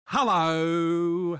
Hello.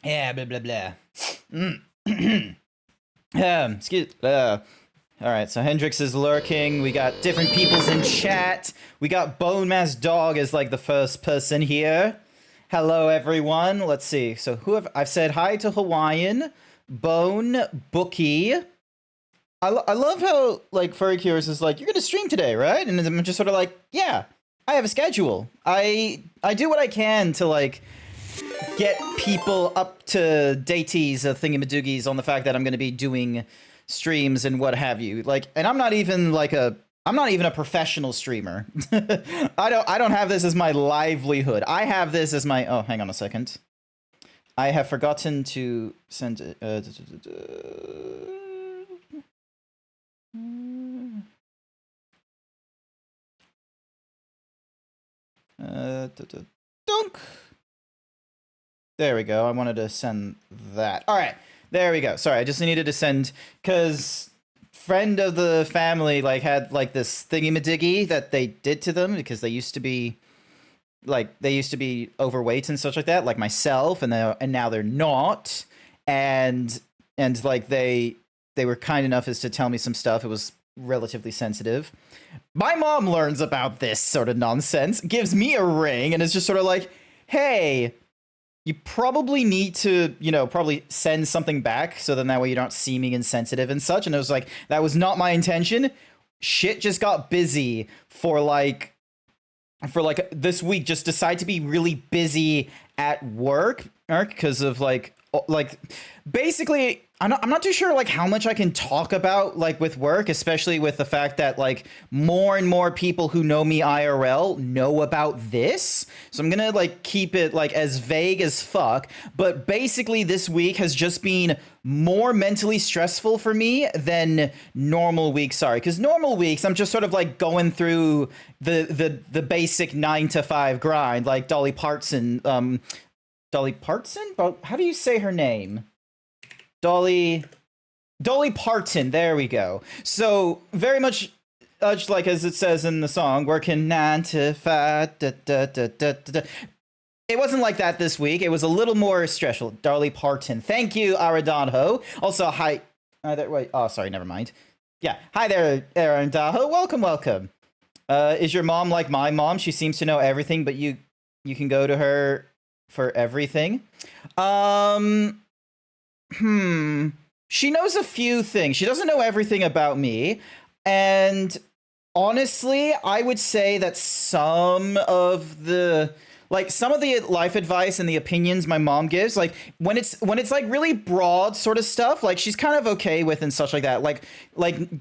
Yeah, blah, blah, blah. Excuse. Alright, so Hendrix is lurking. We got different peoples in chat. We got Bone Mass Dog as like the first person here. Hello, everyone. Let's see. So I've said hi to Hawaiian, Bone, Bookie. I love how like Furry Curious is like, you're gonna stream today, right? And I'm just sort of like, yeah, I have a schedule. I do what I can to like get people up to datees thingamadoogies on the fact that I'm going to be doing streams and what have you. Like, and I'm not even a professional streamer. I don't have this as my livelihood. I have this as my, oh, hang on a second. I have forgotten to send it. Dunk. There we go. I wanted to send that. All right. There we go. Sorry, I just needed to send, because friend of the family like had like this thingy-madiggy that they did to them because they used to be overweight and such like that, like myself, and now they're not, and like they were kind enough as to tell me some stuff. It was relatively sensitive. My mom learns about this sort of nonsense, gives me a ring, and is just sort of like, hey, you probably need to, probably send something back so then that way you're not seeming insensitive and such. And it was like, that was not my intention. Shit just got busy for like this week. Just decide to be really busy at work because of like basically I'm not too sure like how much I can talk about like with work, especially with the fact that like more and more people who know me IRL know about this. So I'm gonna like keep it like as vague as fuck. But basically this week has just been more mentally stressful for me than normal weeks. Sorry, because normal weeks I'm just sort of like going through the basic 9 to 5 grind, like Dolly Parton. How do you say her name? Dolly Parton. There we go. So very much like as it says in the song, working 9 to 5. Da, da, da, da, da. It wasn't like that this week. It was a little more stressful. Dolly Parton. Thank you, Aradanho. Also, hi. Wait. Oh, sorry. Never mind. Yeah. Hi there, Aradanho. Welcome. Is your mom like my mom? She seems to know everything, but you can go to her for everything. She knows a few things. She doesn't know everything about me. And honestly, I would say that some of the life advice and the opinions my mom gives, like when it's like really broad sort of stuff, like she's kind of okay with and such like that.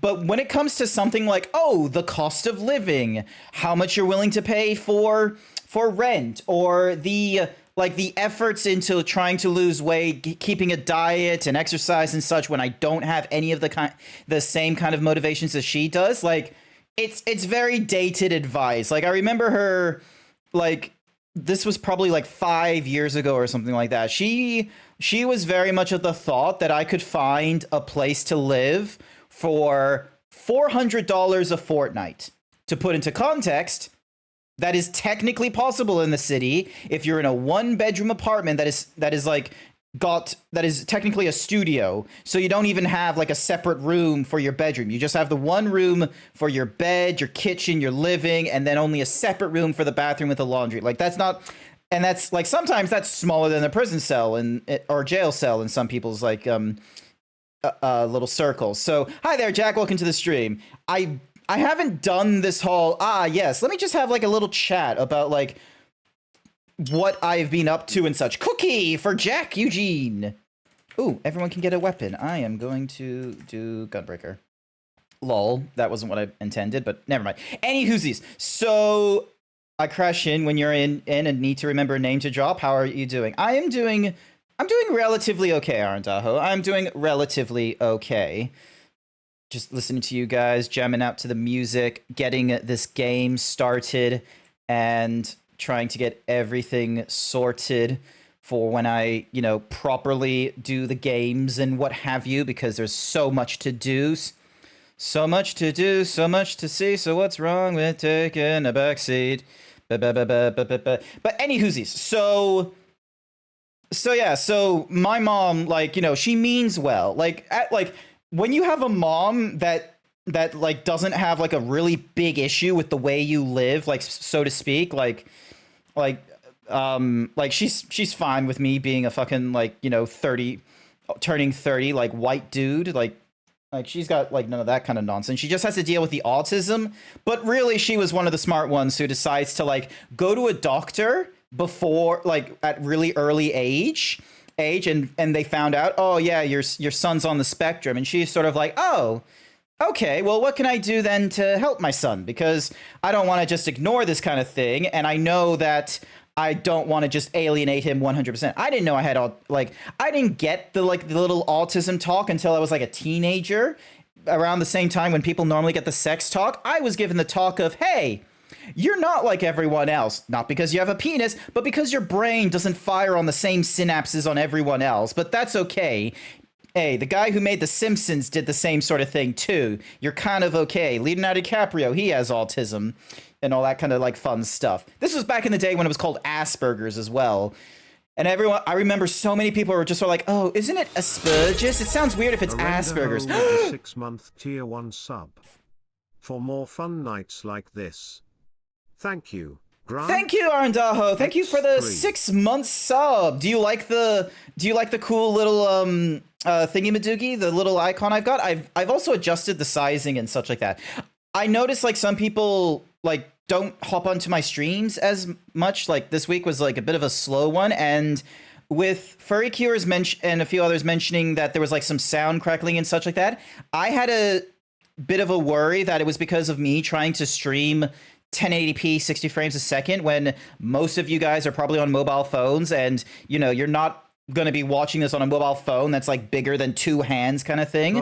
But when it comes to something like, oh, the cost of living, how much you're willing to pay for rent, or the efforts into trying to lose weight, keeping a diet and exercise and such, when I don't have any of the same kind of motivations as she does, like it's very dated advice. Like I remember her, like this was probably like 5 years ago or something like that. She was very much of the thought that I could find a place to live for $400 a fortnight. To put into context, that is technically possible in the city if you're in a 1-bedroom apartment that is technically a studio. So you don't even have like a separate room for your bedroom. You just have the one room for your bed, your kitchen, your living, and then only a separate room for the bathroom with the laundry. Like that's like sometimes that's smaller than a prison cell or jail cell in some people's like little circles. So hi there, Jack. Welcome to the stream. I haven't done this whole, yes, let me just have like a little chat about like what I've been up to and such. Cookie for Jack Eugene. Ooh, everyone can get a weapon. I am going to do Gunbreaker. Lol, that wasn't what I intended, but never mind. Any whoosies. So I crash in when you're in and need to remember a name to drop. How are you doing? I'm doing relatively okay, Arandaho. I'm doing relatively okay. Just listening to you guys, jamming out to the music, getting this game started, and trying to get everything sorted for when I, properly do the games and what have you, because there's so much to do. So much to do, so much to see, so what's wrong with taking a backseat? But any whoosies. So yeah, so my mom, she means well. When you have a mom that like doesn't have like a really big issue with the way you live, like so to speak, she's fine with me being a fucking 30, turning 30 like white dude, like she's got like none of that kind of nonsense. She just has to deal with the autism, but really she was one of the smart ones who decides to like go to a doctor before, like at really early age, and they found out, oh yeah, your son's on the spectrum, and she's sort of like, oh, okay, well, what can I do then to help my son? Because I don't want to just ignore this kind of thing, and I know that I don't want to just alienate him 100%. I didn't know I had I didn't get the little autism talk until I was like a teenager, around the same time when people normally get the sex talk. I was given the talk of, hey, you're not like everyone else, not because you have a penis, but because your brain doesn't fire on the same synapses on everyone else. But that's okay. Hey, the guy who made The Simpsons did the same sort of thing too. You're kind of okay. Leonardo DiCaprio, he has autism and all that kind of like fun stuff. This was back in the day when it was called Asperger's as well. And everyone, I remember so many people were just sort of like, oh, isn't it Asperger's? It sounds weird if it's Asperger's. 6-month tier 1 sub. For more fun nights like this. Thank you. Thank you, Arandaho. Thank you for the 6-month sub. Do you like the cool little thingy-madoogie, the little icon I've got? I've also adjusted the sizing and such like that. I noticed like some people like don't hop onto my streams as much. Like this week was like a bit of a slow one, and with Furry Cures and a few others mentioning that there was like some sound crackling and such like that, I had a bit of a worry that it was because of me trying to stream 1080p 60 frames a second when most of you guys are probably on mobile phones, and you're not going to be watching this on a mobile phone that's like bigger than 2 hands kind of thing.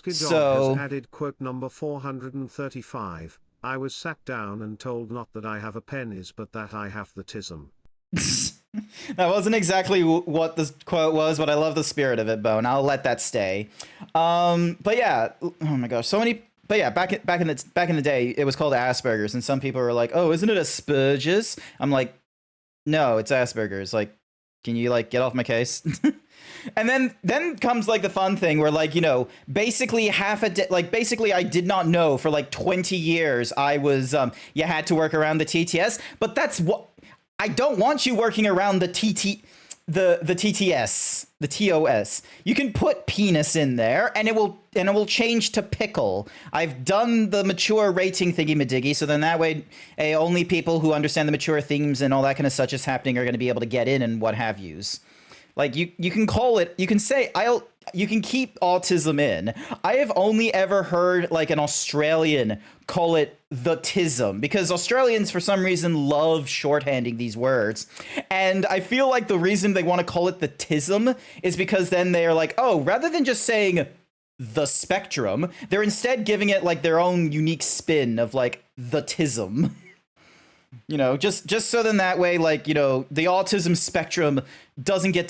So has added quote number 435. I was sat down and told not that I have a penis but that I have the tism. That wasn't exactly what the quote was, but I love the spirit of it, Bone. I'll let that stay. But yeah, oh my gosh, so many. But yeah, back in the day, it was called Asperger's, and some people were like, "Oh, isn't it Asperger's?" I'm like, "No, it's Asperger's." Like, can you like get off my case? And then comes like the fun thing where like basically basically I did not know for like 20 years I was you had to work around the TTS, but that's what I don't want you working around the TTS, the TOS. You can put penis in there and it will change to pickle. I've done the mature rating thingy-madiggy, so then that way only people who understand the mature themes and all that kind of such is happening are going to be able to get in and what have yous. Like you can call it, you can say you can keep autism in. I have only ever heard like an Australian call it the tism, because Australians for some reason love shorthanding these words. And I feel like the reason they want to call it the tism is because then they're like, oh, rather than just saying the spectrum, they're instead giving it like their own unique spin of like the tism. Just so then that way, like, the autism spectrum doesn't get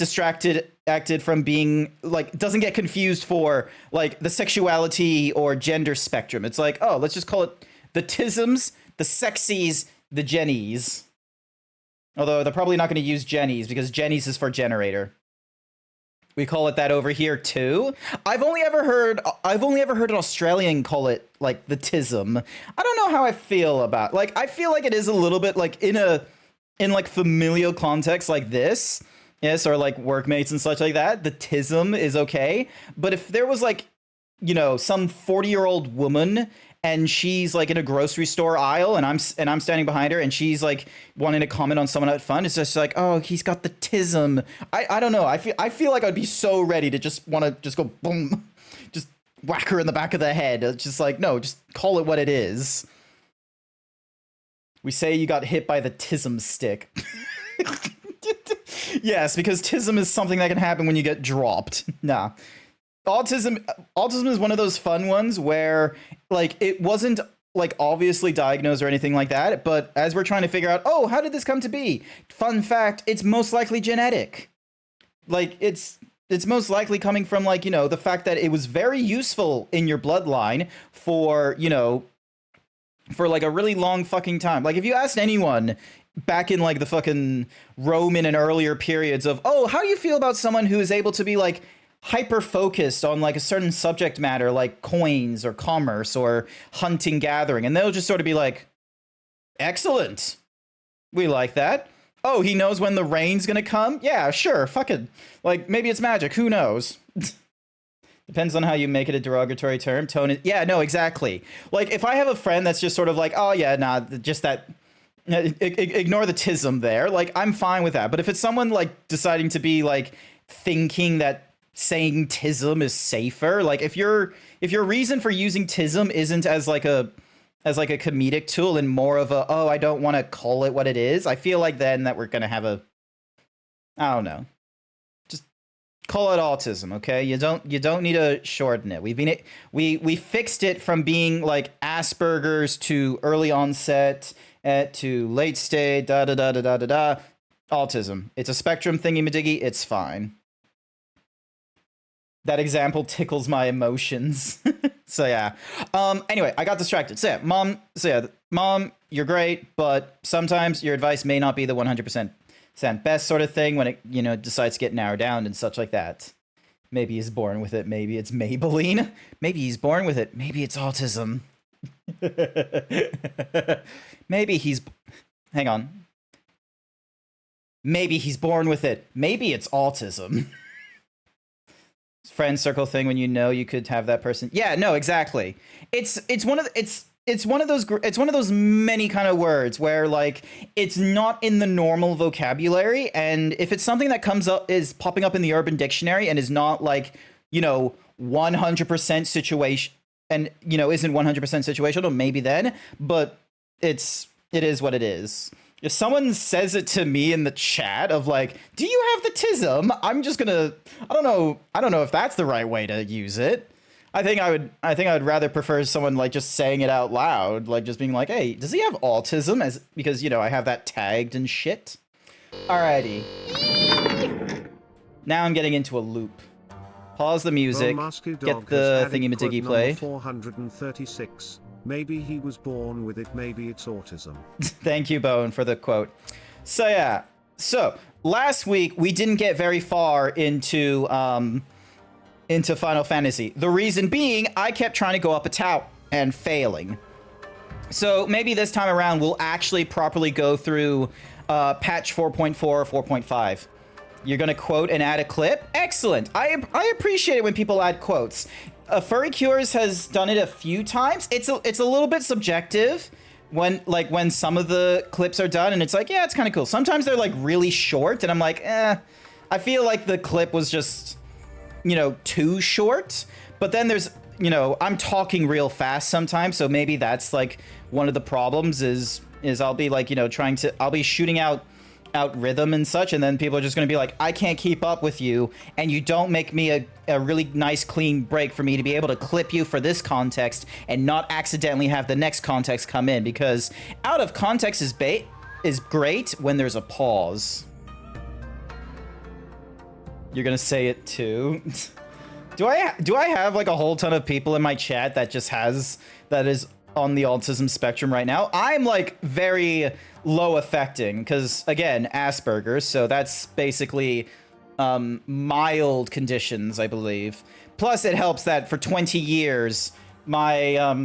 acted from being like, doesn't get confused for like the sexuality or gender spectrum. It's like, oh, let's just call it the tisms, the sexies, the jennies. Although they're probably not going to use jennies because jennies is for generator. We call it that over here too. I've only ever heard an Australian call it like the tism. I don't know how I feel about, like, I feel like it is a little bit like in like familial context like this, yes, or like workmates and such like that, the tism is okay. But if there was like, some 40-year-old woman and she's like in a grocery store aisle and I'm standing behind her and she's like wanting to comment on someone at fun, it's just like, oh, he's got the tism. I don't know. I feel like I'd be so ready to just want to just go boom, just whack her in the back of the head. It's just like, no, just call it what it is. We say you got hit by the tism stick. Yes, because tism is something that can happen when you get dropped. Nah. Autism is one of those fun ones where like it wasn't like obviously diagnosed or anything like that, but as we're trying to figure out, oh, how did this come to be? Fun fact, it's most likely genetic. Like it's most likely coming from like, the fact that it was very useful in your bloodline for, for like a really long fucking time. Like if you asked anyone back in like the fucking Roman and earlier periods of, oh, how do you feel about someone who is able to be like hyper focused on like a certain subject matter like coins or commerce or hunting gathering, and they'll just sort of be like, excellent, we like that. Oh, he knows when the rain's gonna come? Yeah, sure, fuck it. Like maybe it's magic, who knows? Depends on how you make it a derogatory term. Tone it. Yeah, no, exactly. Like if I have a friend that's just sort of like, oh yeah, nah, just that Ignore the tism there. Like, I'm fine with that. But if it's someone like deciding to be like thinking that saying tism is safer, like if your reason for using tism isn't as like a comedic tool and more of a, oh, I don't want to call it what it is, I feel like then that we're gonna have a, I don't know, just call it autism, okay? You don't need to shorten it. We fixed it from being like Asperger's to early onset to late stage, autism. It's a spectrum thingy-madiggy, it's fine. That example tickles my emotions. So yeah. Anyway, I got distracted. So yeah, mom, you're great, but sometimes your advice may not be the 100% best sort of thing when it, decides to get narrowed down and such like that. Maybe he's born with it. Maybe it's Maybelline. Maybe he's born with it. Maybe it's autism. Maybe he's... Hang on. Maybe he's born with it. Maybe it's autism. Friend circle thing when you could have that person. Yeah, no, exactly. It's one of those many kind of words where like it's not in the normal vocabulary, and if it's something that is popping up in the Urban Dictionary and is not like 100% situation and isn't 100% situational, maybe then, but it is what it is. If someone says it to me in the chat of like, do you have the tism? I'm just gonna, I don't know if that's the right way to use it. I think I would rather prefer someone like just saying it out loud, like just being like, hey, does he have autism? Because I have that tagged and shit. Alrighty. Now I'm getting into a loop. Pause the music, get the thingy-majiggy played. 436. Maybe he was born with it, maybe it's autism. Thank you, Bone, for the quote. So yeah, last week we didn't get very far into Final Fantasy. The reason being, I kept trying to go up a tower and failing. So maybe this time around we'll actually properly go through patch 4.4 or 4.5. You're gonna quote and add a clip? Excellent. I appreciate it when people add quotes. Furry Cures has done it a few times. It's a little bit subjective when some of the clips are done, and it's like, yeah, it's kind of cool. Sometimes they're like really short, and I'm like, I feel like the clip was just, too short. But then there's, I'm talking real fast sometimes, so maybe that's like one of the problems is I'll be like, I'll be shooting out rhythm and such, and then people are just going to be like, I can't keep up with you, and you don't make me a really nice clean break for me to be able to clip you for this context and not accidentally have the next context come in, because out of context is great when there's a pause. You're gonna say it too? Do I have like a whole ton of people in my chat that is on the autism spectrum right now? I'm like very low affecting because, again, Asperger's, so that's basically mild conditions, I believe. Plus it helps that for 20 years my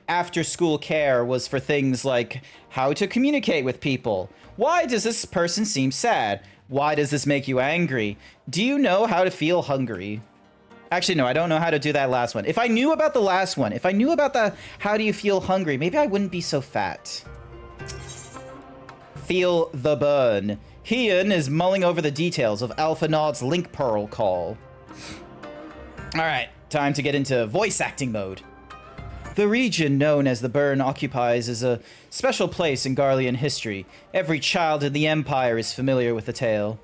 after school care was for things like how to communicate with people. Why does this person seem sad? Why does this make you angry? Do you know how to feel hungry? Actually, no, I don't know how to do that last one. If I knew about the last one, if I knew about the how do you feel hungry, maybe I wouldn't be so fat. Feel the burn. Heian is mulling over the details of Alpha Nod's Link Pearl call. Alright, time to get into voice acting mode. The region known as the Burn occupies is a special place in Garlean history. Every child in the Empire is familiar with the tale.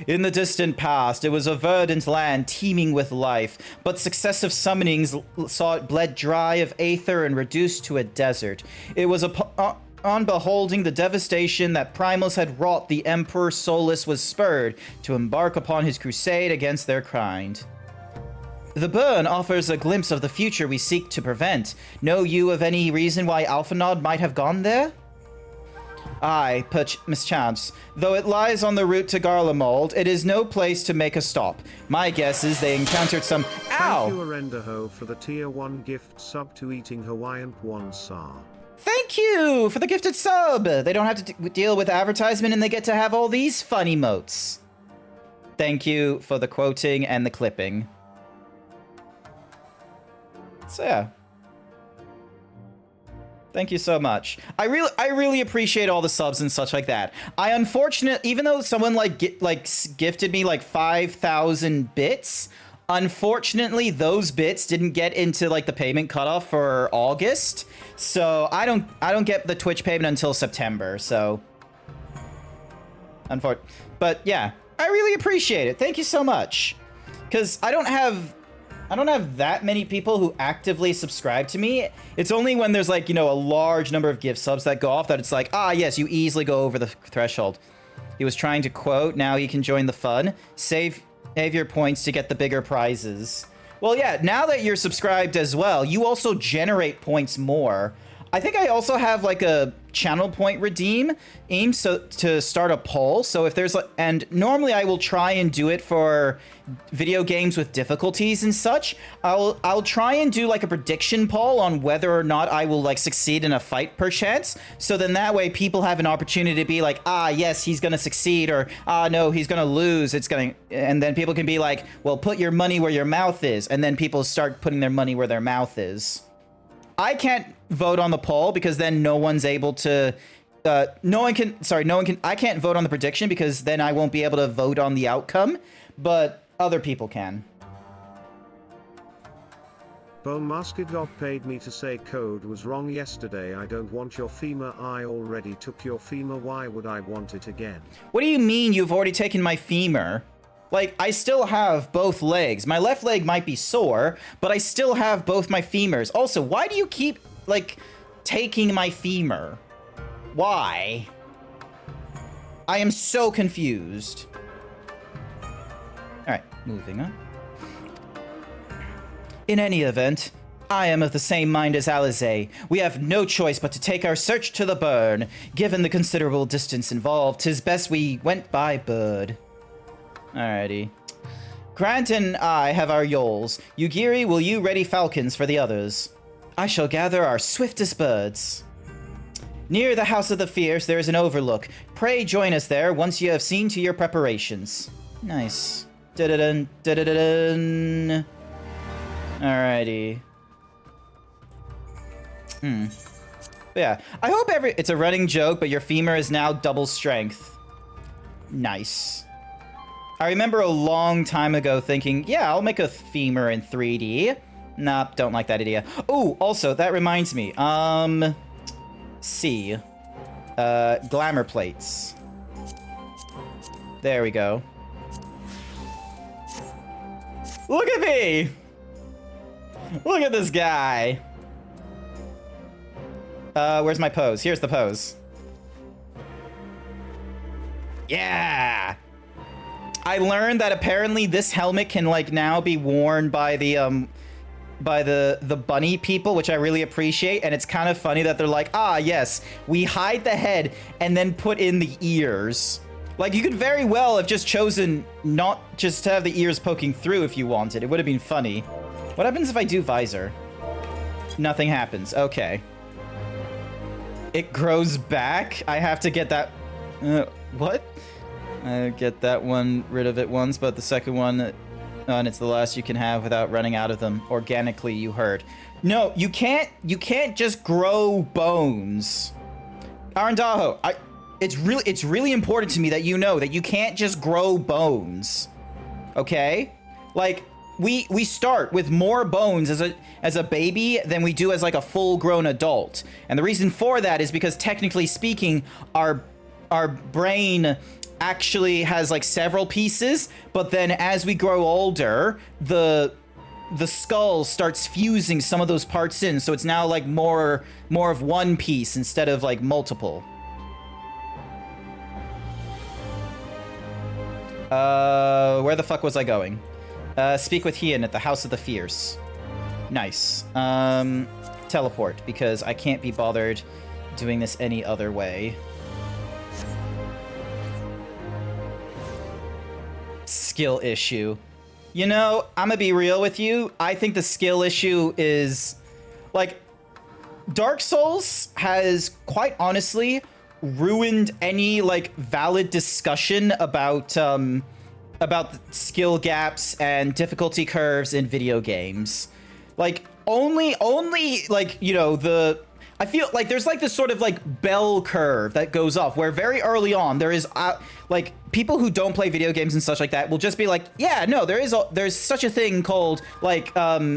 In the distant past, it was a verdant land teeming with life, but successive summonings saw it bled dry of aether and reduced to a desert. It was on beholding the devastation that Primals had wrought, the Emperor Solus was spurred to embark upon his crusade against their kind. The burn offers a glimpse of the future we seek to prevent. Know you of any reason why Alphanod might have gone there? Aye, mischance. Though it lies on the route to Garlemald, it is no place to make a stop. My guess is they encountered some— Ow! Thank you, Arendaho, for the tier 1 gift sub to Eating Hawaiian 1 Sar. Thank you for the gifted sub! They don't have to deal with advertisement and they get to have all these fun emotes. Thank you for the quoting and the clipping. So yeah. Thank you so much. I really appreciate all the subs and such like that. Even though someone gifted me like 5,000 bits, unfortunately those bits didn't get into like the payment cutoff for August. So I don't get the Twitch payment until September. So but yeah, I really appreciate it. Thank you so much. Cuz I don't have that many people who actively subscribe to me. It's only when there's like, you know, a large number of gift subs that go off that it's like, ah, yes, you easily go over the threshold. He was trying to quote, now he can join the fun. Save your points to get the bigger prizes. Well, yeah, now that you're subscribed as well, you also generate points more. I think I also have like a channel point redeem aim to start a poll. So if there's and normally I will try and do it for video games with difficulties and such. I'll try and do like a prediction poll on whether or not I will like succeed in a fight perchance. So then that way people have an opportunity to be like, ah, yes, he's gonna succeed, or ah, no, he's gonna lose. And then people can be like, well, put your money where your mouth is, and then people start putting their money where their mouth is. I can't vote on the poll because then no one's able to, I can't vote on the prediction because then I won't be able to vote on the outcome, but other people can. Bone Masked God paid me to say code was wrong yesterday. I don't want your femur. I already took your femur. Why would I want it again? What do you mean you've already taken my femur? Like, I still have both legs. My left leg might be sore, but I still have both my femurs. Also, why do you keep, like, taking my femur? Why? I am so confused. Alright, moving on. In any event, I am of the same mind as Alize. We have no choice but to take our search to the burn. Given the considerable distance involved, 'tis best we went by bird. Alrighty. Grant and I have our yoles. Yugiri, will you ready falcons for the others? I shall gather our swiftest birds. Near the House of the Fierce, there is an overlook. Pray join us there once you have seen to your preparations. Nice. Da-da-dun, da-da-da-dun. Alrighty. But yeah, I hope it's a running joke, but your femur is now double strength. Nice. I remember a long time ago thinking, yeah, I'll make a femur in 3D. Nah, don't like that idea. Oh, also, that reminds me. C. Glamour plates. There we go. Look at me! Look at this guy. Where's my pose? Here's the pose. Yeah! I learned that apparently this helmet can like now be worn by the bunny people, which I really appreciate, and it's kind of funny that they're like, ah, yes, we hide the head and then put in the ears. Like, you could very well have just chosen not just to have the ears poking through if you wanted. It would have been funny. What happens if I do visor? Nothing happens. Okay. It grows back? I have to get that... what? I get that one rid of it once, but the second one, and it's the last you can have without running out of them. Organically, you heard. No, you can't just grow bones. Arandaho, it's really important to me that you know that you can't just grow bones. Okay? Like, we start with more bones as a baby than we do as like a full-grown adult. And the reason for that is because technically speaking, our brain actually has like several pieces, but then as we grow older, the skull starts fusing some of those parts in, so it's now like more of one piece instead of like multiple. Where the fuck was I going? Speak with Hien at the House of the Fierce. Nice. Teleport, because I can't be bothered doing this any other way. Skill issue. You know, I'm gonna be real with you. I think the skill issue is, like, Dark Souls has, quite honestly, ruined any, like, valid discussion about skill gaps and difficulty curves in video games. Like, only, like, you know, I feel like there's like this sort of like bell curve that goes off where very early on there is like people who don't play video games and such like that will just be like, yeah, no, there's such a thing called like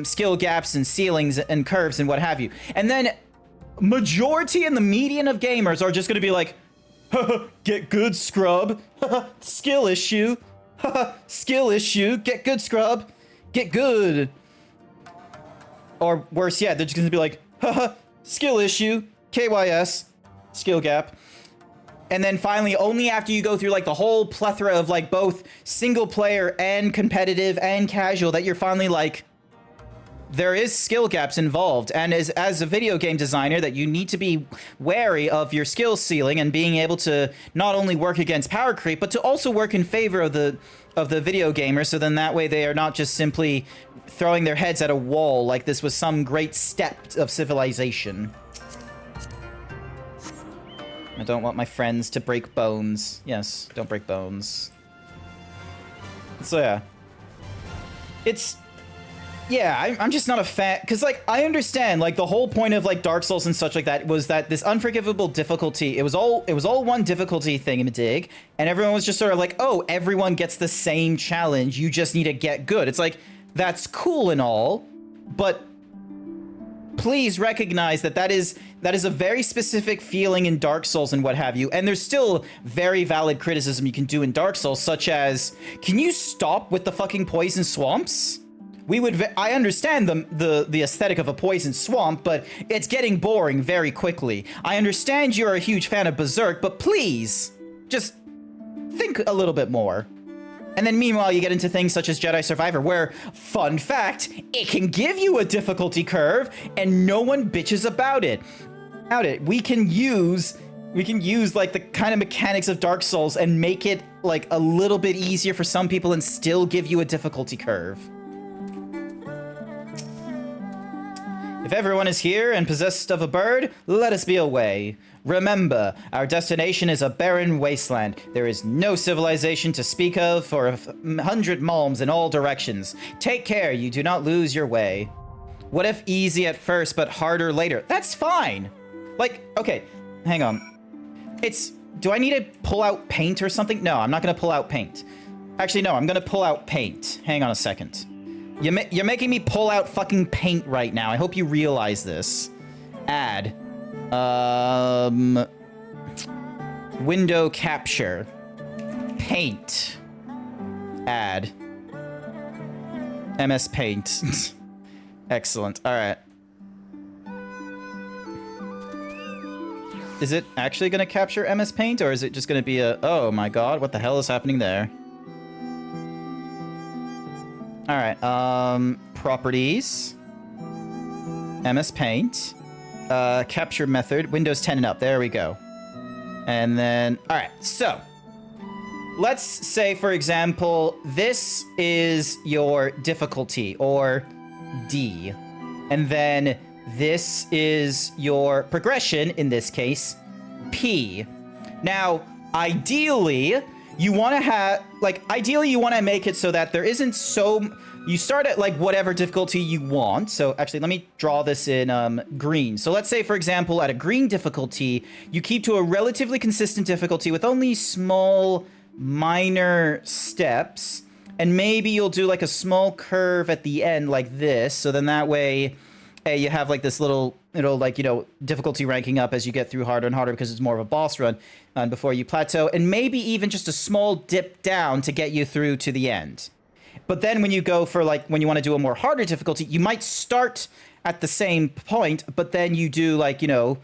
skill gaps and ceilings and curves and what have you. And then majority and the median of gamers are just going to be like, get good, scrub. Skill issue. Skill issue. Get good, scrub. Get good. Or worse yet, they're just going to be like, skill issue, KYS, skill gap. And then finally, only after you go through like the whole plethora of like both single player and competitive and casual that you're finally like, there is skill gaps involved. And as a video game designer, that you need to be wary of your skill ceiling and being able to not only work against power creep, but to also work in favor of the video gamer. So then that way they are not just simply throwing their heads at a wall like this was some great step of civilization. I don't want my friends to break bones. Yes, don't break bones. So yeah. I'm just not a fan, because like I understand like the whole point of like Dark Souls and such like that was that this unforgivable difficulty, it was all one difficulty thingamadig, and everyone was just sort of like, oh, everyone gets the same challenge, you just need to get good. It's like, that's cool and all, but please recognize that that is a very specific feeling in Dark Souls and what have you, and there's still very valid criticism you can do in Dark Souls, such as, can you stop with the fucking poison swamps? I understand the aesthetic of a poison swamp, but it's getting boring very quickly. I understand you're a huge fan of Berserk, but please, just think a little bit more. And then meanwhile, you get into things such as Jedi Survivor, where, fun fact, it can give you a difficulty curve, and no one bitches about it. We can use like the kind of mechanics of Dark Souls and make it like a little bit easier for some people and still give you a difficulty curve. If everyone is here and possessed of a bird, let us be away. Remember, our destination is a barren wasteland. There is no civilization to speak of for 100 malms in all directions. Take care you do not lose your way. What if easy at first but harder later? That's fine. Like, okay, hang on. Do I need to pull out paint or something? No, I'm not gonna pull out paint. Actually, no, I'm gonna pull out paint. Hang on a second. You're making me pull out fucking paint right now. I hope you realize this. Add. Window capture. Paint. Add. MS Paint. Excellent. All right. Is it actually going to capture MS Paint, or is it just going to be a... Oh my god, what the hell is happening there? Alright, properties, MS Paint, capture method, Windows 10 and up, there we go. And then, alright, so, let's say, for example, this is your difficulty, or D, and then this is your progression, in this case, P. Now, ideally... you want to have, like, ideally you want to make it so that there isn't so, you start at, like, whatever difficulty you want. So, actually, let me draw this in green. So, let's say, for example, at a green difficulty, you keep to a relatively consistent difficulty with only small, minor steps. And maybe you'll do, like, a small curve at the end, like this. So then that way, you have, like, this little, like, you know, difficulty ranking up as you get through harder and harder because it's more of a boss run before you plateau, and maybe even just a small dip down to get you through to the end. But then when you go for, like, when you want to do a more harder difficulty, you might start at the same point, but then you do, like, you know,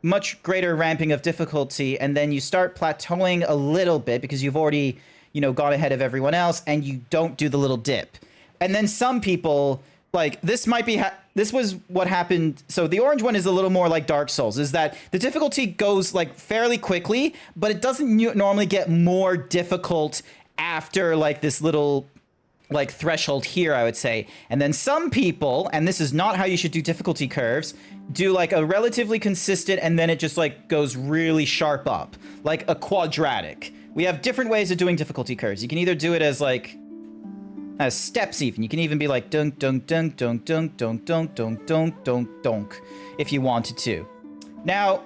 much greater ramping of difficulty, and then you start plateauing a little bit because you've already, you know, gone ahead of everyone else, and you don't do the little dip. And then some people... like, this might be, this was what happened. So the orange one is a little more like Dark Souls, is that the difficulty goes, like, fairly quickly, but it doesn't normally get more difficult after, like, this little, like, threshold here, I would say. And then some people, and this is not how you should do difficulty curves, do, like, a relatively consistent, and then it just, like, goes really sharp up, like a quadratic. We have different ways of doing difficulty curves. You can either do it as, like, as steps even. You can even be like dunk, dunk, dunk, dunk, dunk, dunk, dunk, dunk, dunk, dunk, dunk, if you wanted to. Now,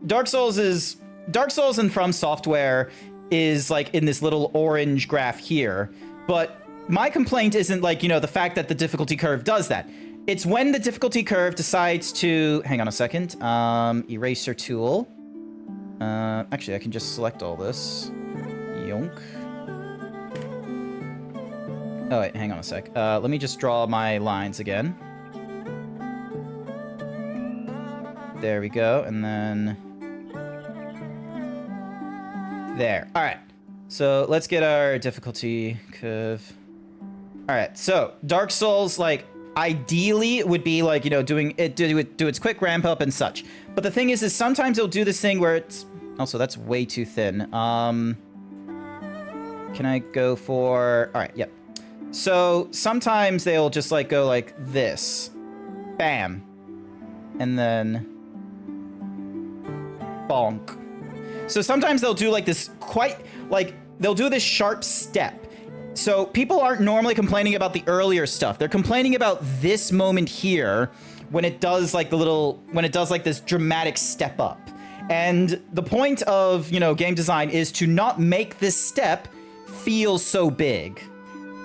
Dark Souls and From Software is like in this little orange graph here, but my complaint isn't like, the fact that the difficulty curve does that. It's when the difficulty curve decides to, hang on a second, eraser tool. Actually, I can just select all this. Yonk. Oh, wait, hang on a sec. Let me just draw my lines again. There we go, and then... there. All right. So let's get our difficulty curve. All right. So Dark Souls, like, ideally would be like, do its quick ramp up and such. But the thing is sometimes it'll do this thing where it's also, that's way too thin. Can I go for, all right. Yep. So sometimes they'll just like go like this, bam, and then bonk. So sometimes they'll do like this they'll do this sharp step. So people aren't normally complaining about the earlier stuff. They're complaining about this moment here when it does like this dramatic step up. And the point of, game design is to not make this step feel so big.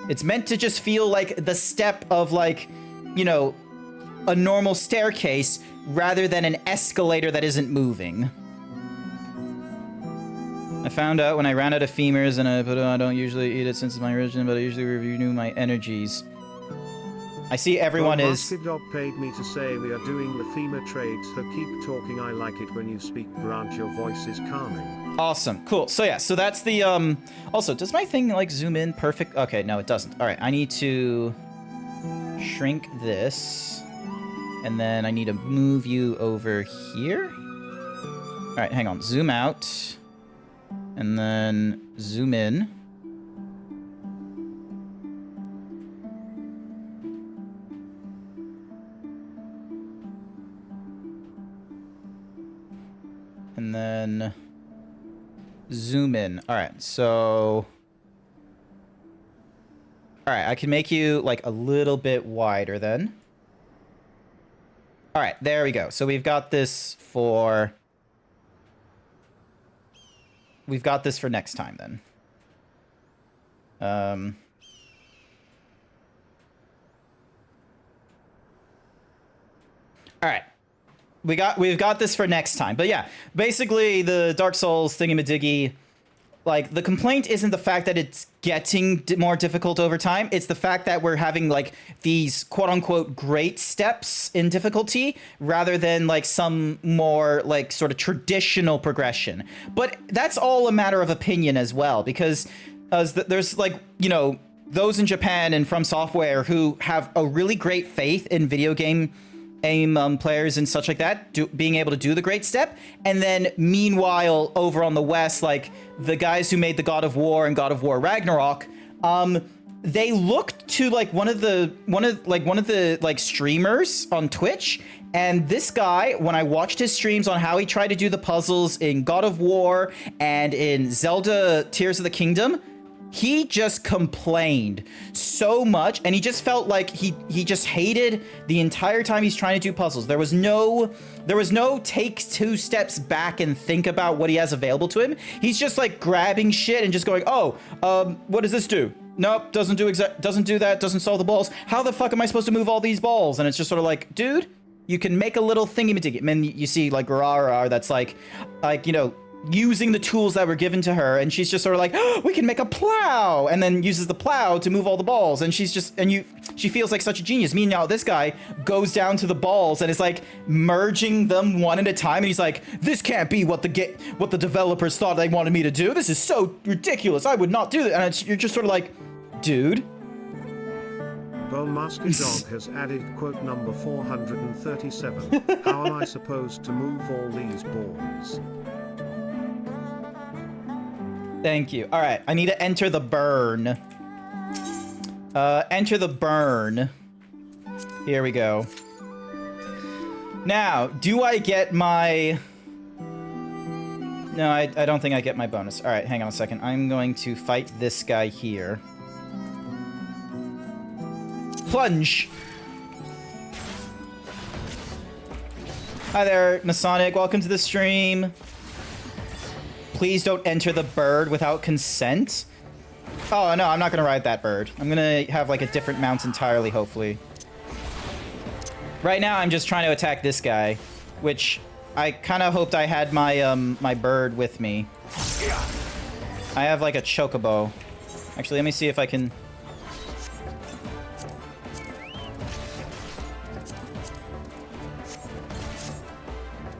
It's meant to just feel like the step of like, a normal staircase rather than an escalator that isn't moving. I found out when I ran out of femurs and I don't usually eat it since it's my origin, but I usually renew my energies. I see everyone is... Dog paid me to say we are doing the femur trade, so keep talking. I like it when you speak, Grant. Your voice is calming. Awesome. Cool. So yeah, so that's the... Also, does my thing like zoom in perfect? Okay, no, it doesn't. All right, I need to shrink this. And then I need to move you over here. All right, hang on. Zoom out. And then zoom in. And then zoom in. All right, so... all right, I can make you like a little bit wider then. All right, there we go. So we've got this for... we've got this for next time then. All right. We've got this for next time. But yeah, basically the Dark Souls thingamadiggy, like the complaint isn't the fact that it's getting more difficult over time. It's the fact that we're having like these quote unquote great steps in difficulty rather than like some more like sort of traditional progression. But that's all a matter of opinion as well, because there's like, those in Japan and From Software who have a really great faith in video game players and such like that being able to do the great step, and then meanwhile over on the West, like the guys who made the God of War and God of War Ragnarok, they looked to like one of the streamers on Twitch, and this guy, when I watched his streams on how he tried to do the puzzles in God of War and in Zelda Tears of the Kingdom, he just complained so much, and he just felt like he just hated the entire time he's trying to do puzzles. There was no take 2 steps back and think about what he has available to him. He's just like grabbing shit and just going, what does this do? Nope, doesn't do that, doesn't solve the balls. How the fuck am I supposed to move all these balls? And it's just sort of like, dude, you can make a little thingy-majiggy. And then you see like Rara that's like, using the tools that were given to her, and she's just sort of like, oh, we can make a plow, and then uses the plow to move all the balls, and she feels like such a genius. Meanwhile, this guy goes down to the balls and is like merging them one at a time, and he's like, this can't be what the developers thought they wanted me to do. This is so ridiculous. I would not do that. And you're just sort of like, dude. Bowmaster Dog has added quote number 437. How am I supposed to move all these balls? Thank you. All right, I need to enter the burn. Enter the burn. Here we go. Now, do I get my... No, I don't think I get my bonus. All right, hang on a second. I'm going to fight this guy here. Plunge. Hi there, Masonic. Welcome to the stream. Please don't enter the bird without consent. Oh, no, I'm not going to ride that bird. I'm going to have, like, a different mount entirely, hopefully. Right now, I'm just trying to attack this guy, which I kind of hoped I had my, my bird with me. I have, like, a chocobo. Actually, let me see if I can...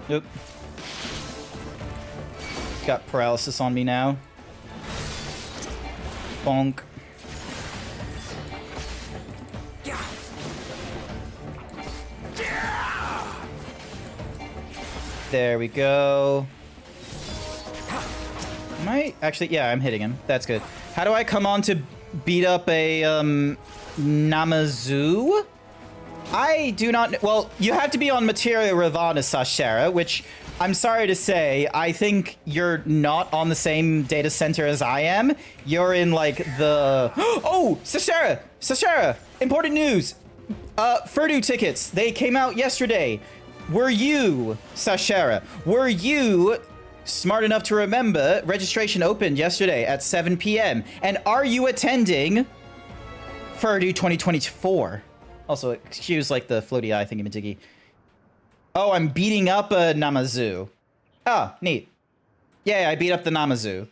Nope. Got paralysis on me now. Bonk. There we go. Am I? Actually, yeah, I'm hitting him. That's good. How do I come on to beat up a, Namazu? I do not... Well, you have to be on Materia Ravana, Sashara, which, I'm sorry to say, I think you're not on the same data center as I am. You're in, like, the... Oh! Sashara! Sashara! Important news! Furdu tickets. They came out yesterday. Were you, Sashara, were you smart enough to remember registration opened yesterday at 7 p.m.? And are you attending Furdu 2024? Also, excuse, like, the floaty eye thingy-majiggy. Oh, I'm beating up a Namazu. Oh, neat. Yeah, I beat up the Namazu.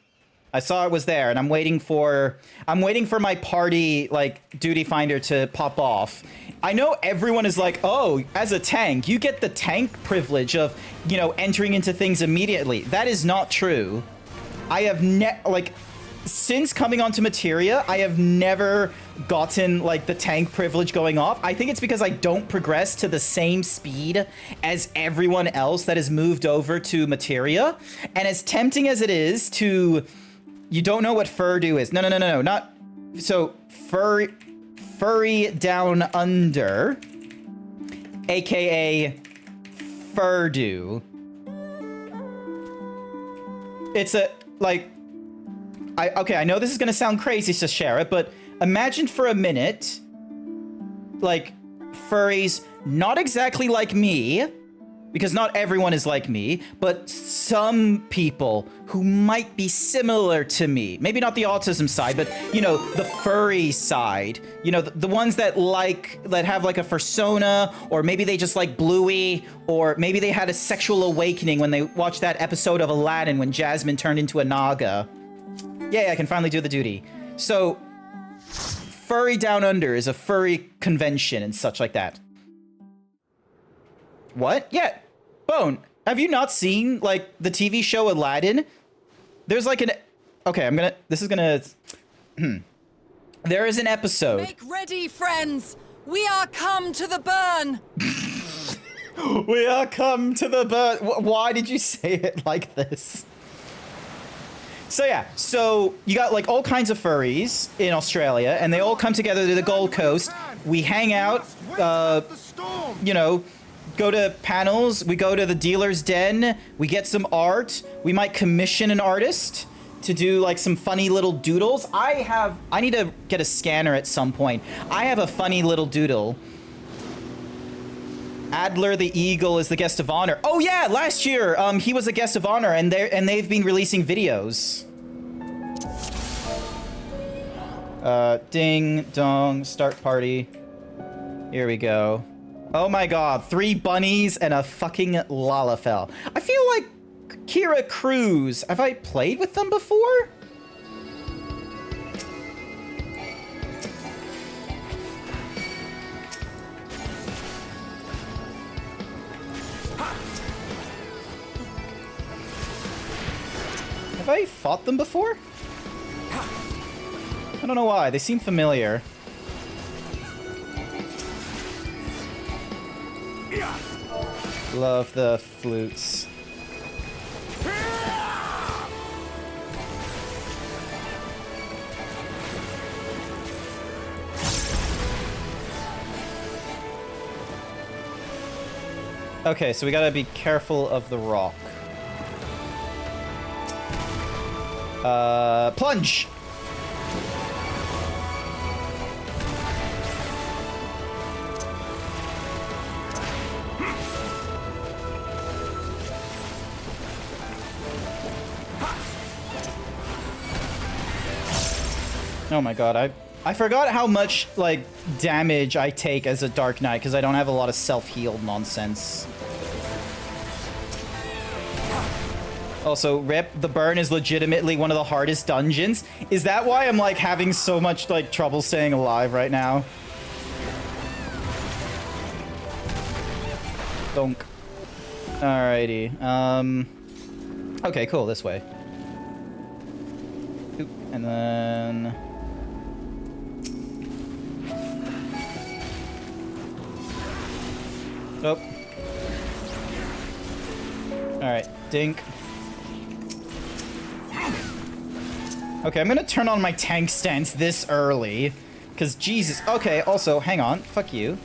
I saw it was there, and I'm waiting for my party, like, duty finder to pop off. I know everyone is like, oh, as a tank, you get the tank privilege of, you know, entering into things immediately. That is not true. I have since coming onto Materia, I have never gotten, like, the tank privilege going off. I think it's because I don't progress to the same speed as everyone else that has moved over to Materia. And as tempting as it is to... You don't know what Furdu is. No, not... So, Furry Down Under, aka Furdu. It's a, like... Okay, I know this is gonna sound crazy, Sashara, but imagine for a minute, like, furries not exactly like me, because not everyone is like me, but some people who might be similar to me. Maybe not the autism side, but, you know, the furry side. You know, the ones that have like a fursona, or maybe they just like Bluey, or maybe they had a sexual awakening when they watched that episode of Aladdin when Jasmine turned into a Naga. Yeah, I can finally do the duty. So, Furry Down Under is a furry convention and such like that. What? Yeah. Bone, have you not seen, like, the TV show Aladdin? There's, like, an... Okay, This is gonna... There is an episode... Make ready, friends! We are come to the burn! We are come to the burn... Why did you say it like this? So, yeah. So, you got, like, all kinds of furries in Australia, and they all come together to the Gold Coast. We hang out, you know... Go to panels, we go to the dealer's den, we get some art, we might commission an artist to do like some funny little doodles. I need to get a scanner at some point. I have a funny little doodle. Adler the Eagle is the guest of honor. Oh yeah, last year he was a guest of honor, and they've been releasing videos. Ding dong, start party. Here we go. Oh my god, 3 bunnies and a fucking Lalafell. I feel like Kira Cruz. Have I played with them before? Have I fought them before? I don't know why. They seem familiar. Love the flutes. Okay, so we gotta be careful of the rock. Plunge! Oh my god, I forgot how much, like, damage I take as a Dark Knight, because I don't have a lot of self-heal nonsense. Also, rip, the burn is legitimately one of the hardest dungeons. Is that why I'm, like, having so much, like, trouble staying alive right now? Donk. Alrighty, okay, cool, this way. Oop, and then... Oh. Alright, dink. Okay, I'm gonna turn on my tank stance this early. Because, Jesus. Okay, also, hang on. Fuck you.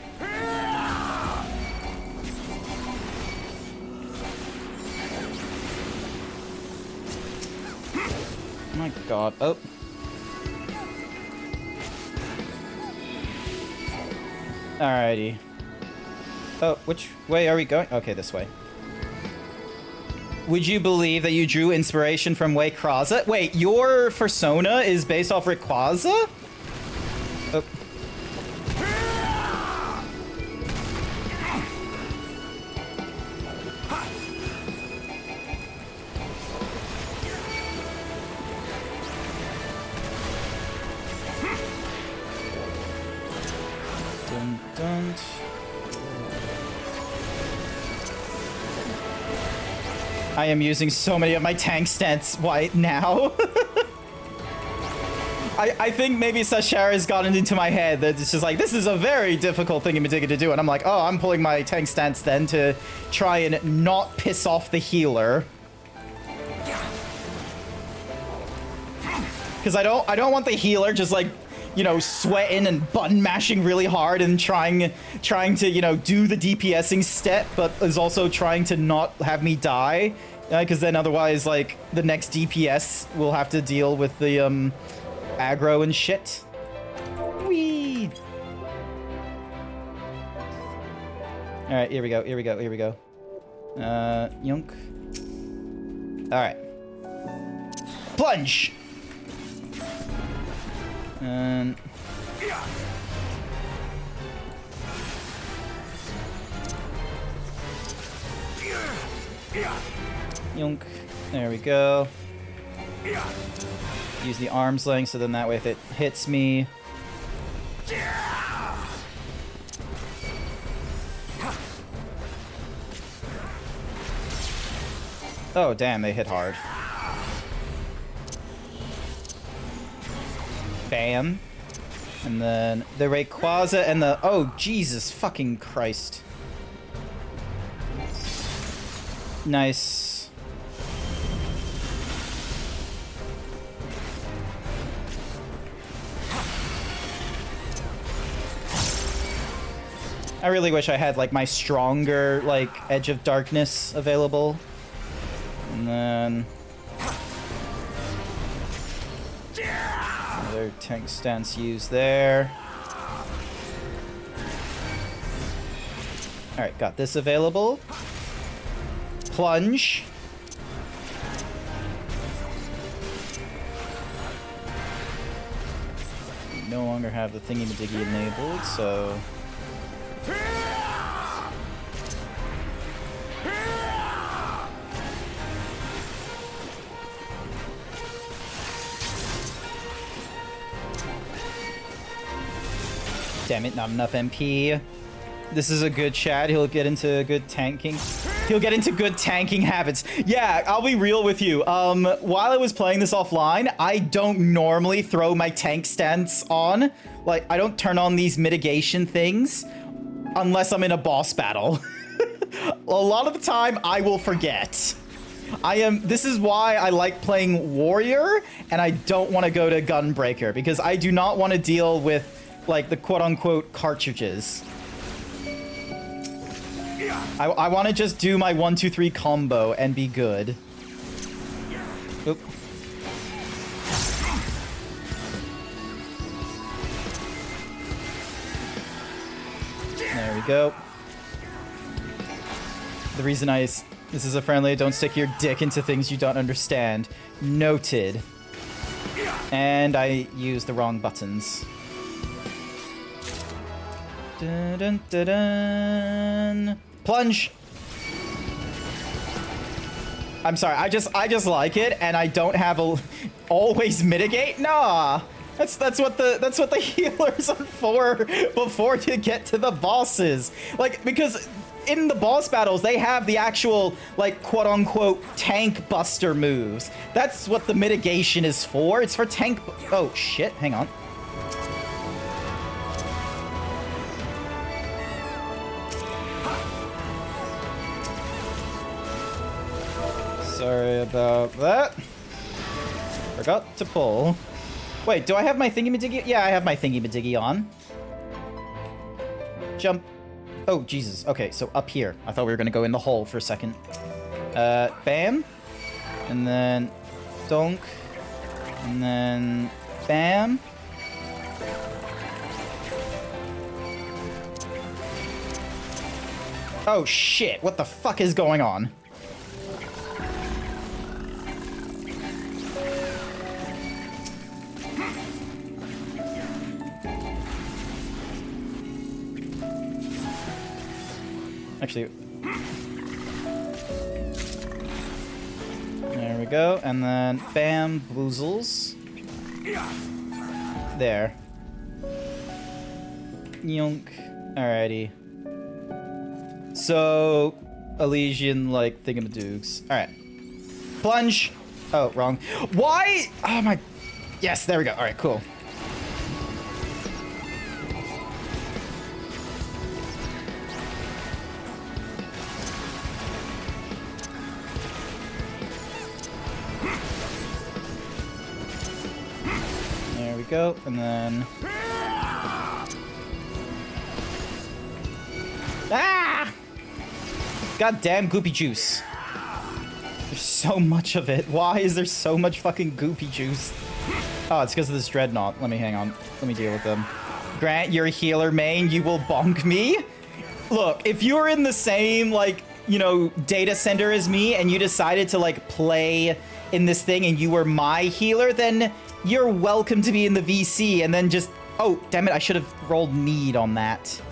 Oh my god. Oh. Alrighty. Oh, which way are we going? Okay, this way. Would you believe that you drew inspiration from Rayquaza? Wait, your persona is based off Rayquaza? Oh. Dun, dun. I am using so many of my tank stance right now. I think maybe Sashara has gotten into my head that it's just like, this is a very difficult thing in particular to do. And I'm like, oh, I'm pulling my tank stance then to try and not piss off the healer. Because I don't want the healer just like, you know, sweating and button mashing really hard and trying to, you know, do the DPSing step, but is also trying to not have me die. Because then otherwise, like, the next DPS will have to deal with the, aggro and shit. Whee! Alright, here we go, here we go, here we go. Yunk. Alright. Plunge! And... Yunk. There we go. Use the arm's length, so then that way if it hits me... Oh, damn, they hit hard. Bam. And then the Rayquaza and the... Oh, Jesus fucking Christ. Nice. I really wish I had, like, my stronger, like, Edge of Darkness available. And then... Another tank stance used there. Alright, got this available. Plunge. No longer have the thingy-majiggy enabled, so... Damn it, not enough MP. This is a good Chad. He'll get into good tanking. He'll get into good tanking habits. Yeah, I'll be real with you. While I was playing this offline, I don't normally throw my tank stance on. Like, I don't turn on these mitigation things unless I'm in a boss battle. A lot of the time, I will forget. This is why I like playing Warrior, and I don't want to go to Gunbreaker, because I do not want to deal with, like, the quote-unquote cartridges. I want to just do my 1-2-3 combo and be good. Oop. There we go. The reason this is a friendly, don't stick your dick into things you don't understand. Noted. And I used the wrong buttons. Dun, dun, dun, dun. Plunge! I'm sorry, I just like it, and I don't have a always mitigate. Nah, that's what the healers are for before you get to the bosses. Like, because in the boss battles they have the actual like quote unquote tank buster moves. That's what the mitigation is for. It's for tank. Oh shit! Hang on. Sorry about that. Forgot to pull. Wait, do I have my thingy-majiggy? Yeah, I have my thingy-majiggy on. Jump. Oh, Jesus. Okay, so up here. I thought we were going to go in the hole for a second. Bam. And then donk. And then bam. Oh, shit. What the fuck is going on? Actually, there we go, and then bam, boozles. There. Yonk. Alrighty. So, Elysian, like, thingamadoogs. Alright. Plunge! Oh, wrong. Why? Oh my... Yes, there we go. Alright, cool. Go, and then... Ah! Goddamn goopy juice. There's so much of it. Why is there so much fucking goopy juice? Oh, it's because of this dreadnought. Let me hang on. Let me deal with them. Grant, you're a healer main. You will bonk me? Look, if you're in the same, like, you know, data center as me, and you decided to, like, play in this thing, and you were my healer, then... You're welcome to be in the VC, and then just... Oh, damn it, I should have rolled need on that.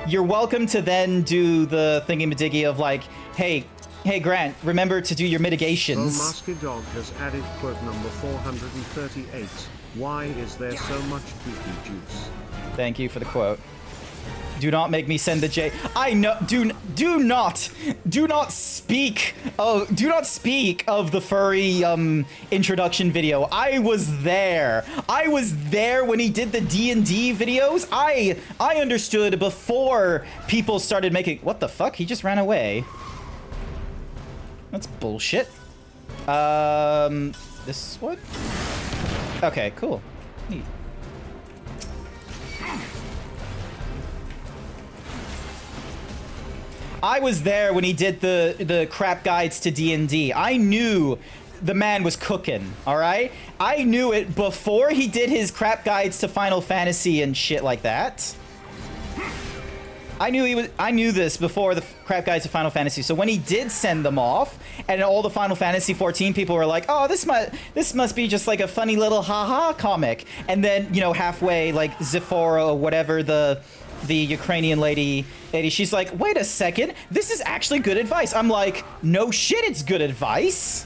You're welcome to then do the thingy-madiggy of like, hey, Grant, remember to do your mitigations. Musky Dog has added quote number 438. Why is there so much goopy juice? Thank you for the quote. Do not make me send the J. I know. Do not speak of the furry introduction video. I was there. I was there when he did the D&D videos. I understood before people started making. What the fuck? He just ran away. That's bullshit. This one? Okay, cool. Neat. I was there when he did the crap guides to D&D. I knew the man was cooking, all right? I knew it before he did his crap guides to Final Fantasy and shit like that. I knew this before the crap guides to Final Fantasy. So when he did send them off, and all the Final Fantasy 14 people were like, "Oh, this must be just like a funny little haha comic." And then, you know, halfway, like Zephora or whatever the Ukrainian lady, she's like, "Wait a second, this is actually good advice." I'm like, "No shit, it's good advice."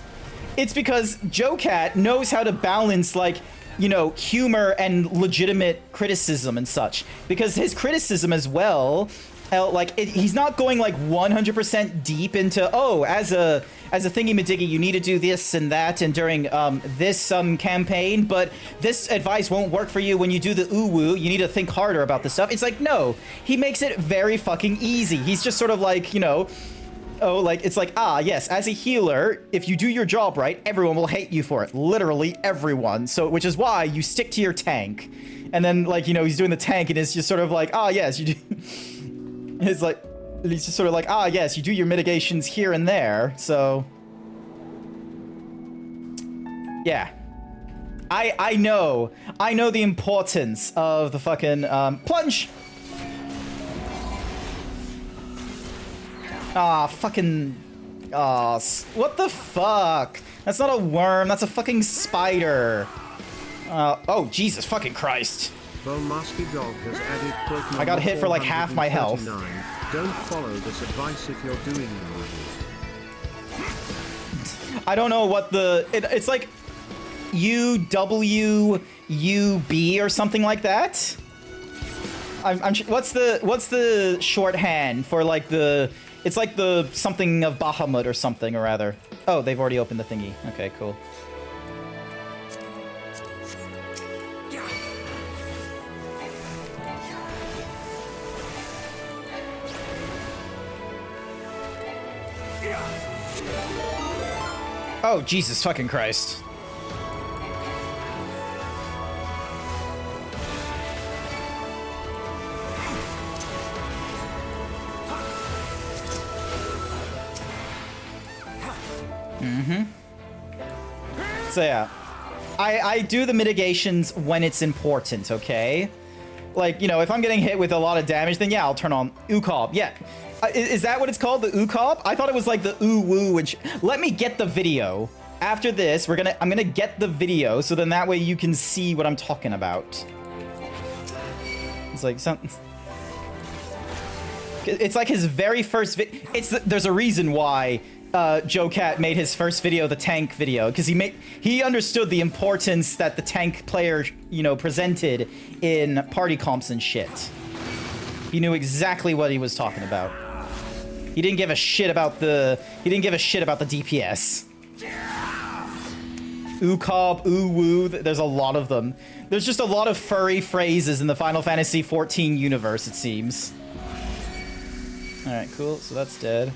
It's because Joe Cat knows how to balance, like, you know, humor and legitimate criticism and such. Because his criticism as well, like, he's not going like 100% deep into, oh, as a thingy-madiggy, you need to do this and that, and during this campaign, but this advice won't work for you when you do the ooh-woo. You need to think harder about this stuff. It's like, no, he makes it very fucking easy. He's just sort of like, you know, oh, like, it's like, ah, yes, as a healer, if you do your job right, everyone will hate you for it. Literally everyone. So, which is why you stick to your tank. And then, like, you know, he's doing the tank, and it's just sort of like, ah, yes, you do. It's like, he's just sort of like, ah, yes, you do your mitigations here and there. So, yeah. I know the importance of the fucking, plunge! Ah, fucking... Ah, what the fuck? That's not a worm, that's a fucking spider. Oh, Jesus fucking Christ. Bone Musky Dog has added quote number I got hit for like half my health. 439. Don't follow this advice if you're doing it. I don't know what the... it's like UWUB or something like that? What's the shorthand for like the... It's like the something of Bahamut or something, or rather. Oh, they've already opened the thingy. Okay, cool. Oh, Jesus fucking Christ. So yeah, I do the mitigations when it's important, okay? Like, you know, if I'm getting hit with a lot of damage, then yeah, I'll turn on UCOB. Yeah. Is that what it's called, the UCOB? I thought it was like the ooh-woo and let me get the video. After this, I'm gonna get the video, so then that way you can see what I'm talking about. It's like something... It's like his very first there's a reason why Joe Cat made his first video the tank video, because he understood the importance that the tank player, you know, presented in party comps and shit. He knew exactly what he was talking about. He didn't give a shit about the DPS. Ooh-cob, ooh-woo, there's a lot of them. There's just a lot of furry phrases in the Final Fantasy XIV universe, it seems. Alright, cool, so that's dead.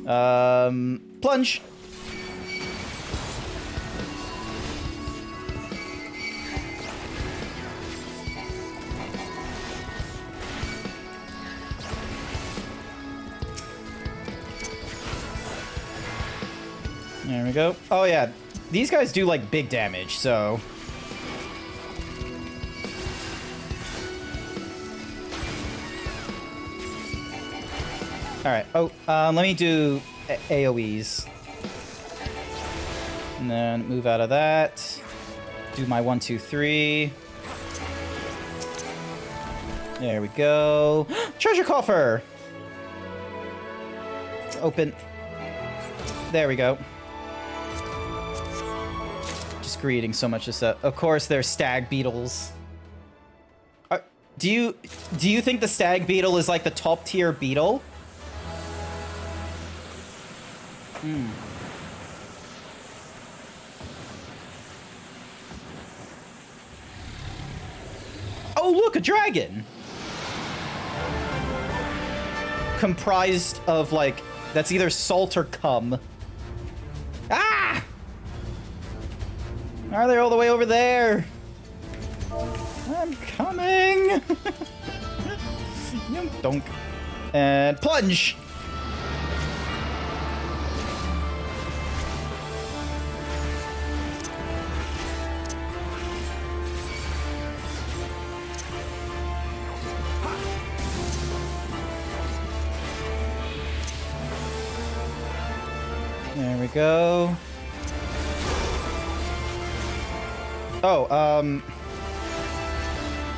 Plunge! There we go. Oh yeah, these guys do like big damage, so... Alright, let me do AoEs. And then move out of that. Do my 1, 2, 3. There we go. Treasure coffer! Open. There we go. Just greeting so much of stuff. Of course, they're stag beetles. Do you think the stag beetle is like the top tier beetle? Hmm. Oh, look, a dragon! Comprised of, like, that's either salt or cum. Ah! Are they all the way over there? I'm coming! Yum, donk. And plunge! There we go. Oh,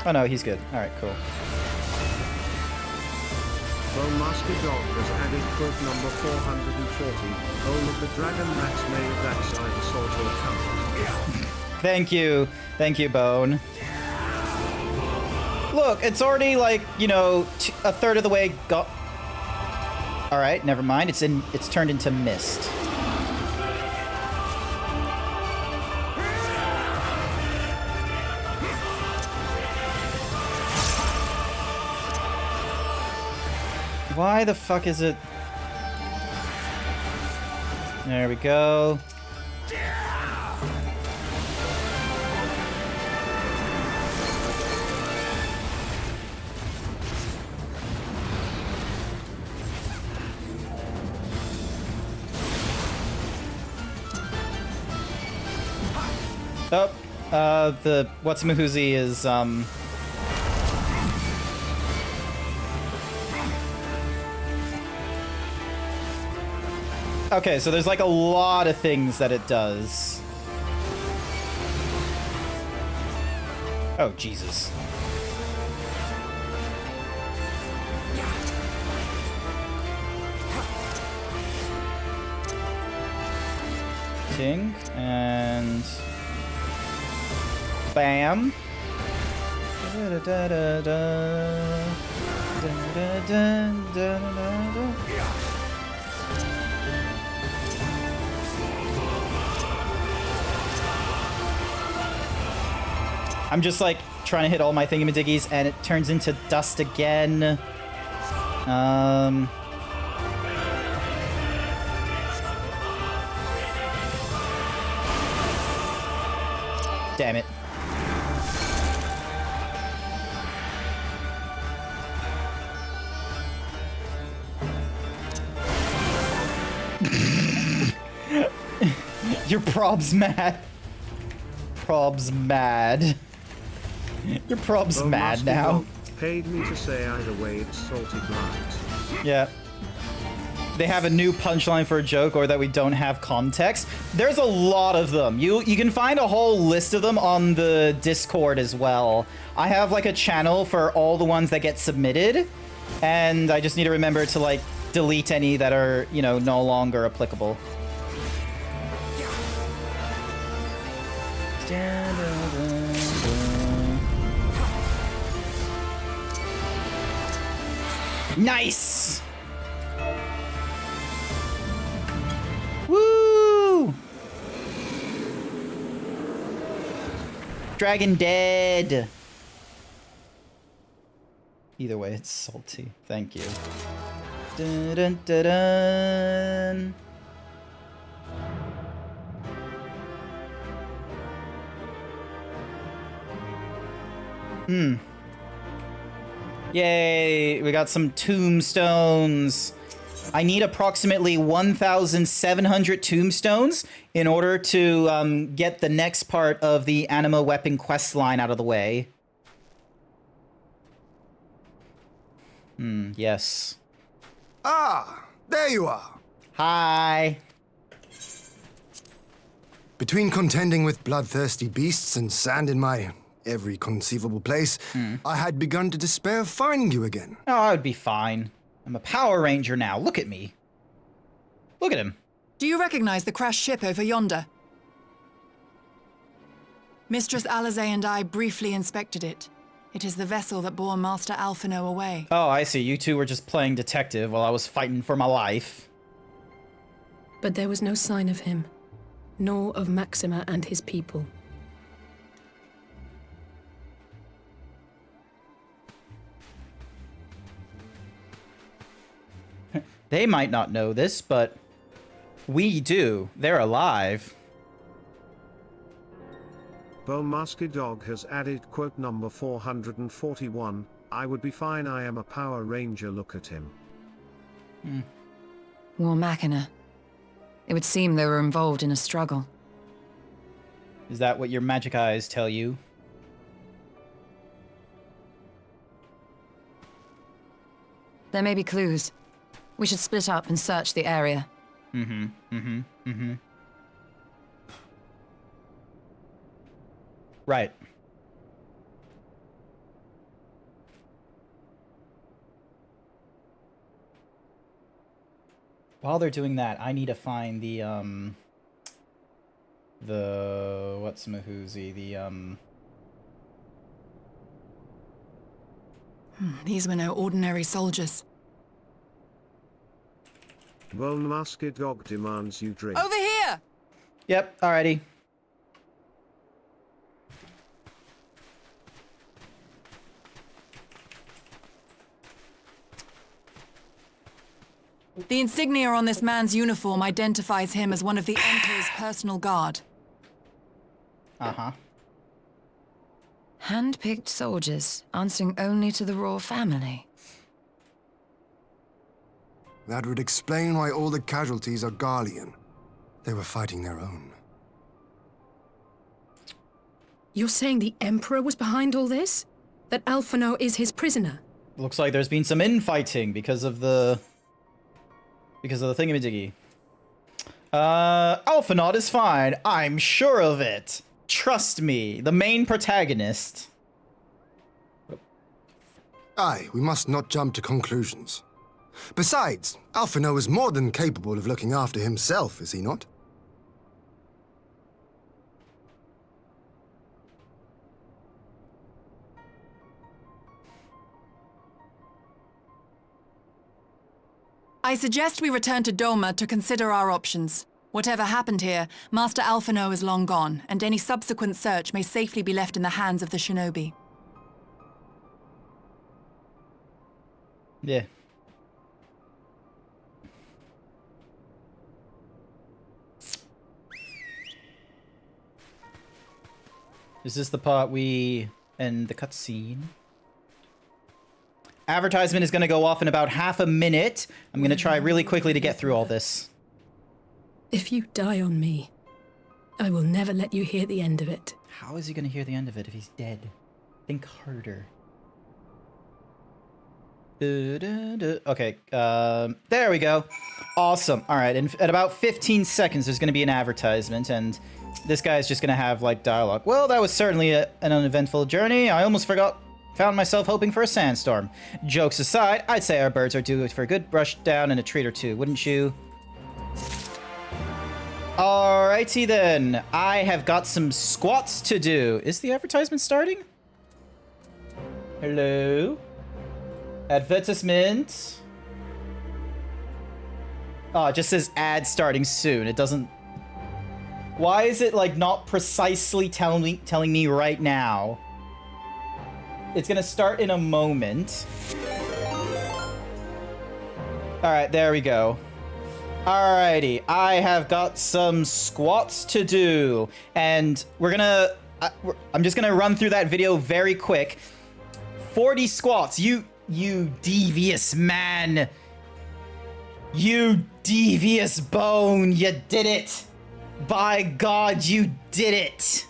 oh no, he's good. Alright, cool. Bone Master Dog has added quote number 440. Oh, look, the dragon that's made that side sort of come. Thank you. Thank you, Bone. Look, it's already like, you know, a third of the way got... Alright, never mind. It's turned into mist. Why the fuck is it? There we go. Oh, the What's-Mahuzi is, Okay, so there's like a lot of things that it does. Oh, Jesus. King, and... Bam. I'm just like trying to hit all my thingamadickies and it turns into dust again. Damn it. Your prob's mad. Prob's mad. Your prob's mad now. Paid me to say either way it's salty blind. Yeah. They have a new punchline for a joke or that we don't have context. There's a lot of them. You can find a whole list of them on the Discord as well. I have like a channel for all the ones that get submitted, and I just need to remember to like delete any that are, you know, no longer applicable. Nice! Woo! Dragon dead! Either way, it's salty. Thank you. Dun, dun, dun, dun. Yay, we got some tombstones. I need approximately 1,700 tombstones in order to get the next part of the Anima Weapon quest line out of the way. Yes. Ah, there you are. Hi. Between contending with bloodthirsty beasts and sand in my every conceivable place, I had begun to despair of finding you again. Oh, I would be fine. I'm a Power Ranger now. Look at me. Look at him. Do you recognize the crashed ship over yonder? Mistress Alizé and I briefly inspected it. It is the vessel that bore Master Alphino away. Oh, I see. You two were just playing detective while I was fighting for my life. But there was no sign of him, nor of Maxima and his people. They might not know this, but we do. They're alive. Bone Masked Dog has added quote number 441. I would be fine, I am a Power Ranger, look at him. War Machina. It would seem they were involved in a struggle. Is that what your magic eyes tell you? There may be clues. We should split up and search the area. Right. While they're doing that, I need to find the what's-mahoozy, These were no ordinary soldiers. Bone Masked Dog demands you drink. Over here! Yep, alrighty. The insignia on this man's uniform identifies him as one of the Emperor's personal guard. Uh-huh. Hand-picked soldiers, answering only to the royal family. That would explain why all the casualties are Garlean. They were fighting their own. You're saying the Emperor was behind all this? That Alphino is his prisoner? Looks like there's been some infighting because of the thingamajiggy. Alphinaud is fine. I'm sure of it. Trust me, the main protagonist. Aye, we must not jump to conclusions. Besides, Alphino is more than capable of looking after himself, is he not? I suggest we return to Doma to consider our options. Whatever happened here, Master Alphino is long gone, and any subsequent search may safely be left in the hands of the shinobi. Yeah. Is this the part we end the cutscene? Advertisement is going to go off in about half a minute. I'm going to try really quickly to get through all this. If you die on me, I will never let you hear the end of it. How is he going to hear the end of it if he's dead? Think harder. Okay, there we go. Awesome. All right, and at about 15 seconds, there's going to be an advertisement, and this guy's just going to have, like, dialogue. Well, that was certainly an uneventful journey. I almost found myself hoping for a sandstorm. Jokes aside, I'd say our birds are due for a good brush down and a treat or two, wouldn't you? Alrighty then. I have got some squats to do. Is the advertisement starting? Hello? Advertisement. Oh, it just says ad starting soon. It doesn't... Why is it, like, not precisely telling me right now? It's gonna start in a moment. Alright, there we go. Alrighty, I have got some squats to do. And we're gonna... I'm just gonna run through that video very quick. 40 squats. You devious man. You devious bone. You did it. By God, you did it.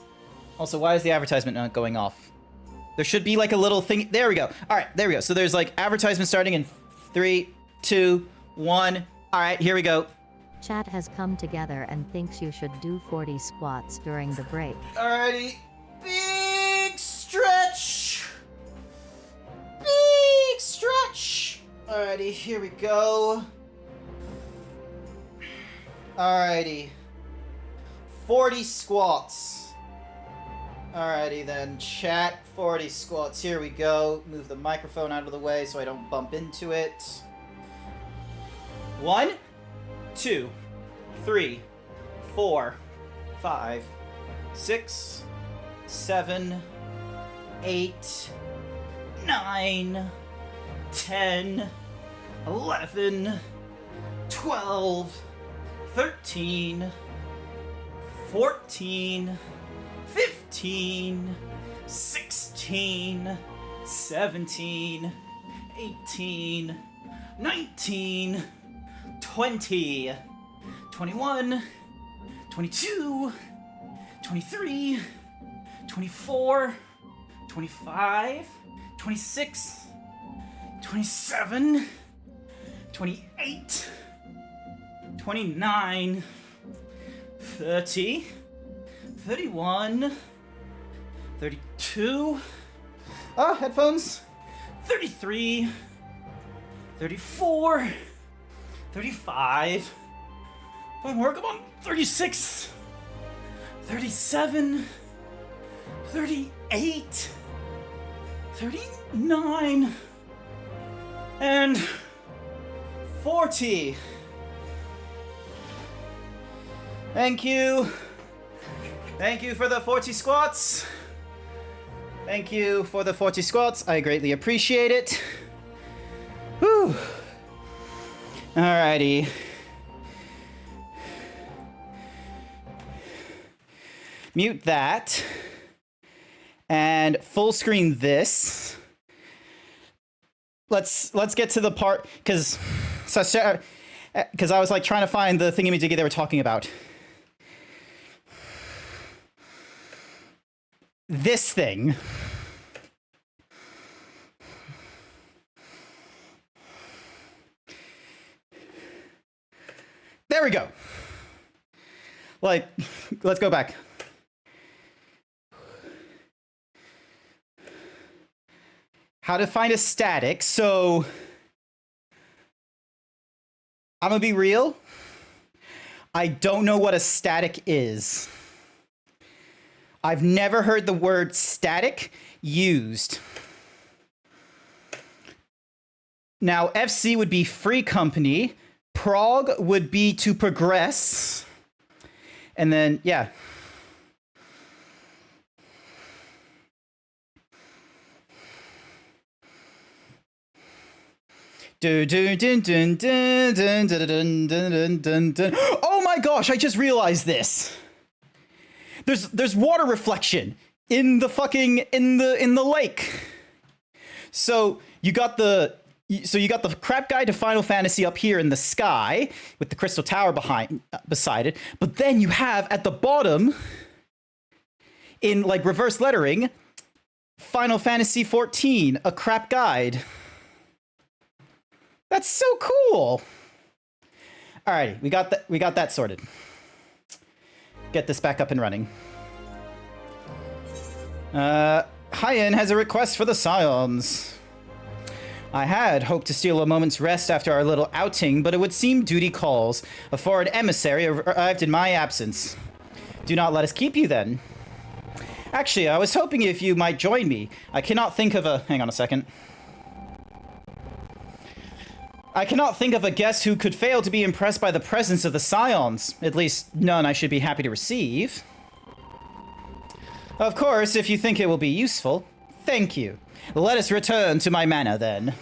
Also, why is the advertisement not going off? There should be like a little thing. There we go. All right, there we go. So there's like advertisement starting in 3, 2, 1. All right, here we go. Chat has come together and thinks you should do 40 squats during the break. Alrighty. Big stretch. Big stretch. Alrighty, here we go. Alrighty. 40 squats. Alrighty then, chat. 40 squats. Here we go. Move the microphone out of the way so I don't bump into it. 1, 2, 3, 4, 5, 6, 7, 8, 9, 10, 11, 12, 13, 14, 15, 16, 17, 18, 19, 20, 21, 22, 23, 24, 25, 26, 27, 28, 29, 30, 31, 32, headphones, 33, 34, 35, one more, come on, 36, 37, 38, 39, and 40. Thank you. Thank you for the 40 squats. Thank you for the 40 squats. I greatly appreciate it. Whew. Alrighty. Mute that. And full screen this. Let's get to the part, because I was like trying to find the thingamajiggy they were talking about. This thing. There we go. Like, let's go back. how to find a static. So I'm gonna be real. I don't know what a static is. I've never heard the word static used. Now, FC would be free company. Prog would be to progress. And then, yeah. Oh my gosh, I just realized this. There's water reflection in the fucking in the lake. So you got the crap guide to Final Fantasy up here in the sky with the crystal tower beside it, but then you have at the bottom in like reverse lettering Final Fantasy 14, a crap guide. That's so cool. Alrighty, we got that sorted. Get this back up and running. Hyen has a request for the Scions. I had hoped to steal a moment's rest after our little outing, but it would seem duty calls. A foreign emissary arrived in my absence. Do not let us keep you then. Actually, I was hoping if you might join me. I cannot think of a... Hang on a second. I cannot think of a guest who could fail to be impressed by the presence of the Scions. At least, none I should be happy to receive. Of course, if you think it will be useful. Thank you. Let us return to my manor, then.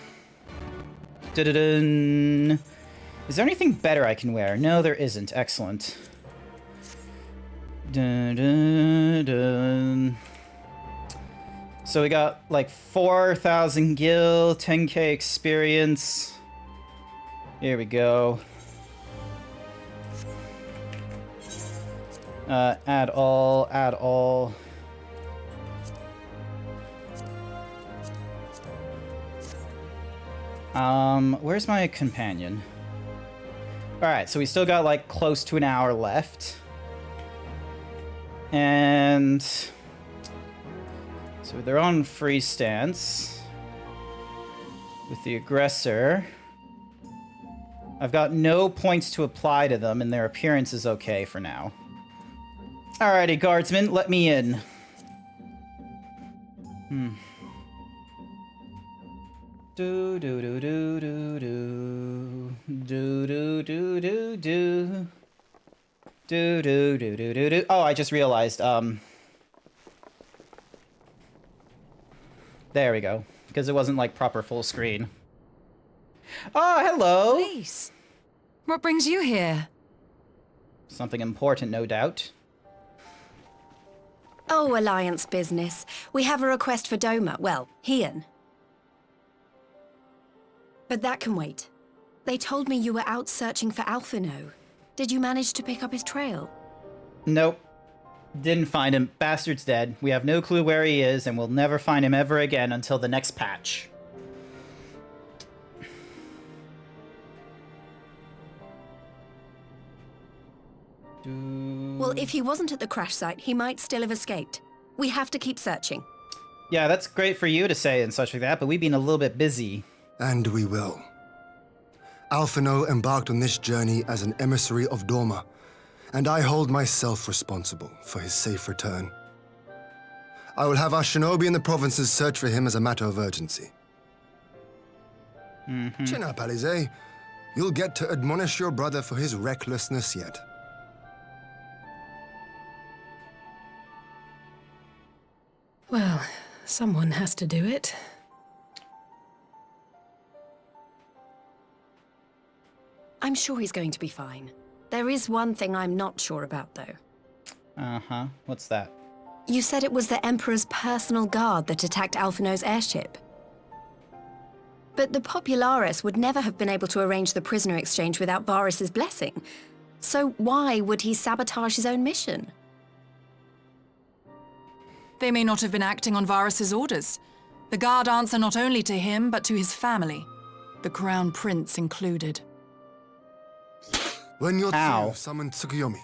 Dun-dun-dun. Is there anything better I can wear? No, there isn't. Excellent. Dun-dun-dun. So we got, like, 4,000 gil, 10k experience... Here we go. Add all. Where's my companion? Alright, so we still got like close to an hour left. And so they're on free stance with the aggressor. I've got no points to apply to them, and their appearance is okay for now. Alrighty, guardsmen, let me in. Do do do do do do do do do do do do do do do do do. Oh, I just realized. There we go, because it wasn't like proper full screen. Oh, hello. Police. What brings you here? Something important, no doubt. Oh, Alliance business. We have a request for Doma. Well, Hyen. But that can wait. They told me you were out searching for Alphino. Did you manage to pick up his trail? Nope. Didn't find him. Bastard's dead. We have no clue where he is, and we'll never find him ever again until the next patch. Well, if he wasn't at the crash site, he might still have escaped. We have to keep searching. Yeah, that's great for you to say and such like that, but we've been a little bit busy. And we will. Alphino embarked on this journey as an emissary of Doma, and I hold myself responsible for his safe return. I will have our shinobi in the provinces search for him as a matter of urgency. Chin up, Alize. You'll get to admonish your brother for his recklessness yet. Well, someone has to do it. I'm sure he's going to be fine. There is one thing I'm not sure about, though. Uh-huh. What's that? You said it was the Emperor's personal guard that attacked Alphino's airship. But the Popularis would never have been able to arrange the prisoner exchange without Varus's blessing. So why would he sabotage his own mission? They may not have been acting on Varus's orders. The guard answer not only to him, but to his family, the Crown Prince included. When Ow. Yotsu summoned Tsukuyomi,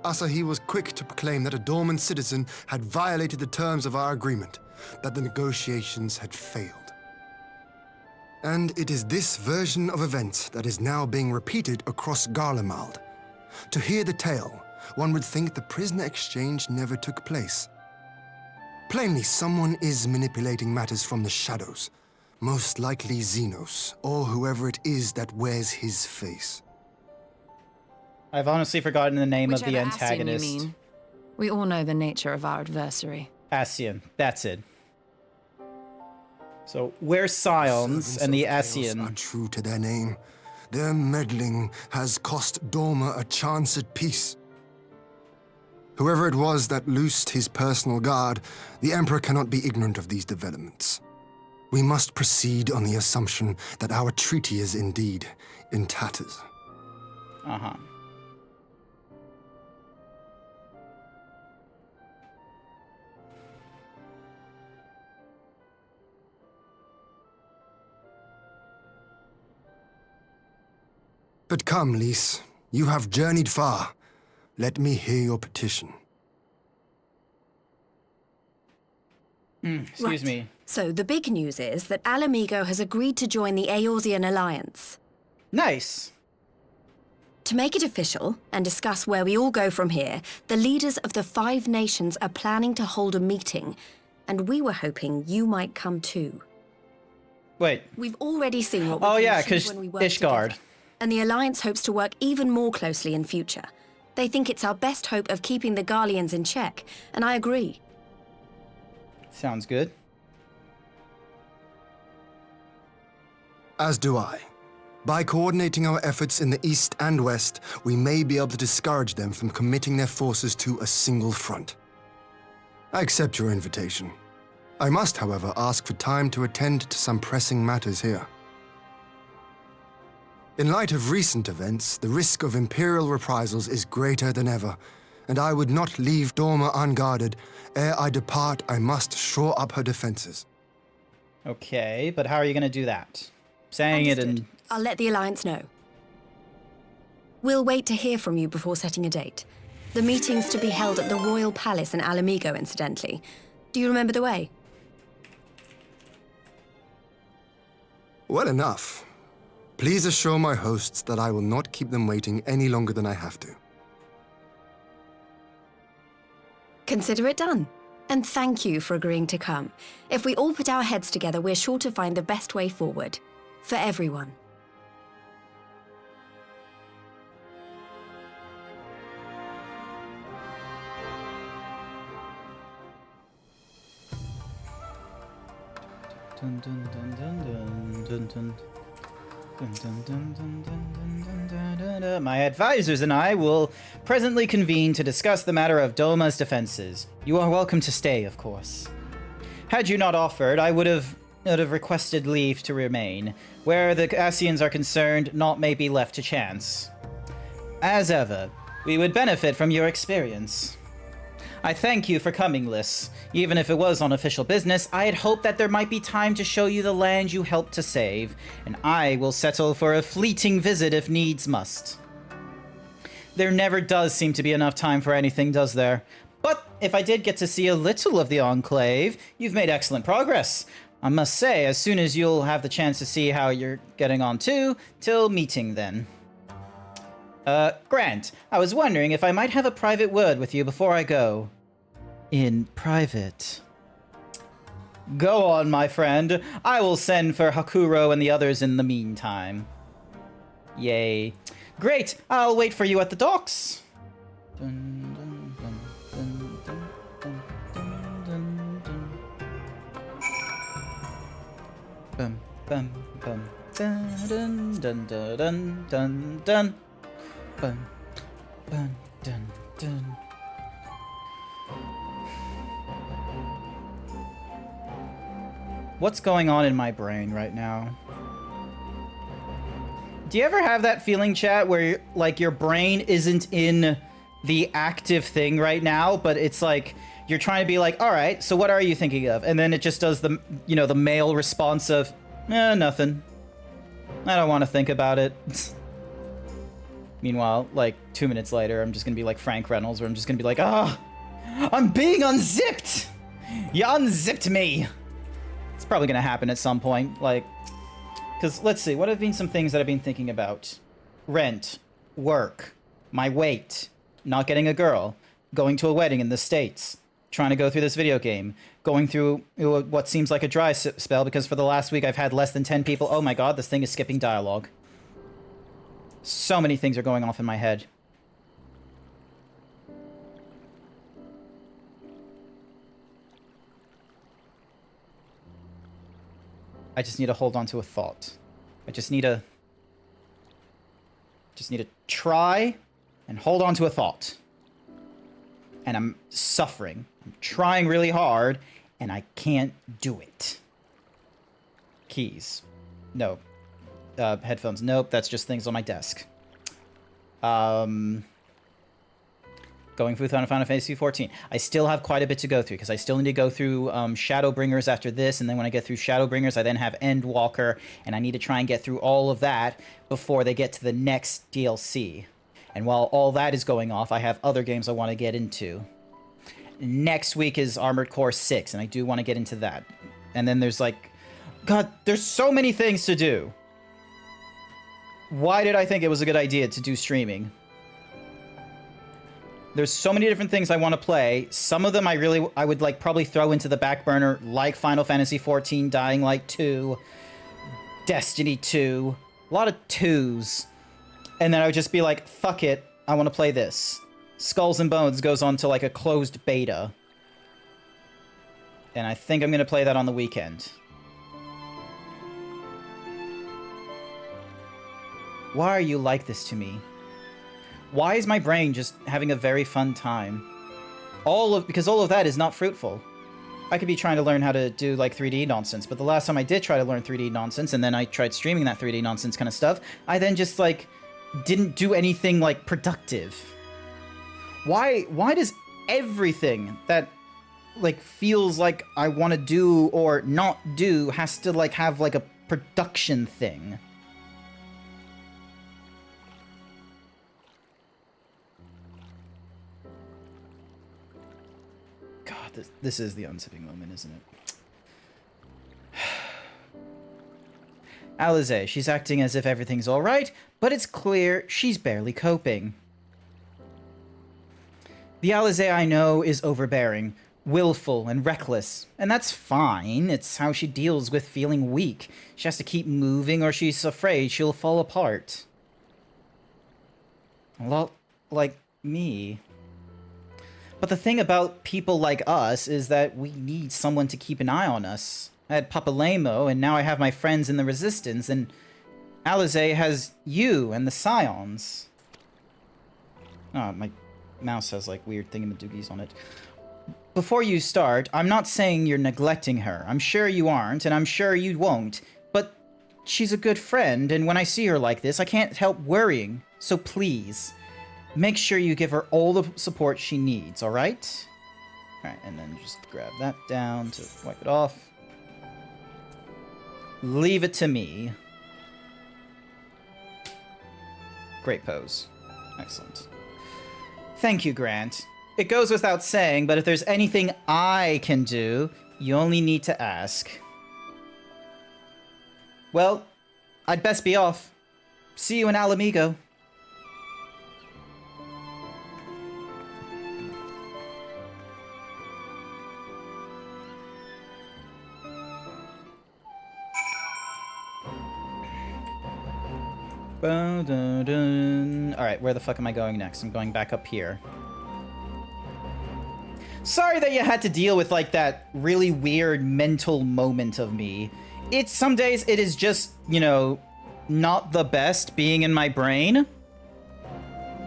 Asahi was quick to proclaim that a dormant citizen had violated the terms of our agreement, that the negotiations had failed. And it is this version of events that is now being repeated across Garlemald. To hear the tale, one would think the prisoner exchange never took place. Plainly, someone is manipulating matters from the shadows. Most likely Xenos, or whoever it is that wears his face. I've honestly forgotten the name of the Whichever Ascian antagonist. you mean. We all know the nature of our adversary. Ascian, that's it. So we're Scions, Servants and the of chaos Ascian. are true to their name. Their meddling has cost Dorma a chance at peace. Whoever it was that loosed his personal guard, the Emperor cannot be ignorant of these developments. We must proceed on the assumption that our treaty is indeed in tatters. Uh-huh. But come, Lys, you have journeyed far. Let me hear your petition. Excuse me. So the big news is that Alamigo has agreed to join the Eorzean Alliance. Nice. To make it official and discuss where we all go from here, the leaders of the 5 nations are planning to hold a meeting, and we were hoping you might come too. Wait. We've already seen what we Oh can yeah, achieve because when we work Ishgard. together, and the Alliance hopes to work even more closely in future. They think it's our best hope of keeping the Garleans in check, and I agree. Sounds good. As do I. By coordinating our efforts in the east and west, we may be able to discourage them from committing their forces to a single front. I accept your invitation. I must, however, ask for time to attend to some pressing matters here. In light of recent events, the risk of Imperial reprisals is greater than ever, and I would not leave Dorma unguarded. Ere I depart, I must shore up her defenses. Okay, but how are you going to do that? Saying it Understood. in... I'll let the Alliance know. We'll wait to hear from you before setting a date. The meeting's to be held at the Royal Palace in Alamigo, incidentally. Do you remember the way? Well enough. Please assure my hosts that I will not keep them waiting any longer than I have to. Consider it done. And thank you for agreeing to come. If we all put our heads together, we're sure to find the best way forward. For everyone. Dun, dun, dun, dun, dun, dun, dun. Dun, dun, dun, dun, dun, dun, dun, dun, dun. My advisors and I will presently convene to discuss the matter of Doma's defenses. You are welcome to stay, of course. Had you not offered, I would have requested leave to remain. Where the Ascians are concerned, naught may be left to chance. As ever, we would benefit from your experience. I thank you for coming, Lys. Even if it was on official business, I had hoped that there might be time to show you the land you helped to save, and I will settle for a fleeting visit if needs must. There never does seem to be enough time for anything, does there? But if I did get to see a little of the Enclave, you've made excellent progress. I must say, as soon as you'll have the chance to see how you're getting on too, till meeting then. Grant, I was wondering if I might have a private word with you before I go. In private. Go on, my friend. I will send for Hakuro and the others in the meantime. Yay. Great, I'll wait for you at the docks. Dun, dun, dun, dun, dun, dun, dun, dun. Bum, bum, bum. Dun, dun, dun, dun, dun, dun. Bum, bum, dun, dun. What's going on in my brain right now? Do you ever have that feeling, chat, where like your brain isn't in the active thing right now, but it's like you're trying to be like, all right, so what are you thinking of? And then it just does the, you know, the male response of, nothing. I don't want to think about it. Meanwhile, like 2 minutes later, I'm just gonna be like Frank Reynolds, where I'm just gonna be like, I'm being unzipped! You unzipped me! It's probably gonna happen at some point, like, Because, let's see, what have been some things that I've been thinking about? Rent, work, my weight, not getting a girl, going to a wedding in the States, trying to go through this video game, going through what seems like a dry spell because for the last week I've had less than 10 people. Oh my god, this thing is skipping dialogue. So many things are going off in my head. I just need to hold on to a thought. I just need to try and hold on to a thought. And I'm suffering. I'm trying really hard, and I can't do it. Keys. No. Headphones. Nope, that's just things on my desk. Going through Final Fantasy XIV. I still have quite a bit to go through, because I still need to go through Shadowbringers after this, and then when I get through Shadowbringers, I then have Endwalker, and I need to try and get through all of that before they get to the next DLC. And while all that is going off, I have other games I want to get into. Next week is Armored Core 6, and I do want to get into that. And then there's like... God, there's so many things to do. Why did I think it was a good idea to do streaming? There's so many different things I want to play. Some of them I would like probably throw into the back burner, like Final Fantasy XIV, Dying Light 2, Destiny 2, a lot of 2s. And then I would just be like, fuck it, I want to play this. Skulls and Bones goes on to like a closed beta. And I think I'm going to play that on the weekend. Why are you like this to me? Why is my brain just having a very fun time? Because all of that is not fruitful. I could be trying to learn how to do like 3D nonsense, but the last time I did try to learn 3D nonsense, and then I tried streaming that 3D nonsense kind of stuff, I then just like didn't do anything like productive. Why does everything that like feels like I want to do or not do has to like have like a production thing? This is the unzipping moment, isn't it? Alize, she's acting as if everything's alright, but it's clear she's barely coping. The Alize I know is overbearing, willful, and reckless, and that's fine. It's how she deals with feeling weak. She has to keep moving or she's afraid she'll fall apart. A lot like me. But the thing about people like us is that we need someone to keep an eye on us. I had Papalemo, and now I have my friends in the Resistance, and Alize has you and the Scions. Oh, my mouse has, like, weird thingamadoogies on it. Before you start, I'm not saying you're neglecting her. I'm sure you aren't, and I'm sure you won't. But she's a good friend, and when I see her like this, I can't help worrying. So please... make sure you give her all the support she needs, alright? Alright, and then just grab that down to wipe it off. Leave it to me. Great pose. Excellent. Thank you, Grant. It goes without saying, but if there's anything I can do, you only need to ask. Well, I'd best be off. See you in Alamigo. Alright, where the fuck am I going next? I'm going back up here. Sorry that you had to deal with, like, that really weird mental moment of me. Some days it is just, you know, not the best being in my brain.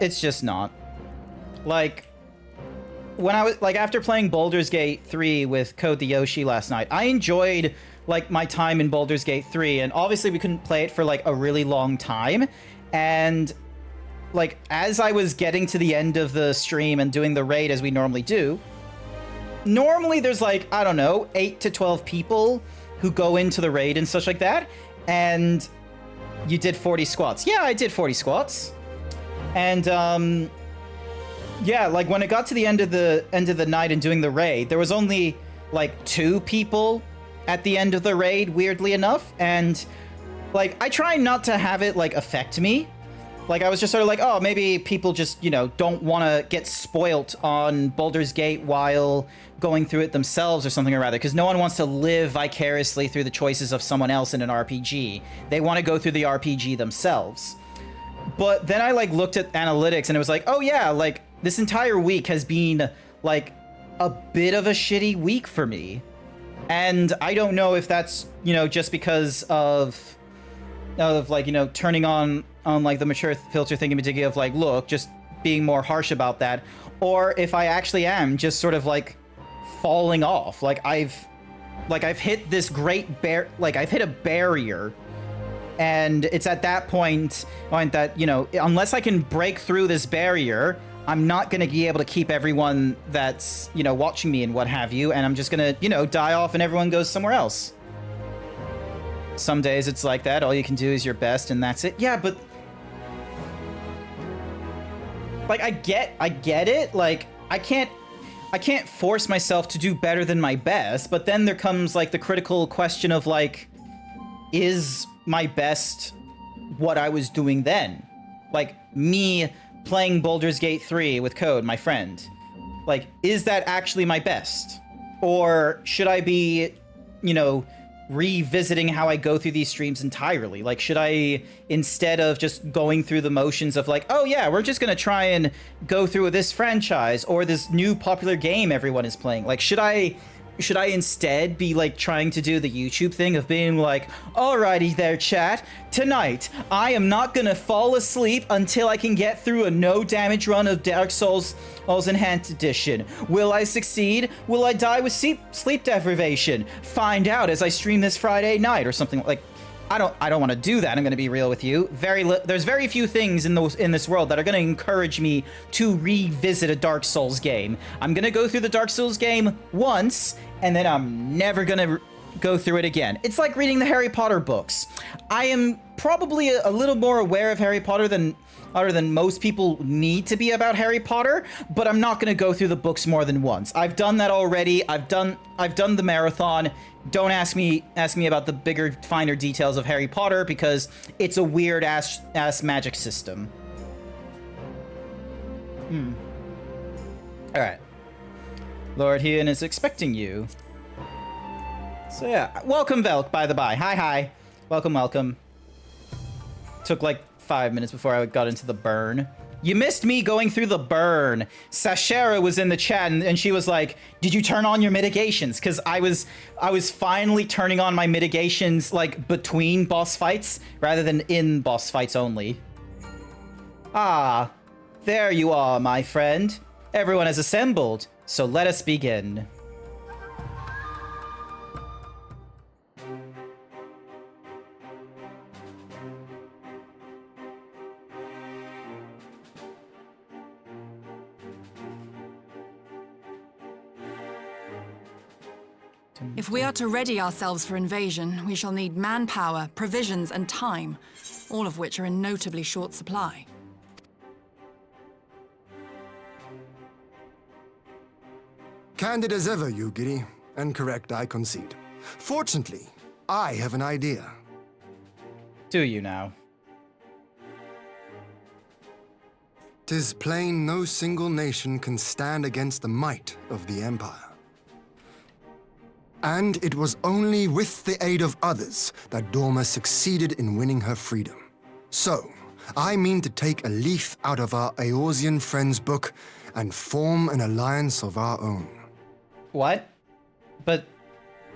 It's just not. Like, when I was, like, after playing Baldur's Gate 3 with Code the Yoshi last night, I enjoyed... like, my time in Baldur's Gate 3, and obviously we couldn't play it for, like, a really long time, and, like, as I was getting to the end of the stream and doing the raid as we normally do, normally there's, like, I don't know, 8 to 12 people who go into the raid and such like that, and you did 40 squats. Yeah, I did 40 squats, and, yeah, like, when it got to the end of the night and doing the raid, there was only, like, 2 people at the end of the raid, weirdly enough, and like, I try not to have it, like, affect me. Like, I was just sort of like, oh, maybe people just, you know, don't want to get spoilt on Baldur's Gate while going through it themselves or something or rather, because no one wants to live vicariously through the choices of someone else in an RPG. They want to go through the RPG themselves. But then I, like, looked at analytics and it was like, oh, yeah, like, this entire week has been, like, a bit of a shitty week for me. And I don't know if that's, you know, just because of like, you know, turning on like the mature filter thingy of like, look, just being more harsh about that, or if I actually am just sort of like falling off. Like I've hit this great I've hit a barrier, and it's at that point that, you know, unless I can break through this barrier, I'm not going to be able to keep everyone that's, you know, watching me and what have you, and I'm just going to, you know, die off and everyone goes somewhere else. Some days it's like that. All you can do is your best, and that's it. Yeah, but like I get it. Like I can't force myself to do better than my best. But then there comes like the critical question of like, is my best what I was doing then? Like me playing Baldur's Gate 3 with Code, my friend. Like, is that actually my best? Or should I be, you know, revisiting how I go through these streams entirely? Like, should I, instead of just going through the motions of like, oh yeah, we're just gonna try and go through this franchise or this new popular game everyone is playing, like, should I instead be like trying to do the YouTube thing of being like, alrighty there chat, tonight I am not gonna fall asleep until I can get through a no damage run of Dark Souls Enhanced Edition. Will I succeed? Will I die with sleep deprivation? Find out as I stream this Friday night or something. Like, I don't want to do that. I'm going to be real with you. There's very few things in this world that are going to encourage me to revisit a Dark Souls game. I'm going to go through the Dark Souls game once, and then I'm never going to go through it again. It's like reading the Harry Potter books. I am probably a little more aware of Harry Potter than most people need to be about Harry Potter, but I'm not going to go through the books more than once. I've done that already. I've done the marathon. Don't ask me about the bigger, finer details of Harry Potter because it's a weird ass magic system. All right. Lord Heon is expecting you. So yeah, welcome Velk, by the by. Hi. Welcome. Took like 5 minutes before I got into the burn. You missed me going through the burn. Sashera was in the chat and she was like, did you turn on your mitigations? Because I was finally turning on my mitigations like between boss fights rather than in boss fights only. Ah, there you are, my friend. Everyone has assembled, so let us begin. If we are to ready ourselves for invasion, we shall need manpower, provisions, and time, all of which are in notably short supply. Candid as ever, Yugiri, and correct, I concede. Fortunately, I have an idea. Do you now? 'Tis plain no single nation can stand against the might of the Empire. And it was only with the aid of others that Dorma succeeded in winning her freedom. So, I mean to take a leaf out of our Eorzean friends' book and form an alliance of our own. What? But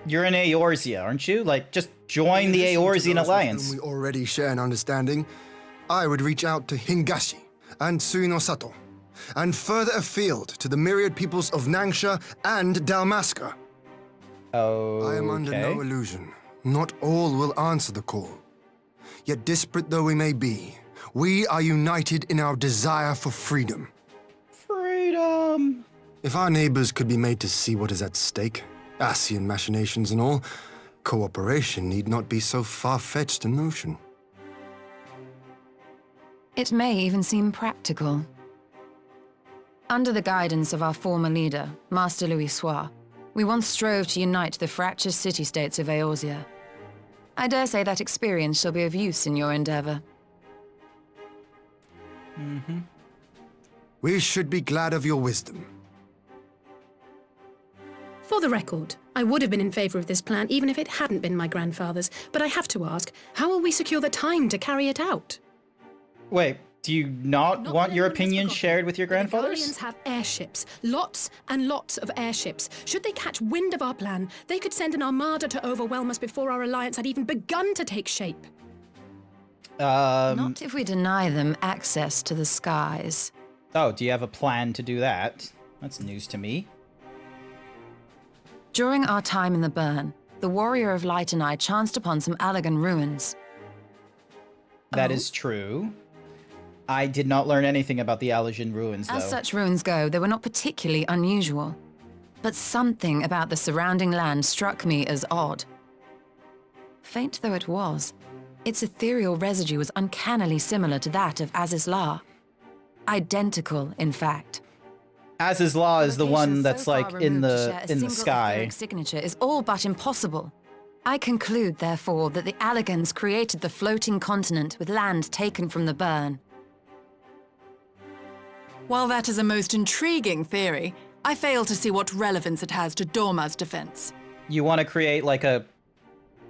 you're in Eorzea, aren't you? Like, just join the Eorzean alliance. We already share an understanding. I would reach out to Hingashi and Suinosato, and further afield to the myriad peoples of Nangsha and Dalmasca. Oh, I am under no illusion. Not all will answer the call. Yet disparate though we may be, we are united in our desire for freedom. Freedom! If our neighbors could be made to see what is at stake, Ascian machinations and all, cooperation need not be so far-fetched a notion. It may even seem practical. Under the guidance of our former leader, Master Louis Soir, we once strove to unite the fractious city-states of Eorzea. I dare say that experience shall be of use in your endeavor. We should be glad of your wisdom. For the record, I would have been in favor of this plan even if it hadn't been my grandfather's, but I have to ask, how will we secure the time to carry it out? Wait, do you not Not want that your anyone has opinion forgotten, shared with your but the grandfathers? Guardians have airships, lots and lots of airships. Should they catch wind of our plan, they could send an armada to overwhelm us before our alliance had even begun to take shape. Not if we deny them access to the skies. Oh, do you have a plan to do that? That's news to me. During our time in the burn, the Warrior of Light and I chanced upon some Allagan ruins. That is true. I did not learn anything about the Allergen ruins, though. As such ruins go, they were not particularly unusual. But something about the surrounding land struck me as odd. Faint though it was, its ethereal residue was uncannily similar to that of Aziz's Law. Identical, in fact. Aziz's Law is the one Location that's so far like in removed to share a the single sky. etheric signature is all but impossible. I conclude, therefore, that the Allagans created the floating continent with land taken from the burn. While that is a most intriguing theory, I fail to see what relevance it has to Dorma's defense. You want to create like a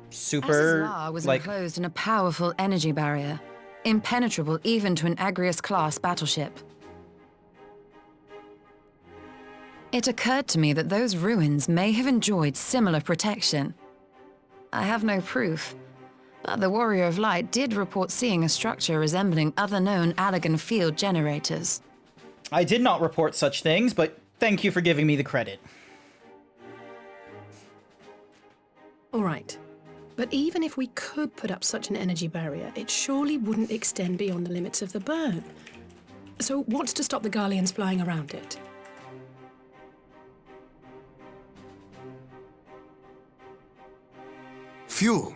super, Aziz's Law was like, enclosed in a powerful energy barrier, impenetrable even to an Agrius-class battleship. It occurred to me that those ruins may have enjoyed similar protection. I have no proof, but the Warrior of Light did report seeing a structure resembling other known Allagan field generators. I did not report such things, but thank you for giving me the credit. All right. But even if we could put up such an energy barrier, it surely wouldn't extend beyond the limits of the burn. So what's to stop the Garleans flying around it? Fuel.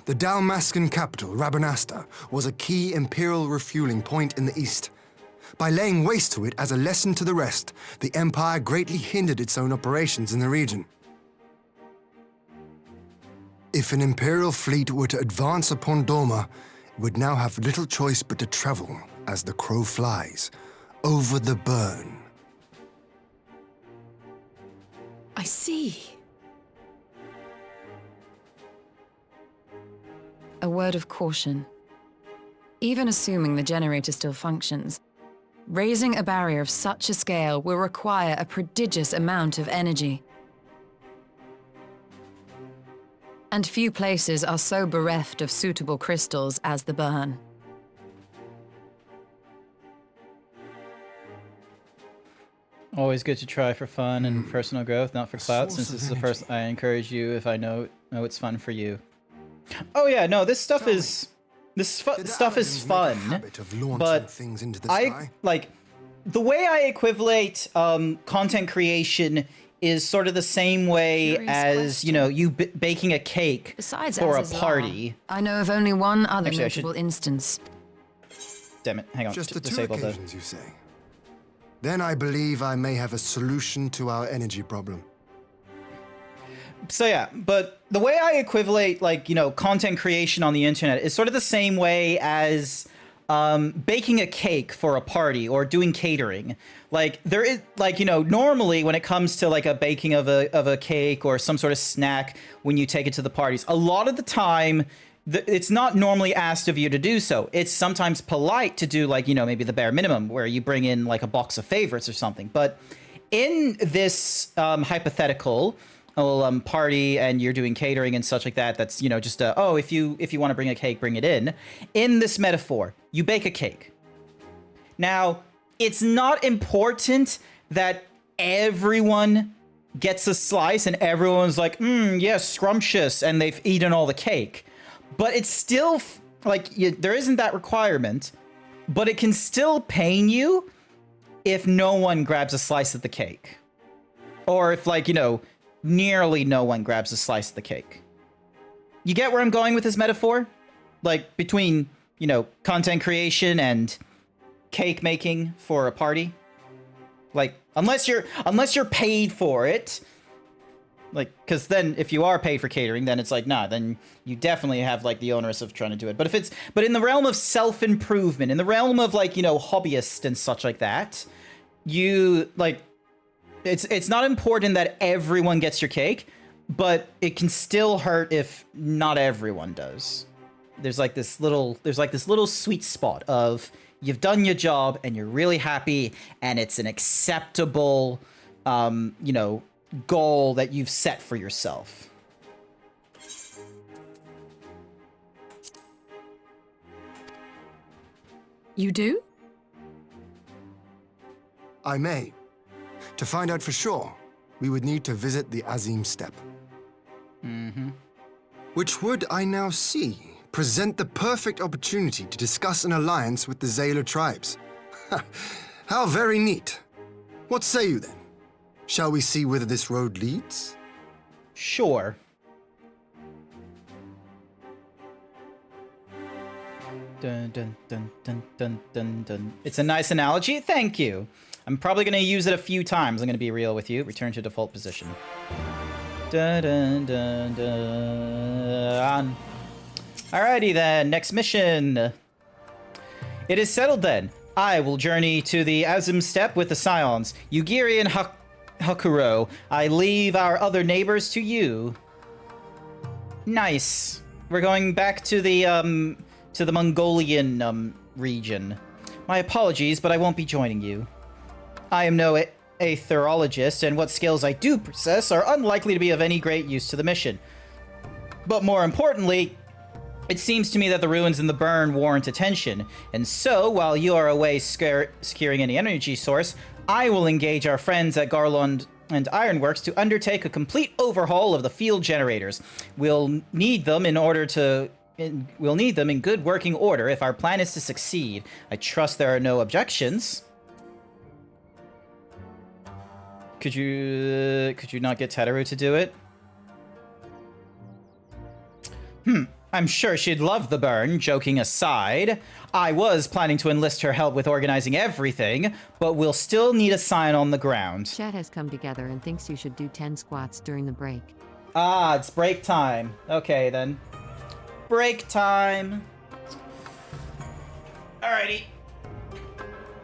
The Dalmascan capital, Rabanasta, was a key imperial refueling point in the east. By laying waste to it as a lesson to the rest, the Empire greatly hindered its own operations in the region. If an Imperial fleet were to advance upon Doma, it would now have little choice but to travel, as the crow flies, over the burn. I see. A word of caution. Even assuming the generator still functions, raising a barrier of such a scale will require a prodigious amount of energy. And few places are so bereft of suitable crystals as the burn. Always good to try for fun and personal growth, not for clout, since this is the first I encourage you if I know it's fun for you. Oh yeah, no, this stuff is stuff is fun, but things into the I sky? like the way I equivalate content creation is sort of the same way Curious as you know you baking a cake Besides for a Aziz's Law, party. I know of only one other Actually, I should- notable instance. Damn it, hang on, Just the two disable the. occasions, you say? Then I believe I may have a solution to our energy problem. So yeah, but the way I equivalate, like, you know, content creation on the internet is sort of the same way as baking a cake for a party or doing catering. Like, there is, like, you know, normally when it comes to like a baking of a cake or some sort of snack when you take it to the parties, a lot of the time it's not normally asked of you to do so. It's sometimes polite to do, like, you know, maybe the bare minimum where you bring in like a box of favorites or something. But in this hypothetical party and you're doing catering and such like that, that's, you know, just oh, if you want to bring a cake, bring it in. In this metaphor, you bake a cake. Now, it's not important that everyone gets a slice and everyone's like, yes, scrumptious, and they've eaten all the cake. But it's still, like, there isn't that requirement, but it can still pain you if no one grabs a slice of the cake. Or if, like, you know, nearly no one grabs a slice of the cake. You get where I'm going with this metaphor? Like, between, you know, content creation and cake making for a party? Like, unless you're paid for it, Like, because then if you are paid for catering, then it's like, nah, then you definitely have like the onus of trying to do it. But in the realm of self-improvement, in the realm of like, you know, hobbyists and such like that, you like, it's not important that everyone gets your cake, but it can still hurt if not everyone does. There's like this little sweet spot of you've done your job and you're really happy and it's an acceptable, you know, goal that you've set for yourself. You do? I may. To find out for sure, we would need to visit the Azim Steppe. Mm-hmm. Which would, I now see, present the perfect opportunity to discuss an alliance with the Zayla tribes. How very neat. What say you then? Shall we see whither this road leads? Sure. Dun, dun, dun, dun, dun, dun, dun. It's a nice analogy. Thank you. I'm probably going to use it a few times. I'm going to be real with you. Return to default position. Dun, dun, dun, dun. Alrighty then. Next mission. It is settled then. I will journey to the Azim Steppe with the Scions. Yugiri and Hakuro. I leave our other neighbors to you. Nice. We're going back to the Mongolian region. My apologies, but I won't be joining you. I am no aetherologist, and what skills I do possess are unlikely to be of any great use to the mission. But more importantly, it seems to me that the ruins in the burn warrant attention, and so, while you are away securing any energy source, I will engage our friends at Garland and Ironworks to undertake a complete overhaul of the field generators. We'll need them in good working order if our plan is to succeed. I trust there are no objections. Could you not get Teteru to do it? I'm sure she'd love the burn, joking aside. I was planning to enlist her help with organizing everything, but we'll still need a sign on the ground. Chat has come together and thinks you should do 10 squats during the break. Ah, it's break time. Okay, then. Break time. Alrighty.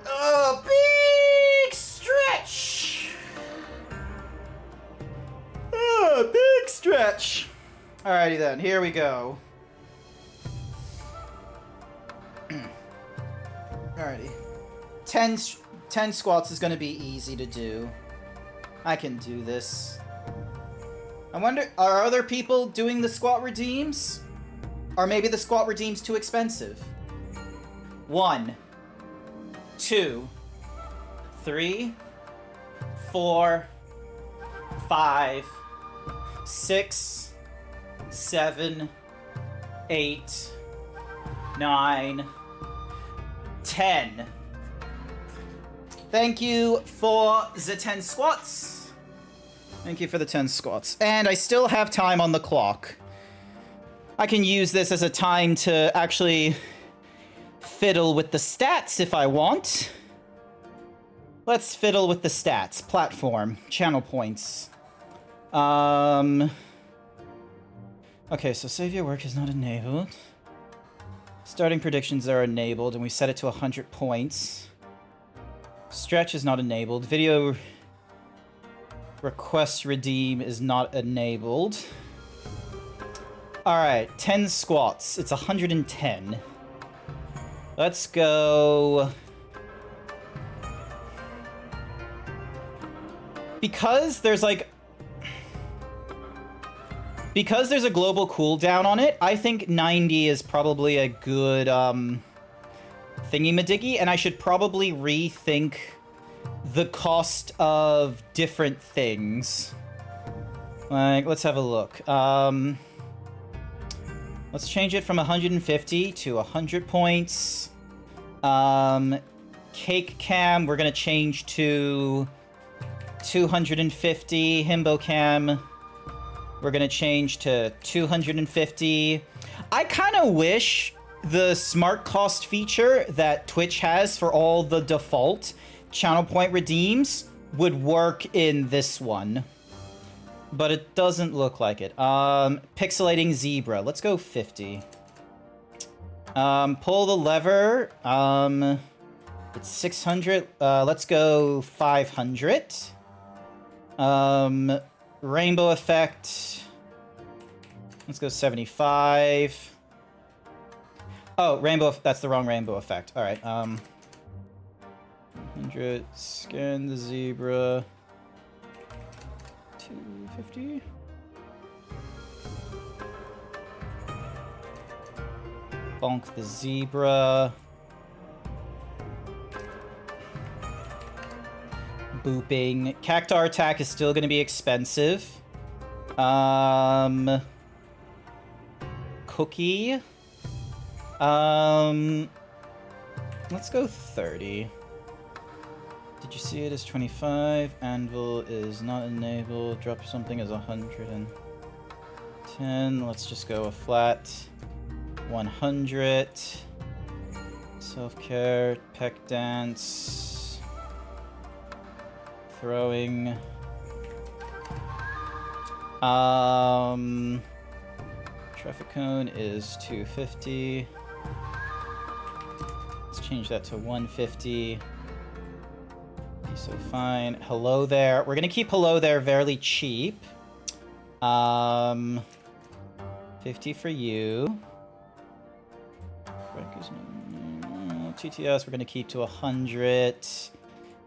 Oh, big stretch. Oh, big stretch. Alrighty then, here we go. Alrighty. 10 squats is gonna be easy to do. I can do this. I wonder, are other people doing the squat redeems? Or maybe the squat redeem's too expensive? 1, 2, 3, 4, 5, 6, 7, 8, 9, 10. Thank you for the 10 squats. Thank you for the 10 squats. And I still have time on the clock. I can use this as a time to actually fiddle with the stats if I want. Let's fiddle with the stats. Platform. Channel points. Okay, so save your work is not enabled. Starting predictions are enabled, and we set it to 100 points. Stretch is not enabled. Video request redeem is not enabled. Alright, 10 squats. It's 110. Let's go... Because there's like... Because there's a global cooldown on it, I think 90 is probably a good, thingy-madiggy, and I should probably rethink the cost of different things. Like, let's have a look. Let's change it from 150 to 100 points. Cake cam, we're gonna change to 250. Himbo cam, we're gonna change to 250. I kind of wish the smart cost feature that Twitch has for all the default channel point redeems would work in this one. but it doesn't look like it. Pixelating zebra. Let's go 50. Pull the lever. It's 600. Let's go 500. Rainbow effect. Let's go 75. Oh, rainbow. That's the wrong rainbow effect. All right. 100. Scan the zebra. 250. Bonk the zebra. Booping. Cactar attack is still going to be expensive. Cookie. Let's go 30. Did you see it as 25? Anvil is not enabled. Drop something as 110. Let's just go a flat 100. Self-care, peck dance, throwing. Traffic cone is 250. Let's change that to 150. Be so fine. Hello there. We're gonna keep hello there fairly cheap. 50 for you. TTS, we're gonna keep to 100.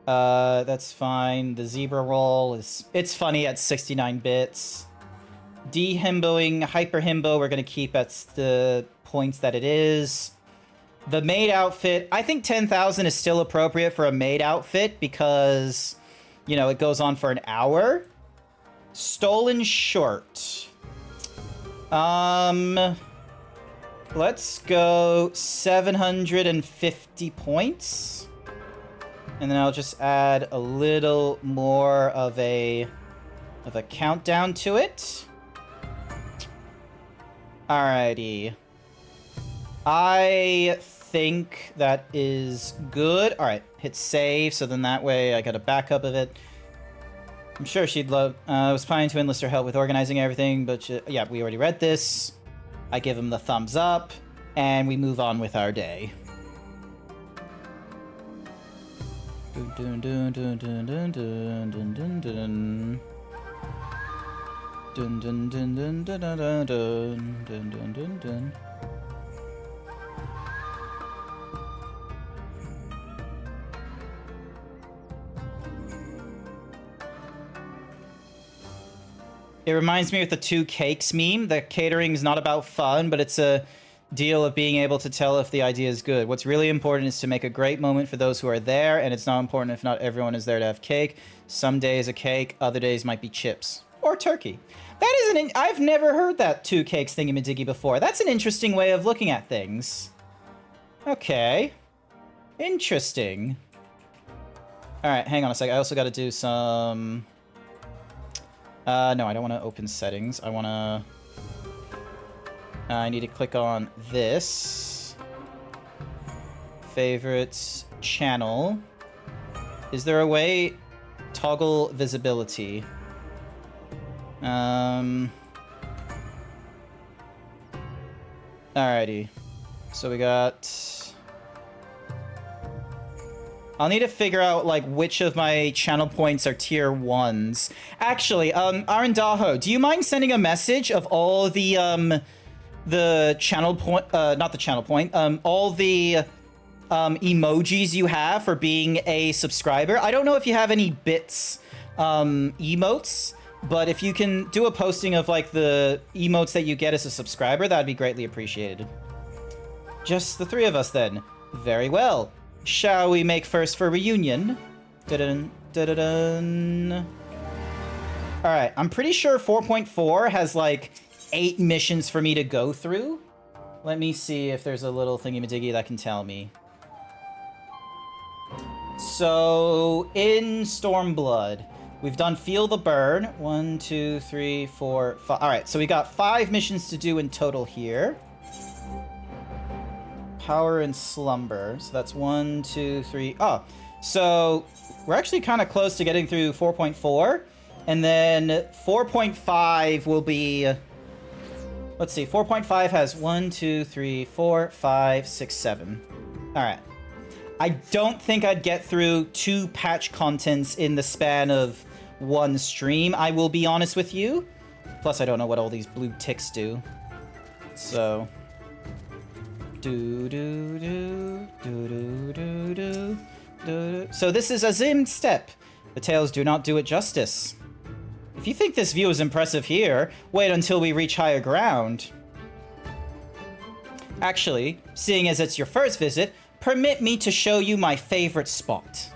That's fine. The zebra roll it's funny at 69 bits. De-himboing, hyper himbo, we're gonna keep at the points that it is. The maid outfit, I think 10,000 is still appropriate for a maid outfit because, you know, it goes on for an hour. Stolen short. Let's go 750 points. And then I'll just add a little more of a countdown to it. Alrighty. I think that is good. Alright, hit save, so then that way I got a backup of it. I'm sure she'd love... I was planning to enlist her help with organizing everything, but yeah, we already read this. I give him the thumbs up, and we move on with our day. Dun, dun, dun, dun, dun, dun, dun, dun, dun, dun. Dun dun dun dun dun dun dun dun dun dun dun. It reminds me of the 2 cakes meme. The catering is not about fun, but it's a deal of being able to tell if the idea is good. What's really important is to make a great moment for those who are there, and it's not important if not everyone is there to have cake. Some days a cake, other days might be chips. Or turkey. That isn't... I've never heard that 2 cakes thingy-majiggy before. That's an interesting way of looking at things. Okay. Interesting. Alright, hang on a sec. I also gotta do some... no, I don't want to open settings. I want to... I need to click on this. Favorites, channel. Is there a way... Toggle visibility. Alrighty. So we got... I'll need to figure out, like, which of my channel points are tier 1s. Actually, Arandaho, do you mind sending a message of all the channel point... not the channel point. All the emojis you have for being a subscriber? I don't know if you have any bits emotes, but if you can do a posting of, like, the emotes that you get as a subscriber, that'd be greatly appreciated. Just the 3 of us, then. Very well. Shall we make first for reunion? Dun dun dun. Alright, I'm pretty sure 4.4 has, like, 8 missions for me to go through. Let me see if there's a little thingy-majiggy that can tell me. So, in Stormblood, we've done Feel the Burn. 1, 2, 3, 4, 5. Alright, so we got 5 missions to do in total here. Power and Slumber. So that's 1, 2, 3. Oh, so we're actually kind of close to getting through 4.4. And then 4.5 will be... let's see, 4.5 has 1, 2, 3, 4, 5, 6, 7. Alright. I don't think I'd get through 2 patch contents in the span of 1 stream, I will be honest with you. Plus, I don't know what all these blue ticks do. So... So this is a Zim step. The tails do not do it justice. If you think this view is impressive here, wait until we reach higher ground. Actually, seeing as it's your first visit, permit me to show you my favorite spot.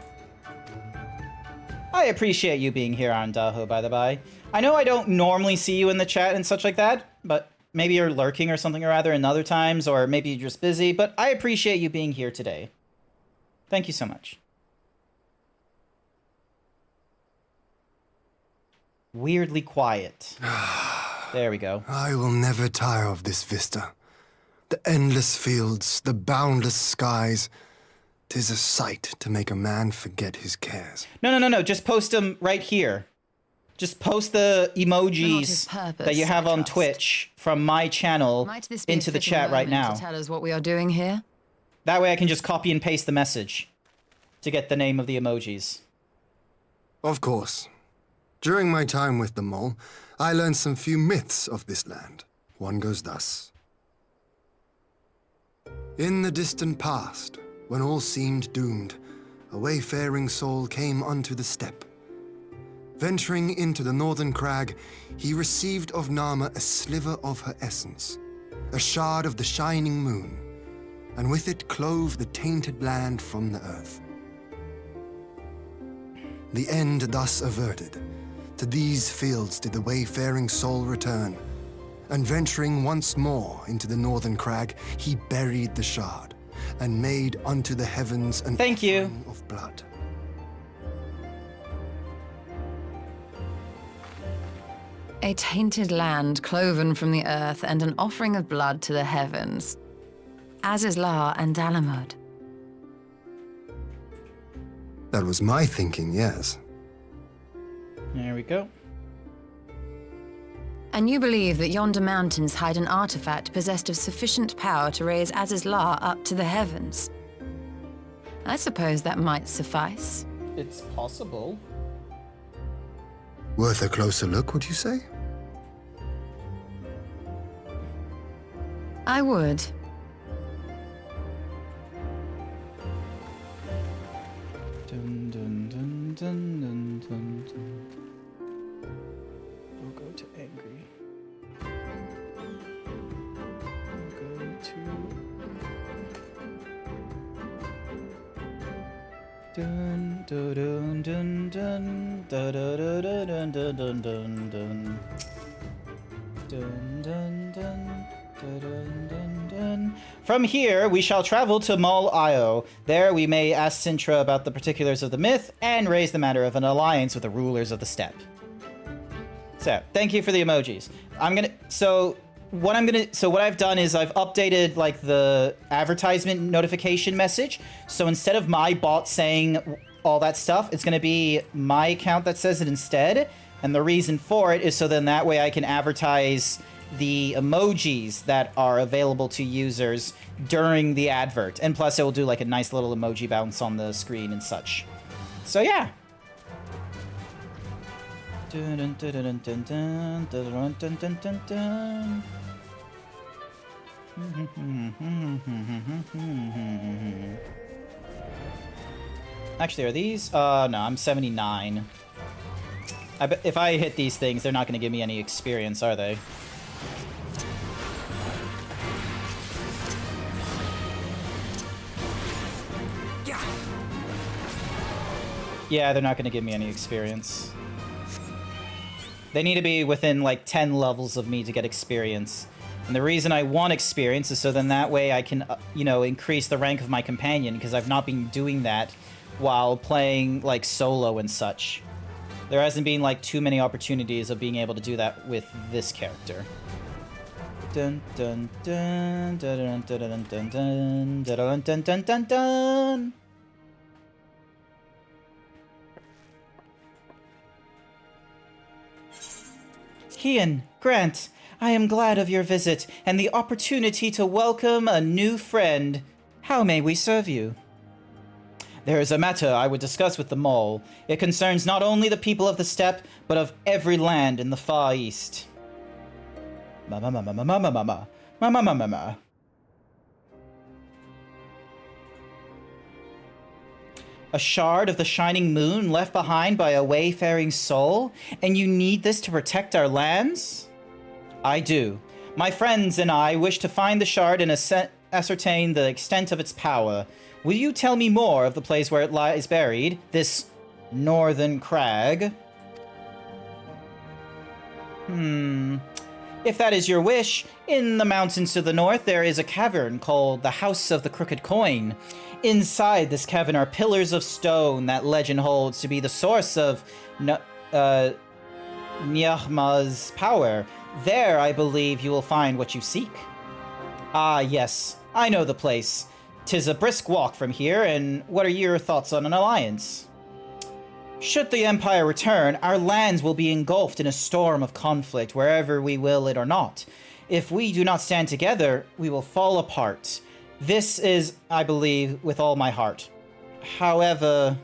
I appreciate you being here, Arandaho, by the by. I know I don't normally see you in the chat and such like that, but maybe you're lurking or something or other in other times, or maybe you're just busy, but I appreciate you being here today. Thank you so much. Weirdly quiet. There we go. I will never tire of this vista. The endless fields, the boundless skies. 'Tis a sight to make a man forget his cares. No. Just post them right here. Just post the emojis that you have on Twitch from my channel into the chat right now. To tell us what we are doing here? That way I can just copy and paste the message to get the name of the emojis. Of course. During my time with the mole, I learned some few myths of this land. One goes thus. In the distant past, when all seemed doomed, a wayfaring soul came unto the steppe. Venturing into the northern crag, he received of Nama a sliver of her essence, a shard of the shining moon, and with it clove the tainted land from the earth. The end thus averted, to these fields did the wayfaring soul return, and venturing once more into the northern crag, he buried the shard, and made unto the heavens an offering of blood. A tainted land cloven from the earth and an offering of blood to the heavens. Azizlar and Dalamud. That was my thinking, yes. There we go. And you believe that yonder mountains hide an artifact possessed of sufficient power to raise Azizlar up to the heavens. I suppose that might suffice. It's possible. Worth a closer look, would you say? I would. Dun, dun, dun, dun, dun, dun, dun. We'll go to angry. We'll go to... Dun, dun, dun, dun, dun, dun, dun, dun, dun, dun, dun, dun. Dun, dun, dun. Dun, dun, dun. From here, we shall travel to Mul Io. There we may ask Sintra about the particulars of the myth and raise the matter of an alliance with the rulers of the steppe. So, thank you for the emojis. What I've done is I've updated like the advertisement notification message. So instead of my bot saying all that stuff, it's going to be my account that says it instead. And the reason for it is so then that way I can advertise the emojis that are available to users during the advert. And plus it will do like a nice little emoji bounce on the screen and such. So yeah. Dun, dun, dun, dun, dun, dun, dun, dun, dun, dun. Actually, are these? No, I'm 79. I bet if I hit these things, they're not going to give me any experience, are they? Yeah, they're not going to give me any experience. They need to be within like 10 levels of me to get experience. And the reason I want experience is so then that way I can, increase the rank of my companion, because I've not been doing that while playing like solo and such. There hasn't been like too many opportunities of being able to do that with this character. Dun dun dun dun dun dun dun dun dun dun dun dun dun. Ian, Grant, I am glad of your visit and the opportunity to welcome a new friend. How may we serve you? There is a matter I would discuss with the mole. It concerns not only the people of the steppe, but of every land in the Far East. A shard of the shining moon left behind by a wayfaring soul? And you need this to protect our lands? I do. My friends and I wish to find the shard and ascertain the extent of its power. Will you tell me more of the place where it lies buried? This northern crag? If that is your wish, in the mountains to the north there is a cavern called the House of the Crooked Coin. Inside this cavern are pillars of stone that legend holds to be the source of Nyahma's power. There, I believe, you will find what you seek. Ah, yes, I know the place. 'Tis a brisk walk from here, and what are your thoughts on an alliance? Should the Empire return, our lands will be engulfed in a storm of conflict, wherever we will it or not. If we do not stand together, we will fall apart. This is, I believe, with all my heart. However...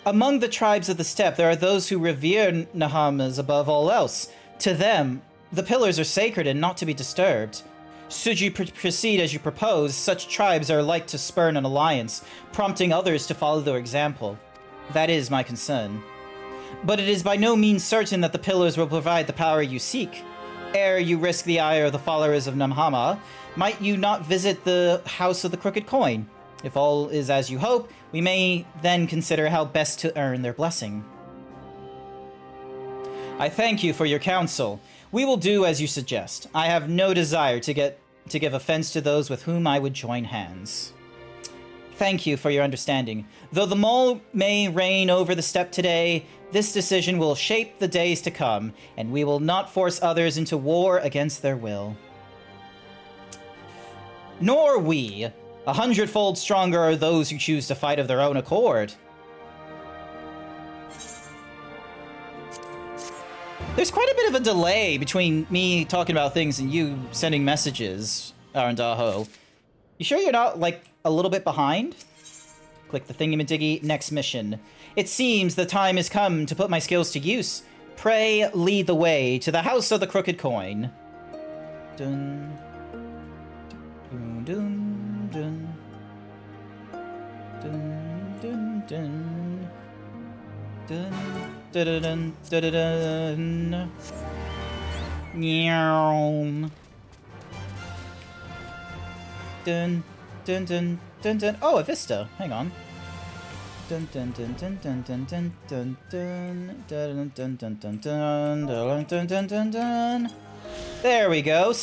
Among the tribes of the steppe, there are those who revere Nahamas above all else. To them, the pillars are sacred and not to be disturbed. Should you proceed as you propose, such tribes are like to spurn an alliance, prompting others to follow their example. That is my concern. But it is by no means certain that the pillars will provide the power you seek. Ere you risk the ire of the followers of Namhama, might you not visit the House of the Crooked Coin? If all is as you hope, we may then consider how best to earn their blessing. I thank you for your counsel. We will do as you suggest. I have no desire to give offense to those with whom I would join hands. Thank you for your understanding. Though the mole may reign over the steppe today, this decision will shape the days to come, and we will not force others into war against their will. Nor we. 100-fold stronger are those who choose to fight of their own accord. There's quite a bit of a delay between me talking about things and you sending messages, Arandaho. You sure you're not, like, a little bit behind? Click the thingamadiggy, next mission. It seems the time has come to put my skills to use. Pray lead the way to the House of the Crooked Coin. Dun. Dun, dun, dun. Dun, dun, dun. Dun. Dun, dun, dun, dun. Meow. Dun, dun, dun, dun, dun. Oh, a vista. Hang on. Dun, dun, dun, dun, dun, dun, dun, dun, dun, dun, dun, dun, dun, dun, dun, dun, dun, dun. There we go.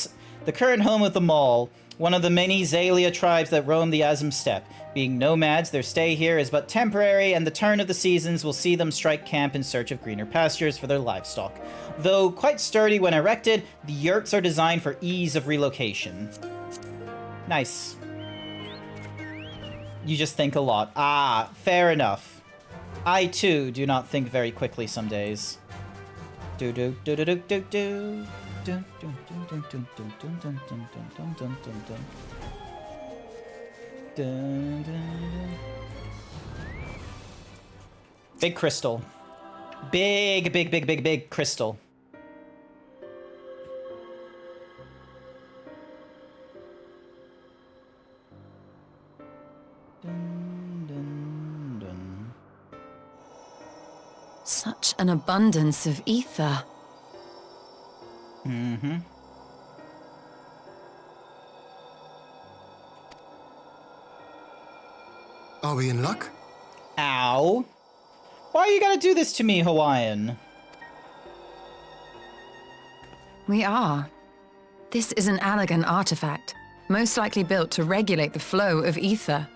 The current home of the Maul, one of the many Zalia tribes that roam the Azim steppe. Being nomads, their stay here is but temporary, and the turn of the seasons will see them strike camp in search of greener pastures for their livestock. Though quite sturdy when erected, the yurts are designed for ease of relocation. Nice. You just think a lot. Ah, fair enough. I, too, do not think very quickly some days. Do-do-do-do-do-do-do. Big crystal. Big, big, big, big, big crystal. Such an abundance of ether. Mm-hmm. Are we in luck? Ow. Why you gotta do this to me, Hawaiian? We are. This is an elegant artifact, most likely built to regulate the flow of ether.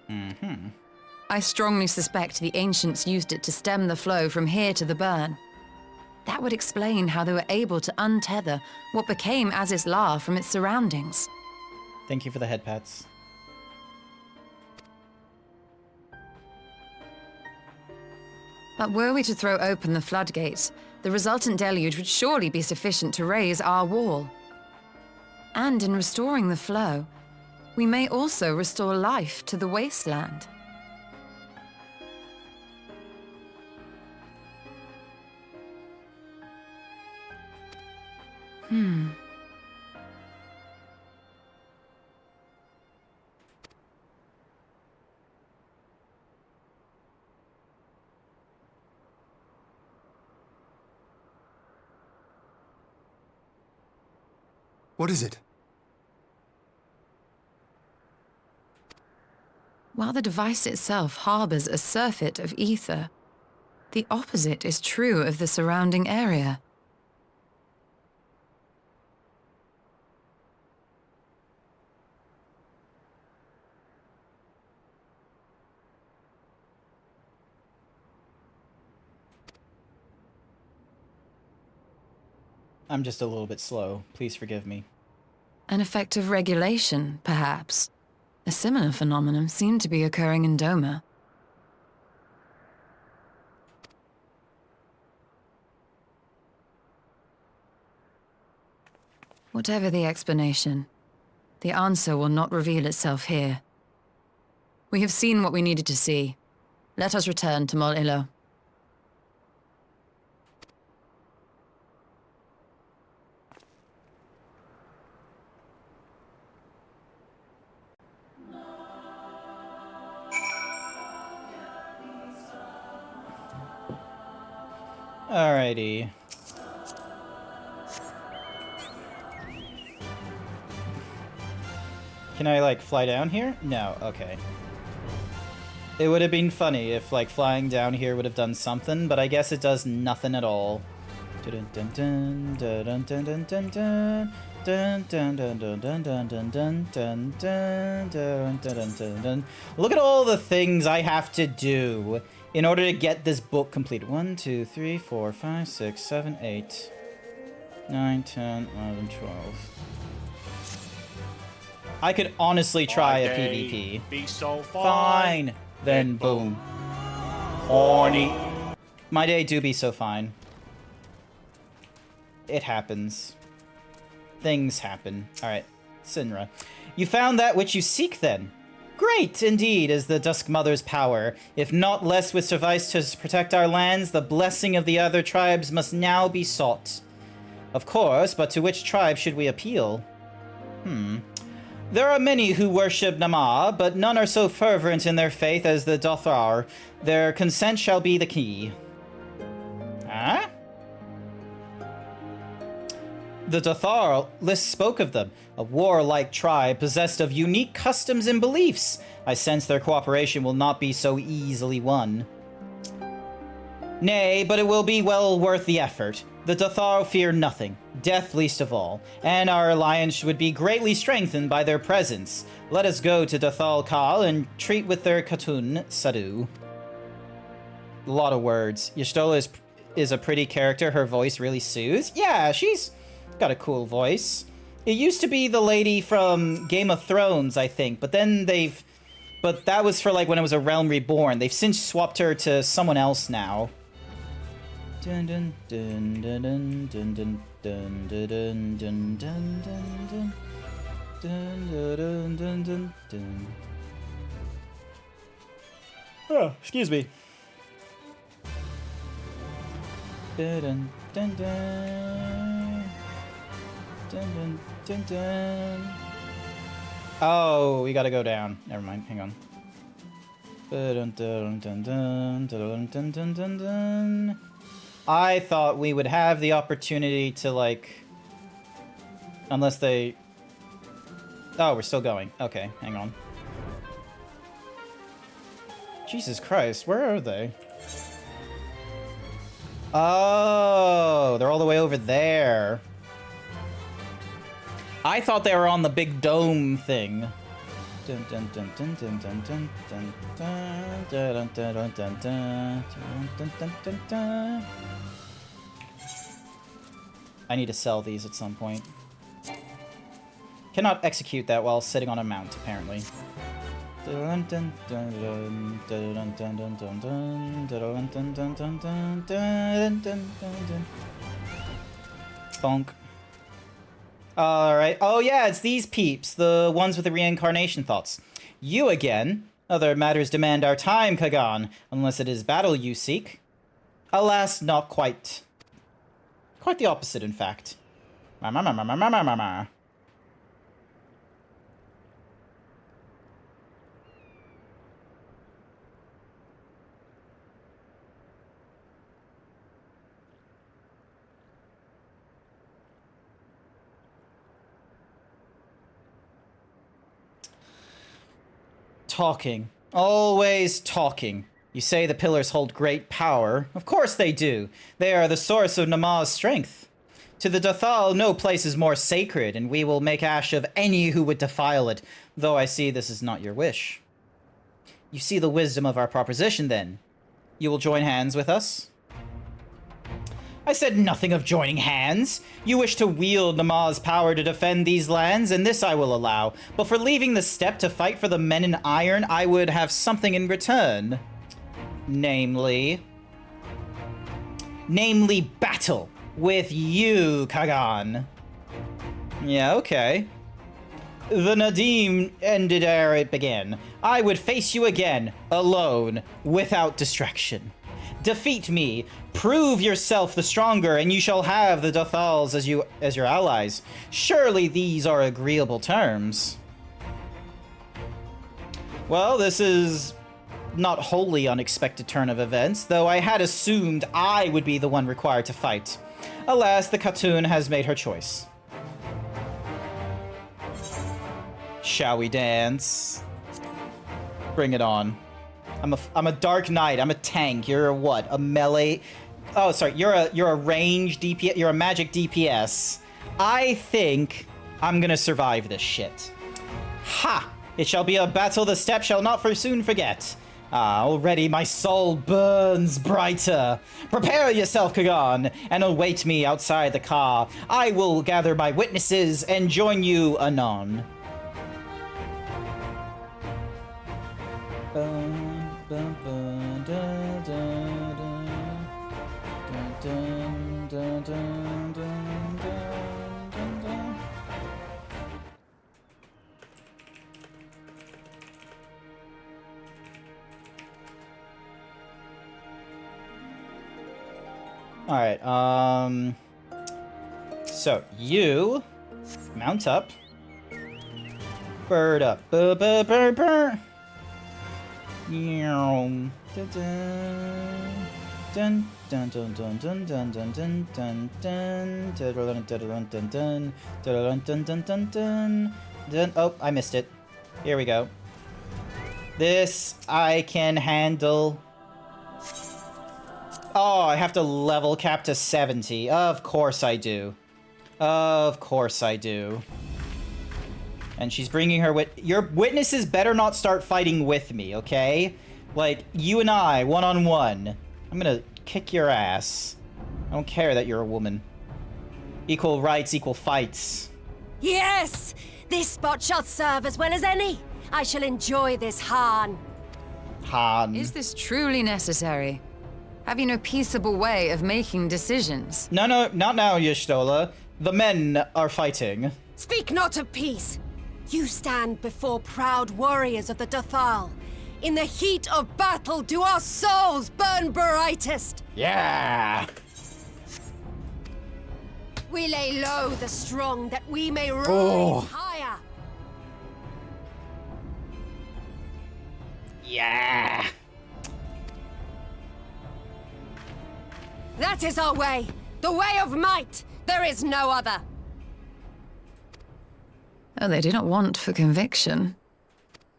Mm-hmm. I strongly suspect the ancients used it to stem the flow from here to the burn. That would explain how they were able to untether what became Azis La from its surroundings. Thank you for the head pats. But were we to throw open the floodgates, the resultant deluge would surely be sufficient to raise our wall. And in restoring the flow, we may also restore life to the wasteland. What is it? While the device itself harbors a surfeit of ether, the opposite is true of the surrounding area. I'm just a little bit slow. Please forgive me. An effect of regulation, perhaps. A similar phenomenon seemed to be occurring in Doma. Whatever the explanation, the answer will not reveal itself here. We have seen what we needed to see. Let us return to Mol Ilo. Alrighty. Can I, like, fly down here? No, okay. It would have been funny if, like, flying down here would have done something, but I guess it does nothing at all. Look at all the things I have to do in order to get this book completed. 1, 2, 3, 4, 5, 6, 7, 8, 9, 10, 11, 12. I could honestly try a PvP. Be so Fine. Then boom. Horny. My day do be so fine. It happens. Things happen. Alright, Sinra. You found that which you seek, then? Great, indeed, is the Dusk Mother's power. If not less would suffice to protect our lands, the blessing of the other tribes must now be sought. Of course, but to which tribe should we appeal? There are many who worship Nama, but none are so fervent in their faith as the Dothar. Their consent shall be the key. Huh? The Dothar list spoke of them, a warlike tribe possessed of unique customs and beliefs. I sense their cooperation will not be so easily won. Nay, but it will be well worth the effort. The Dothar fear nothing, death least of all, and our alliance would be greatly strengthened by their presence. Let us go to Dothal Kal and treat with their Khatun Sadu. A lot of words. Y'shtola is a pretty character. Her voice really soothes. Yeah, she's got a cool voice. It used to be the lady from Game of Thrones, I think, but then but that was for like when it was a Realm Reborn. They've since swapped her to someone else now. Dun dun dun dun dun dun dun dun dun dun dun dun dun dun dun dun. Oh, excuse me. Dun dun dun dun dun dun. Oh, we gotta go down. Never mind. Hang on. Dun dun dun dun dun dun dun dun dun. I thought we would have the opportunity to, like... Unless they... Oh, we're still going. Okay, hang on. Jesus Christ, where are they? Oh, they're all the way over there. I thought they were on the big dome thing. Dun dun dun dun dun dun dun dun dun dun dun dun dun dun dun dun dun. I need to sell these at some point. Cannot execute that while sitting on a mount, apparently. Bonk. Alright. Oh yeah, it's these peeps, the ones with the reincarnation thoughts. You again? Other matters demand our time, Kagan, unless it is battle you seek. Alas, not quite. Quite the opposite, in fact. Talking. Always talking. You say the pillars hold great power. Of course they do. They are the source of Nama's strength. To the Dathal, no place is more sacred, and we will make ash of any who would defile it, though I see this is not your wish. You see the wisdom of our proposition, then. You will join hands with us? I said nothing of joining hands. You wish to wield Nama's power to defend these lands, and this I will allow. But for leaving the steppe to fight for the men in iron, I would have something in return. Namely battle with you, Kagan. Yeah, okay. The Nadim ended ere it began. I would face you again, alone, without distraction. Defeat me, prove yourself the stronger, and you shall have the Dathals as your allies. Surely these are agreeable terms. Well, this is not wholly unexpected turn of events, though I had assumed I would be the one required to fight. Alas, the Khatun has made her choice. Shall we dance? Bring it on. I'm a Dark Knight. I'm a tank. You're a what? A melee? Oh, sorry. You're a range DPS. You're a magic DPS. I think I'm gonna survive this shit. Ha! It shall be a battle the steppe shall not for soon forget. Already my soul burns brighter. Prepare yourself, Kagan, and await me outside the car. I will gather my witnesses and join you anon. Alright, so you mount up. Bird up. Bird. Dun dun dun dun dun dun dun dun dun dun dun. Oh, I missed it. Here we go. This I can handle. Oh, I have to level cap to 70. Of course I do. Of course I do. And she's bringing her your witnesses better not start fighting with me, okay? Like, you and I, one-on-one. I'm gonna kick your ass. I don't care that you're a woman. Equal rights, equal fights. Yes! This spot shall serve as well as any. I shall enjoy this, Han. Han. Is this truly necessary? Have you no peaceable way of making decisions? No, not now, Y'shtola. The men are fighting. Speak not of peace. You stand before proud warriors of the Dathal. In the heat of battle, do our souls burn brightest? Yeah! We lay low the strong that we may rise higher. Yeah! That is our way. The way of might. There is no other. Oh, they do not want for conviction.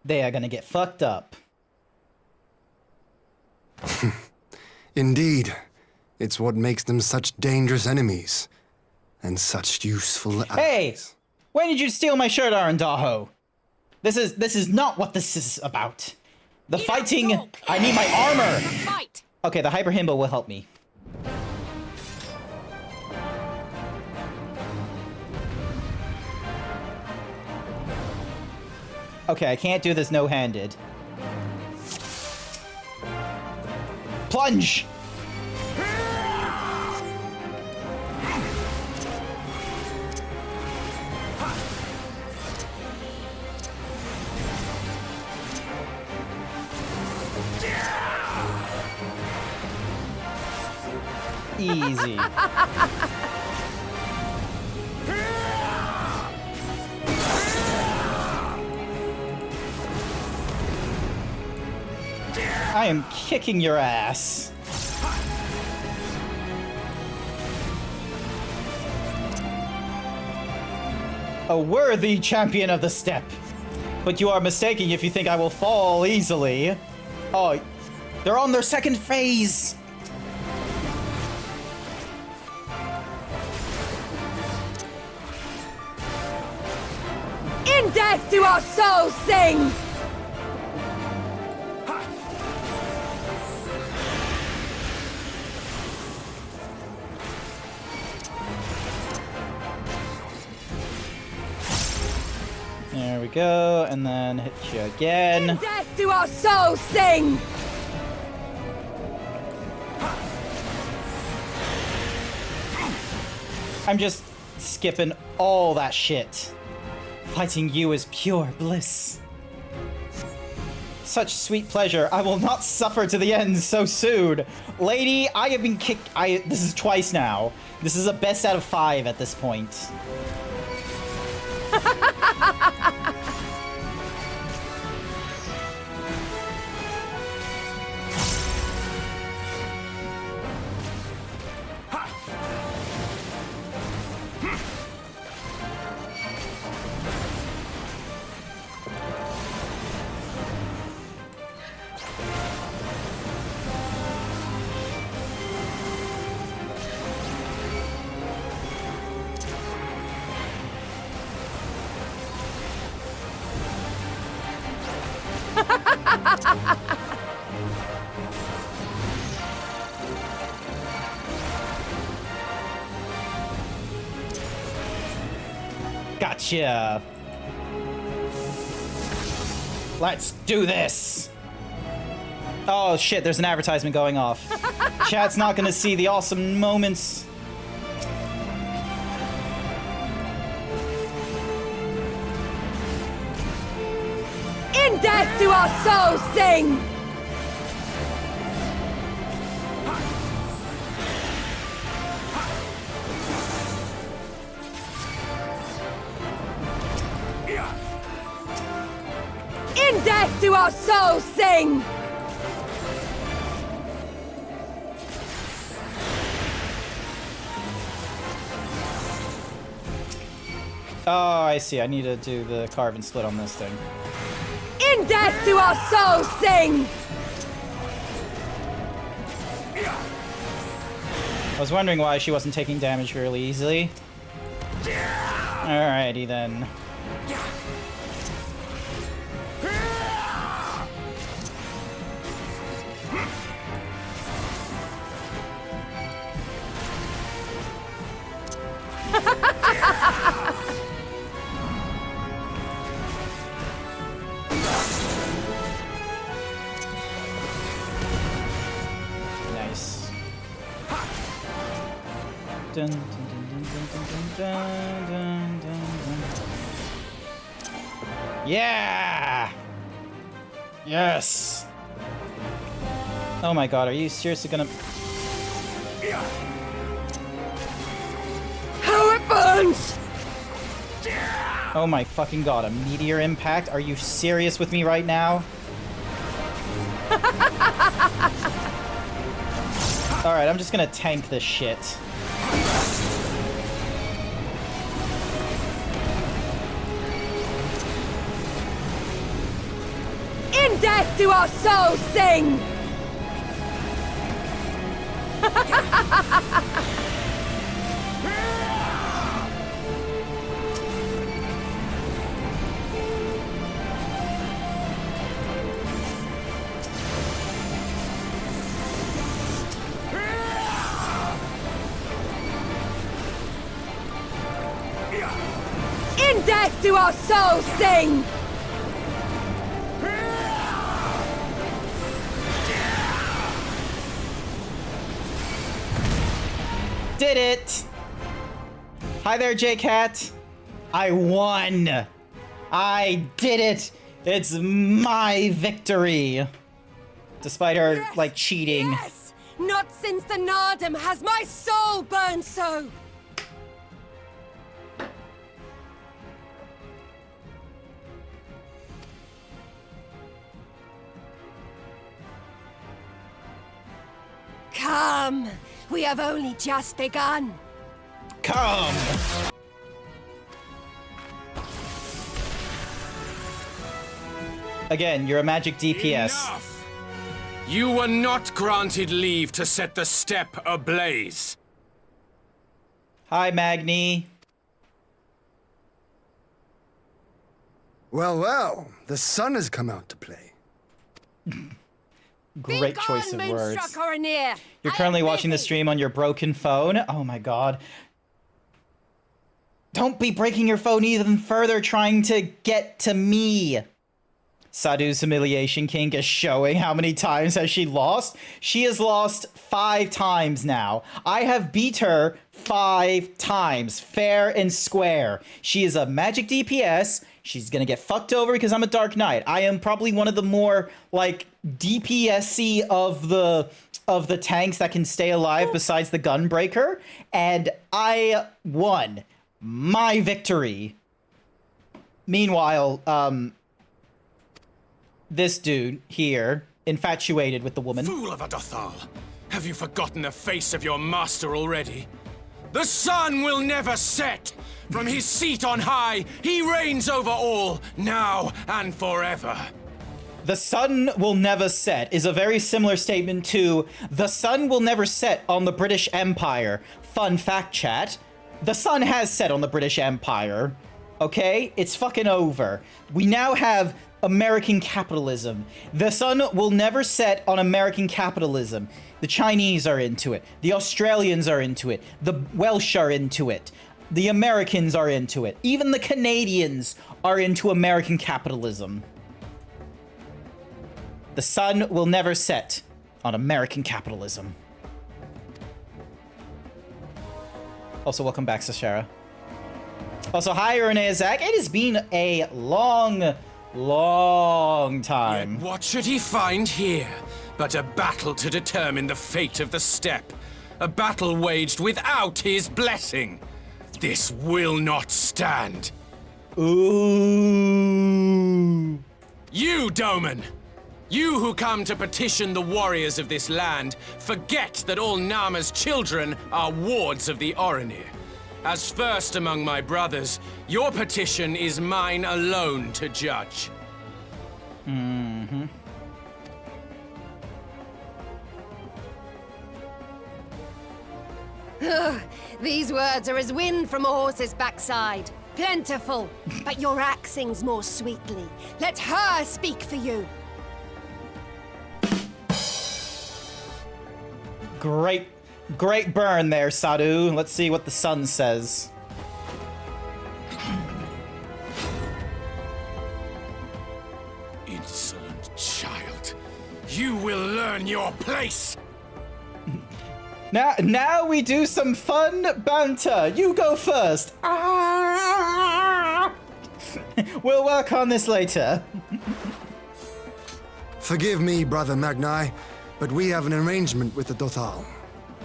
They are gonna get fucked up. Indeed. It's what makes them such dangerous enemies. And such useful allies. Hey! When did you steal my shirt, Arandaho? This is not what this is about. The fighting... I need my armor! Fight. Okay, the Hyper Himbo will help me. Okay, I can't do this no-handed. Plunge! Easy. I am kicking your ass. A worthy champion of the steppe. But you are mistaken if you think I will fall easily. Oh, they're on their second phase. In death do our souls sing! There we go, and then hit you again. In death do our souls sing! I'm just skipping all that shit. Fighting you is pure bliss. Such sweet pleasure. I will not suffer to the end so soon. Lady, I have been kicked. This is twice now. This is a best out of 5 at this point. Gotcha. Let's do this. Oh shit, there's an advertisement going off. Chat's not gonna see the awesome moments. In death do our souls sing! In death do our souls sing! Oh, I see. I need to do the carve and split on this thing. In death do our souls sing! I was wondering why she wasn't taking damage really easily. Alrighty then. Nice. Dun, dun, dun, dun, dun, dun, dun, dun, dun. Yeah! Yes! Oh my god, are you seriously gonna... How it burns! Oh my fucking god, a meteor impact? Are you serious with me right now? Alright, I'm just gonna tank this shit. In death do our souls sing! In death do our souls sing! did it! Hi there, J-Cat. I won! I did it! It's my victory! Despite her, Yes, like, cheating. Yes! Not since the Nardum has my soul burned so! Come! We have only just begun! Come! Again, you're a magic DPS. Enough! You were not granted leave to set the steppe ablaze. Hi, Magni. Well, well, the sun has come out to play. Great choice of words. Coroneer. You're currently watching the stream on your broken phone. Oh my god. Don't be breaking your phone even further trying to get to me. Sadhu's humiliation kink is showing how many times has she lost. She has lost 5 times now. I have beat her 5 times, fair and square. She is a magic DPS. She's gonna get fucked over because I'm a Dark Knight. I am probably one of the more, like, DPS-y of the tanks that can stay alive besides the Gunbreaker. And I won. My victory. Meanwhile, this dude here, infatuated with the woman. Fool of a Dothal! Have you forgotten the face of your master already? The sun will never set! From his seat on high, he reigns over all, now and forever. The sun will never set is a very similar statement to the sun will never set on the British Empire. Fun fact, chat. The sun has set on the British Empire. Okay? It's fucking over. We now have American capitalism. The sun will never set on American capitalism. The Chinese are into it. The Australians are into it. The Welsh are into it. The Americans are into it. Even the Canadians are into American capitalism. The sun will never set on American capitalism. Also, welcome back, Sashara. Also, hi, Zach. It has been a long time. Yet what should he find here but a battle to determine the fate of the steppe? A battle waged without his blessing. This will not stand. Ooh. You, Doman! You who come to petition the warriors of this land, forget that all Nama's children are wards of the Orinir. As first among my brothers, your petition is mine alone to judge. Mm-hmm. These words are as wind from a horse's backside. Plentiful, but your axe sings more sweetly. Let her speak for you. Great burn there, Sadhu. Let's see what the sun says. Insolent child. You will learn your place! Now we do some fun banter. You go first. We'll work on this later. Forgive me, Brother Magni, but we have an arrangement with the Dothal.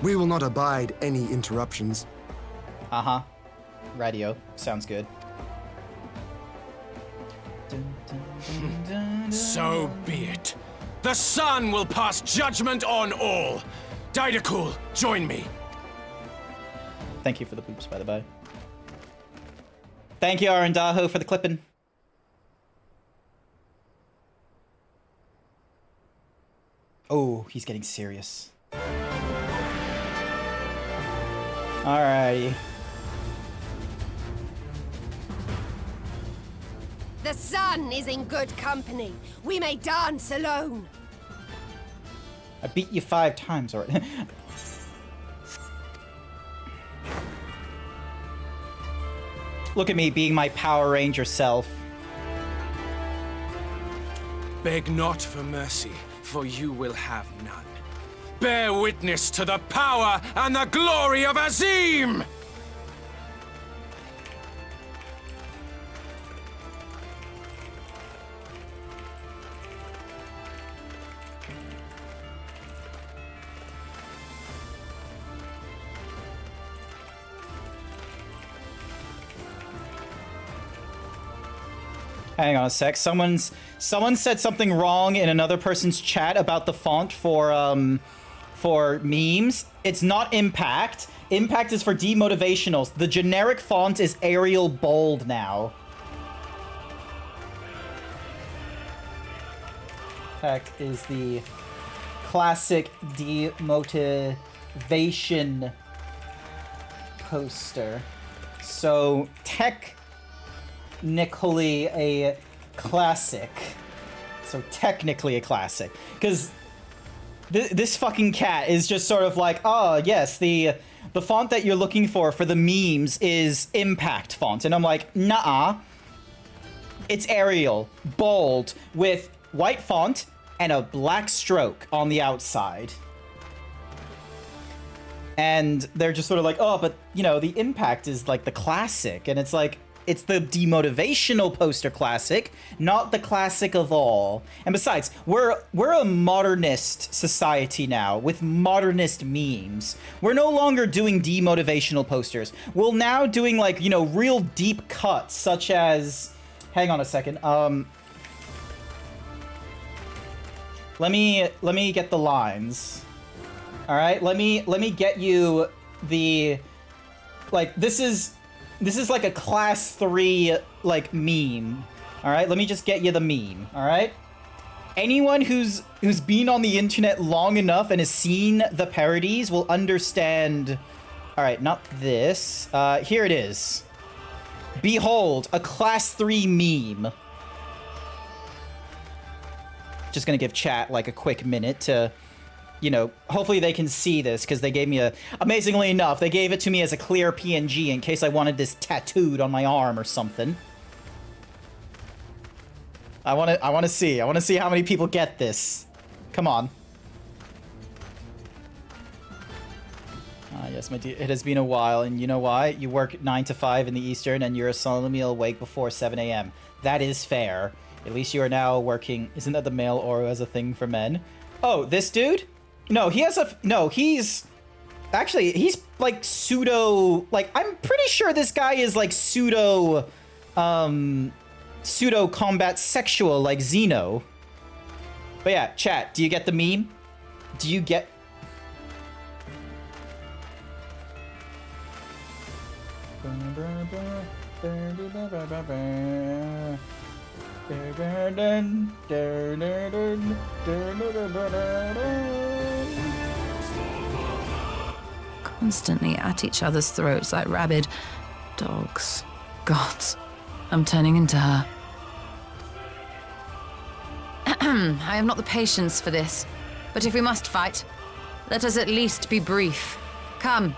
We will not abide any interruptions. Uh-huh. Radio. Sounds good. So be it. The sun will pass judgment on all. Didakul, join me. Thank you for the boops, by the by. Thank you, Arandaho, for the clipping. Oh, he's getting serious. Alrighty. The sun is in good company. We may dance alone. I beat you 5 times already. Look at me being my Power Ranger self. Beg not for mercy, for you will have none. bear witness to the power and the glory of Azim! Hang on a sec. Someone said something wrong in another person's chat about the font for memes. It's not Impact. Impact is for demotivationals. The generic font is Arial Bold now. Impact is the classic demotivation poster. So technically a classic. Because this fucking cat is just sort of like, oh, yes, the font that you're looking for the memes is Impact font. And I'm like, nah, it's Arial, bold, with white font and a black stroke on the outside. And they're just sort of like, oh, but, you know, the Impact is like the classic. And it's like, it's the demotivational poster classic, not the classic of all. And besides, we're a modernist society now with modernist memes. We're no longer doing demotivational posters. We're now doing, like, you know, real deep cuts, such as, hang on a second. Let me get the lines. All right, let me get you the, like, this is like a class 3, like, meme. All right, let me just get you the meme. All right, anyone who's been on the internet long enough and has seen the parodies will understand. All right, not this. Here it is. Behold, a class 3 meme. Just gonna give chat like a quick minute to, you know, hopefully they can see this, because they gave me amazingly enough, they gave it to me as a clear PNG in case I wanted this tattooed on my arm or something. I want to see how many people get this. Come on. Yes, my dear, it has been a while, and you know why? You work 9 to 5 in the Eastern, and you're a solemnly awake before 7 a.m. That is fair. At least you are now working. Isn't that the male aura as a thing for men? Oh, this dude? No, he has a... No, he's... Actually, he's, like, pseudo... Like, I'm pretty sure this guy is, like, pseudo combat sexual, like Xeno. But yeah, chat, do you get the meme? Do you get... Constantly at each other's throats like rabid dogs. Gods, I'm turning into her. I have not the patience for this, but if we must fight, let us at least be brief. Come.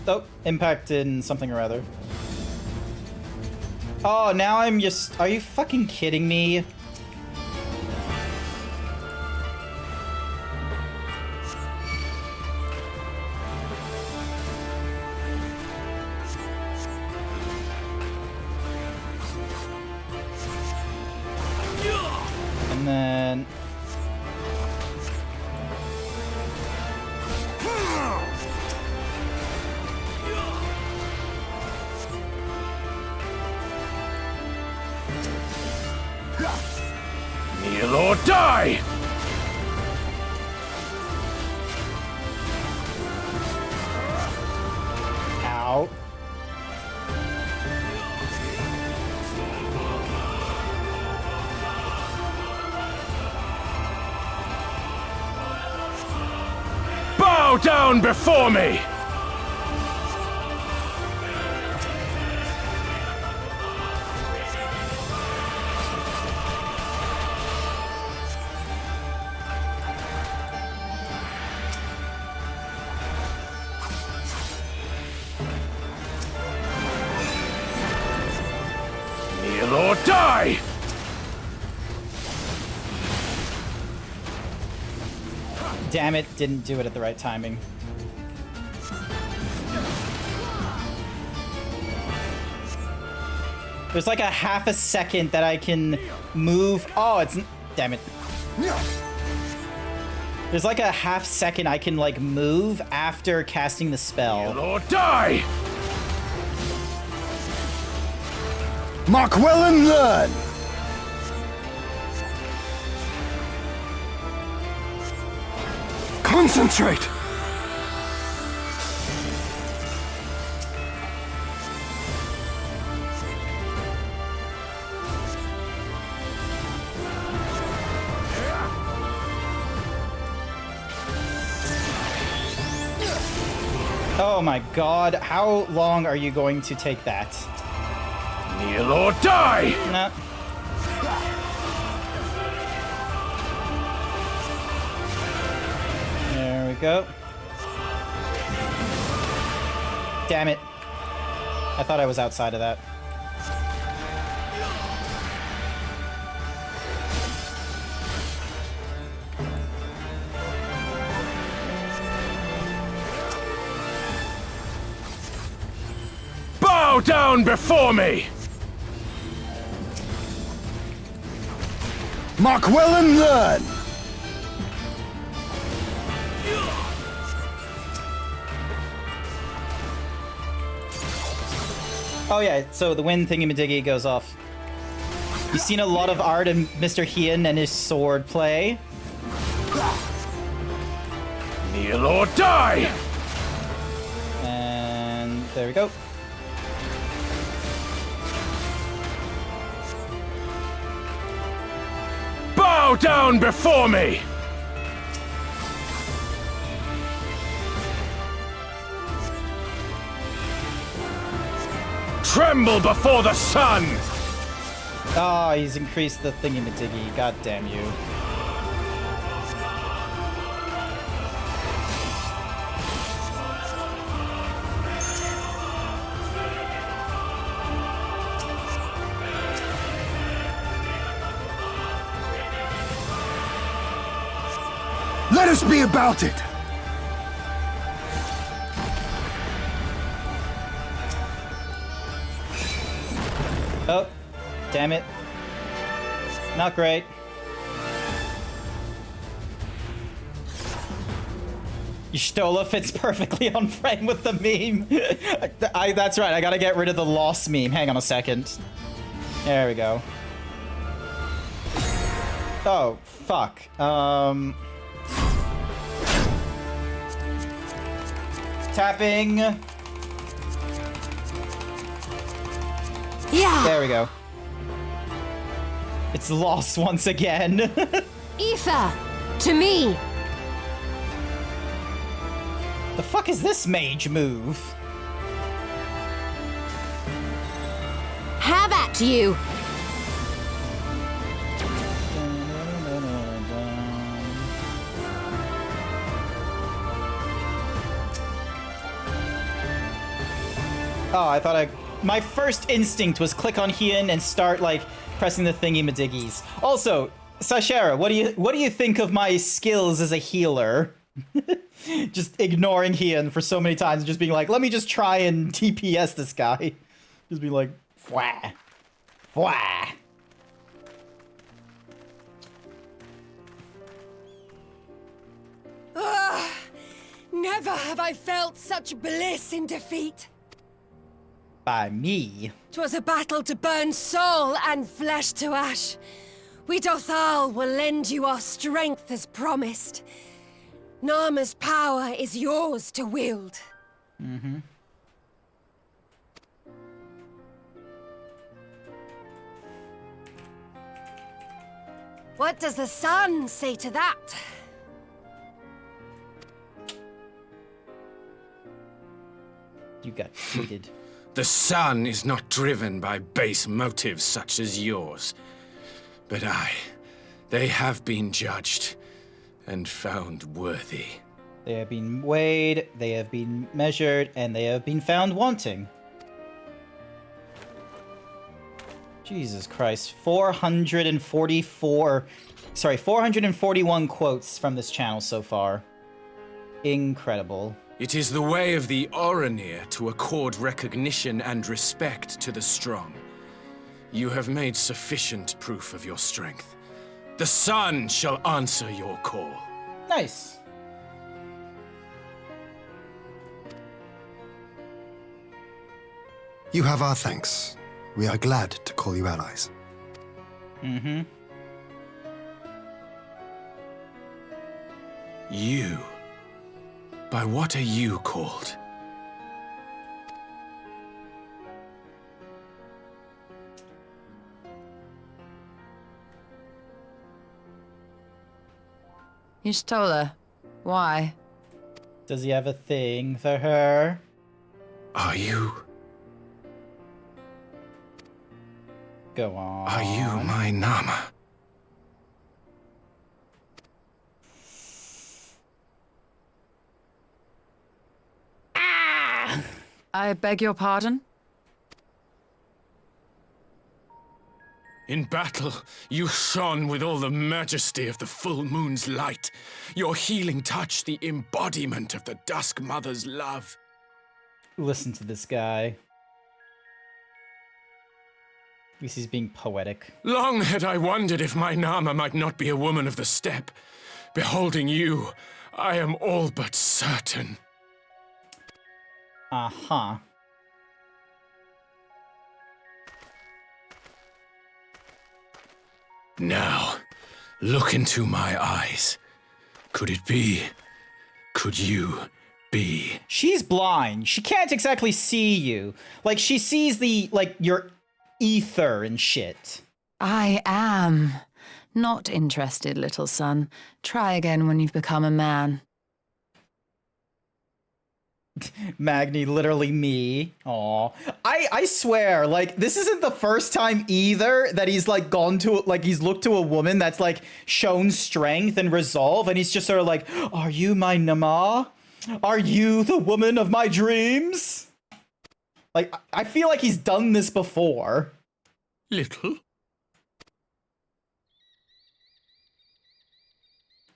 Oh, impact in something or other. Oh, now I'm just... Are you fucking kidding me? And then... Kneel or die! Ow. Bow down before me! Kneel or die! Damn it, didn't do it at the right timing. There's like a half a second that I can move. Oh, it's... Damn it. There's like a half second I can like move after casting the spell. Kneel or die! Mark well and learn! Concentrate! Oh my god, how long are you going to take that? Kneel or die! No. There we go. Damn it. I thought I was outside of that. Bow down before me! Mark well and learn! Oh yeah, so the wind thingy-majiggy goes off. You've seen a lot of art in Mr. Hien and his sword play. Kneel or die! And there we go. Bow down before me! Tremble before the sun! Oh, he's increased the thingy-majiggy. God damn you. Let us be about it! Oh, damn it. Not great. Y'shtola fits perfectly on frame with the meme. That's right, I gotta get rid of the lost meme. Hang on a second. There we go. Oh, fuck. Tapping. Yeah! There we go. It's lost once again. Ether! To me! The fuck is this mage move? Have at you! Oh, I thought my first instinct was click on Hien and start like pressing the thingy-madiggies. Also, Sashera, what do you think of my skills as a healer? Just ignoring Hien for so many times and just being like, let me just try and TPS this guy. Just be like, fwah, fwah. Never have I felt such bliss in defeat. By me. 'Twas a battle to burn soul and flesh to ash. We Dothal will lend you our strength as promised. Narma's power is yours to wield. Mm-hmm. What does the sun say to that? You got cheated. The sun is not driven by base motives such as yours. But they have been judged and found worthy. They have been weighed, they have been measured, and they have been found wanting. Jesus Christ. 441 quotes from this channel so far. Incredible. It is the way of the Orinir to accord recognition and respect to the strong. You have made sufficient proof of your strength. The sun shall answer your call. Nice. You have our thanks. We are glad to call you allies. Mm-hmm. You? By what are you called? Y'shtola. Why? Does he have a thing for her? Are you? Go on. Are you my Nama? I beg your pardon? In battle, you shone with all the majesty of the full moon's light. Your healing touch, the embodiment of the Dusk Mother's love. Listen to this guy. At least he's being poetic. Long had I wondered if my Nama might not be a woman of the steppe. Beholding you, I am all but certain. Uh-huh. Now, look into my eyes. Could it be? Could you be? She's blind. She can't exactly see you. Like, she sees the, like, your ether and shit. I am. Not interested, little son. Try again when you've become a man. Magni, literally me. Aw. I swear, like, this isn't the first time either that he's, like, gone to, like, he's looked to a woman that's, like, shown strength and resolve, and he's just sort of like, are you my Nama? Are you the woman of my dreams? Like, I feel like he's done this before. Little?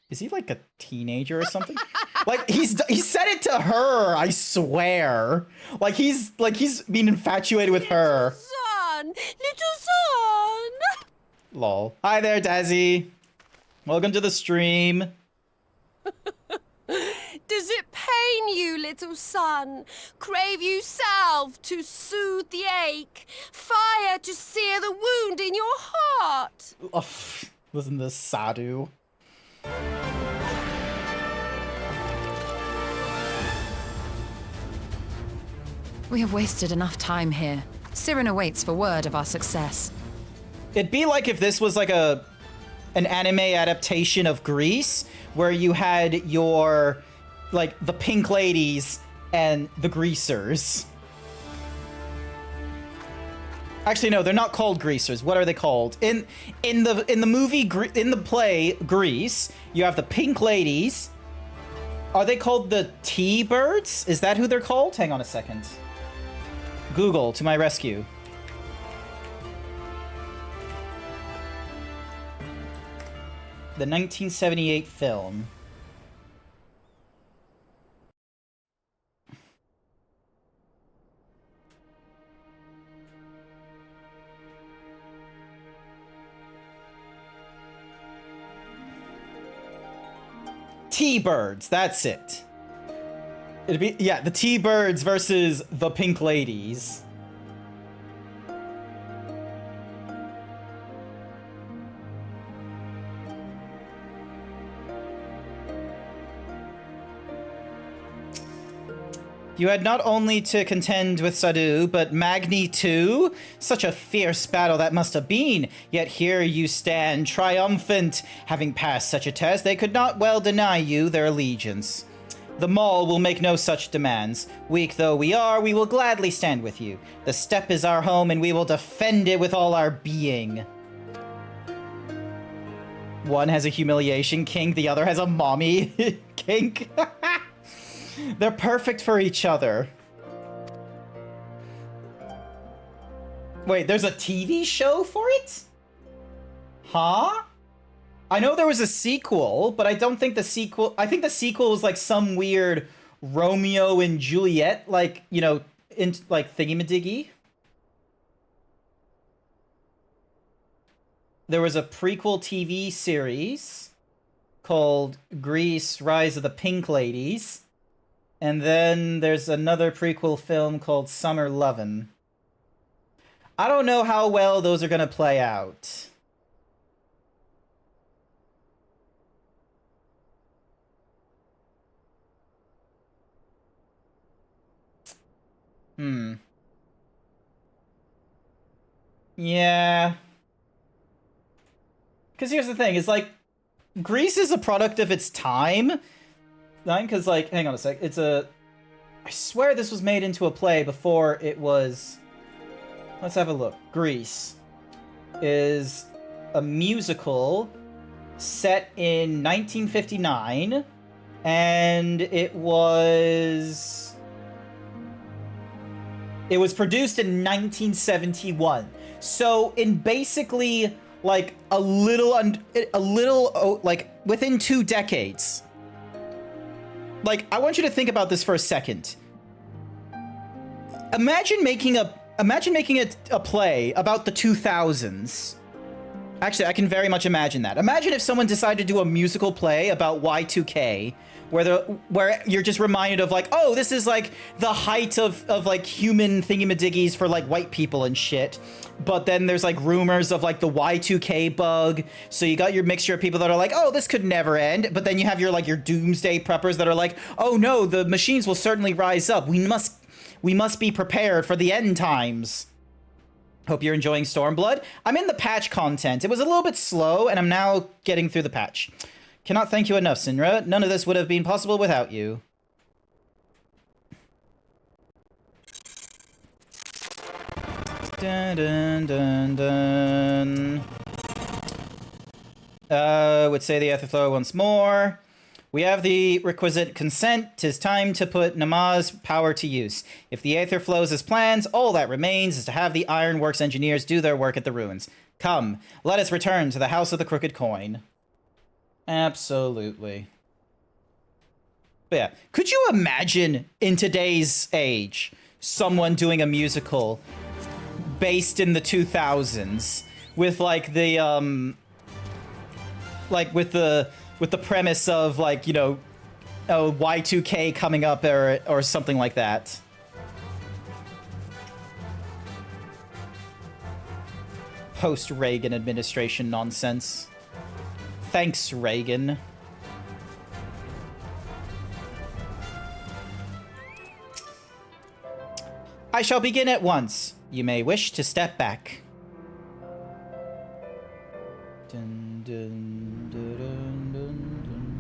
Is he like a teenager or something? Like he said it to her, I swear. Like he's been infatuated with her. Little son. Lol. Hi there, Dazzy. Welcome to the stream. Does it pain you, little son? Crave you salve to soothe the ache? Fire to sear the wound in your heart? Oh, listen to this Sadhu. We have wasted enough time here. Siren awaits for word of our success. It'd be like if this was like an anime adaptation of Grease, where you had your, like, the pink ladies and the greasers. Actually, no, they're not called greasers. What are they called? In the play Grease, you have the pink ladies. Are they called the T-Birds? Is that who they're called? Hang on a second. Google to my rescue. The 1978 film. T-Birds, that's it. It'd be, yeah, the T-Birds versus the Pink Ladies. You had not only to contend with Sadhu, but Magni too? Such a fierce battle that must have been, yet here you stand, triumphant. Having passed such a test, they could not well deny you their allegiance. The Maul will make no such demands. Weak though we are, we will gladly stand with you. The steppe is our home, and we will defend it with all our being. One has a humiliation kink, the other has a mommy kink. They're perfect for each other. Wait, there's a TV show for it? Huh? I know there was a sequel, but I don't think the sequel... I think the sequel was like some weird Romeo and Juliet, like, you know, in like thingy-madiggy. There was a prequel TV series called Grease: Rise of the Pink Ladies. And then there's another prequel film called Summer Lovin'. I don't know how well those are gonna play out. Yeah. Because here's the thing, is like, Grease is a product of its time. Because, like, hang on a sec, it's a... I swear this was made into a play before it was... Let's have a look. Grease is a musical set in 1959, and it was produced in 1971. So in basically like a little like within 2 decades. Like, I want you to think about this for a second. Imagine making a play about the 2000s. Actually, I can very much imagine that. Imagine if someone decided to do a musical play about Y2K, where you're just reminded of like, oh, this is like the height of like human thingy-madiggies for like white people and shit. But then there's like rumors of like the Y2K bug. So you got your mixture of people that are like, oh, this could never end. But then you have your like your doomsday preppers that are like, oh no, the machines will certainly rise up. We must be prepared for the end times. Hope you're enjoying Stormblood. I'm in the patch content. It was a little bit slow, and I'm now getting through the patch. Cannot thank you enough, Sinra. None of this would have been possible without you. Dun dun dun dun. Would say the Aetherflow once more. We have the requisite consent. 'Tis time to put Nama's power to use. If the Aether flows as planned, all that remains is to have the Ironworks engineers do their work at the ruins. Come, let us return to the House of the Crooked Coin. Absolutely. But yeah, could you imagine in today's age someone doing a musical based in the 2000s with like the with the premise of like, you know, oh, Y2K coming up or something like that? Post-Reagan administration nonsense. Thanks, Reagan. I shall begin at once. You may wish to step back. Dun, dun, dun, dun, dun, dun.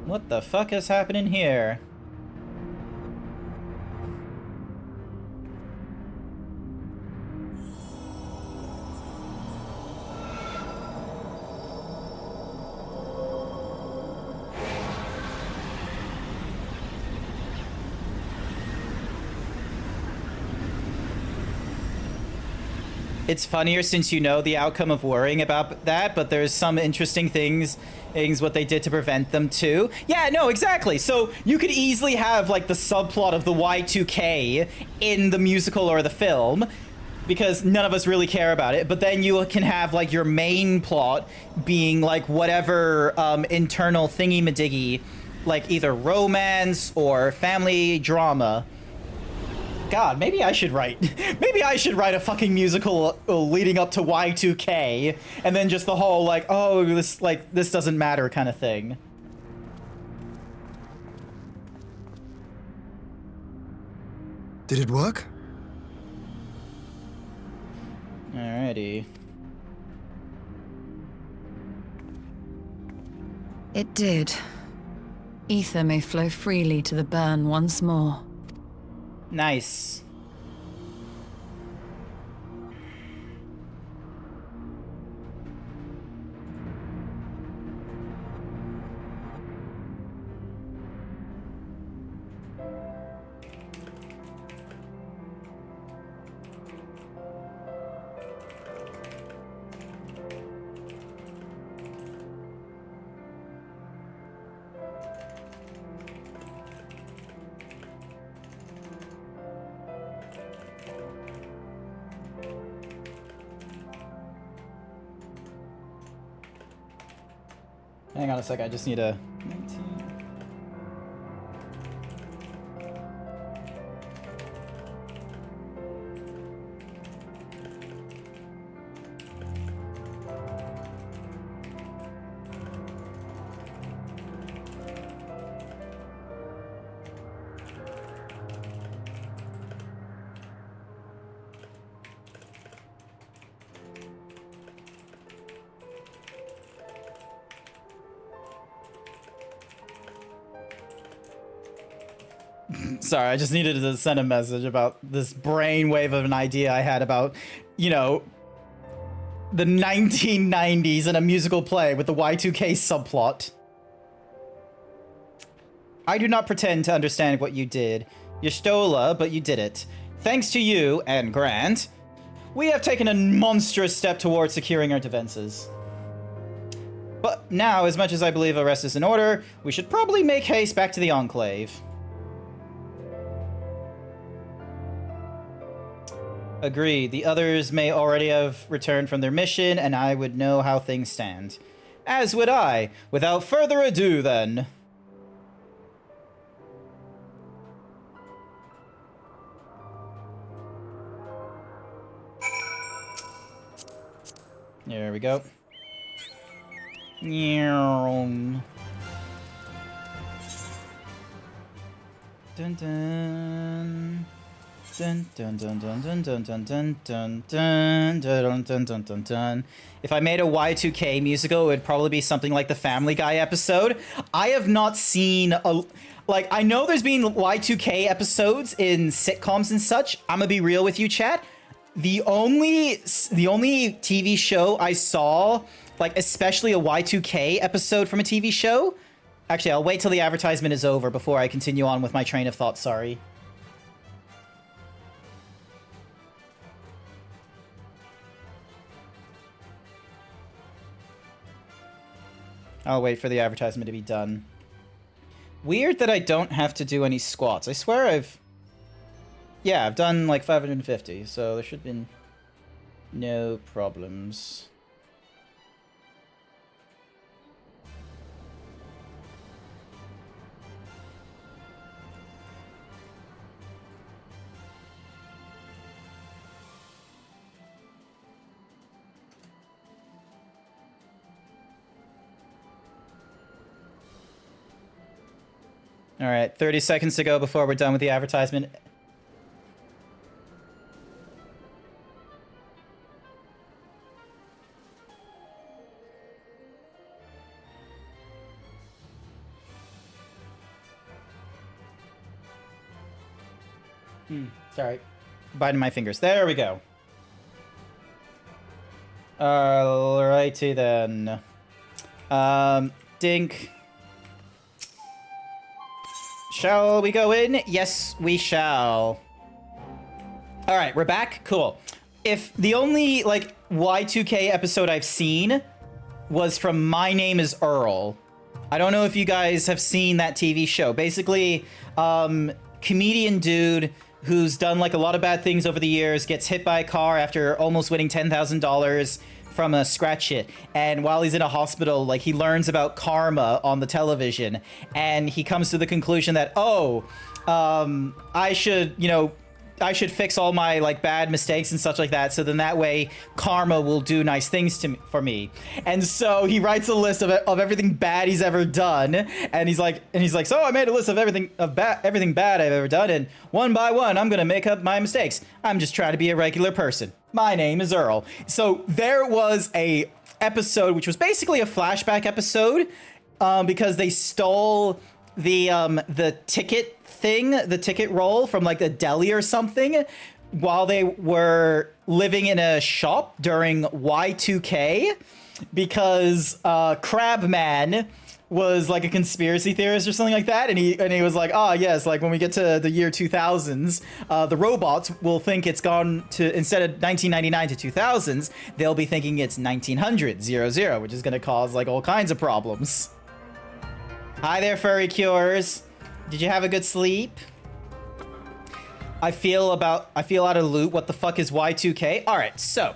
What the fuck is happening here? It's funnier since you know the outcome of worrying about that, but there's some interesting things what they did to prevent them too. Yeah, no, exactly. So you could easily have like the subplot of the Y2K in the musical or the film, because none of us really care about it. But then you can have like your main plot being like whatever internal thingy-madiggy, like either romance or family drama. God, maybe I should write a fucking musical leading up to Y2K, and then just the whole like, oh, this doesn't matter kind of thing. Did it work? Alrighty. It did. Ether may flow freely to the burn once more. Nice. Hang on a sec, I just need a 19. Sorry, I just needed to send a message about this brainwave of an idea I had about, you know, the 1990s and a musical play with the Y2K subplot. I do not pretend to understand what you did. You stole, but you did it. Thanks to you and Grant, we have taken a monstrous step towards securing our defenses. But now, as much as I believe arrest is in order, we should probably make haste back to the Enclave. Agreed. The others may already have returned from their mission, and I would know how things stand. As would I. Without further ado, then. There we go. Dun dun. Dun dun dun dun dun dun dun dun dun dun dun dun dun dun dun. If I made a Y2K musical, it would probably be something like the Family Guy episode. I have not seen a... Like, I know there's been Y2K episodes in sitcoms and such. I'm gonna be real with you, chat. The only TV show I saw, like, especially a Y2K episode from a TV show... Actually, I'll wait till the advertisement is over before I continue on with my train of thought, sorry. I'll wait for the advertisement to be done. Weird that I don't have to do any squats. I swear I've... Yeah, I've done like 550, so there should be no problems. All right, 30 seconds to go before we're done with the advertisement. Sorry. Biting my fingers. There we go. Alrighty then. Dink. Shall we go in? Yes, we shall. All right, we're back. Cool. If the only, like, Y2K episode I've seen was from My Name is Earl. I don't know if you guys have seen that TV show. Basically, comedian dude who's done, like, a lot of bad things over the years gets hit by a car after almost winning $10,000 from a scratch hit, and while he's in a hospital, like, he learns about karma on the television, and he comes to the conclusion that, oh, I should, you know, I should fix all my, like, bad mistakes and such like that, so then that way karma will do nice things for me. And so he writes a list of everything bad he's ever done, and he's like, so I made a list of everything bad I've ever done, and one by one I'm gonna make up my mistakes. I'm just trying to be a regular person. My name is Earl. So there was a episode which was basically a flashback episode, because they stole the ticket thing, the ticket roll from, like, the deli or something while they were living in a shop during Y2K, because Crabman was, like, a conspiracy theorist or something like that, and he was like, oh yes, like, when we get to the year 2000s, the robots will think it's gone to, instead of 1999 to 2000s, they'll be thinking it's 1900, 00, which is going to cause, like, all kinds of problems. Hi there, Furry Cures. Did you have a good sleep? I feel out of loot. What the fuck is Y2K? All right, so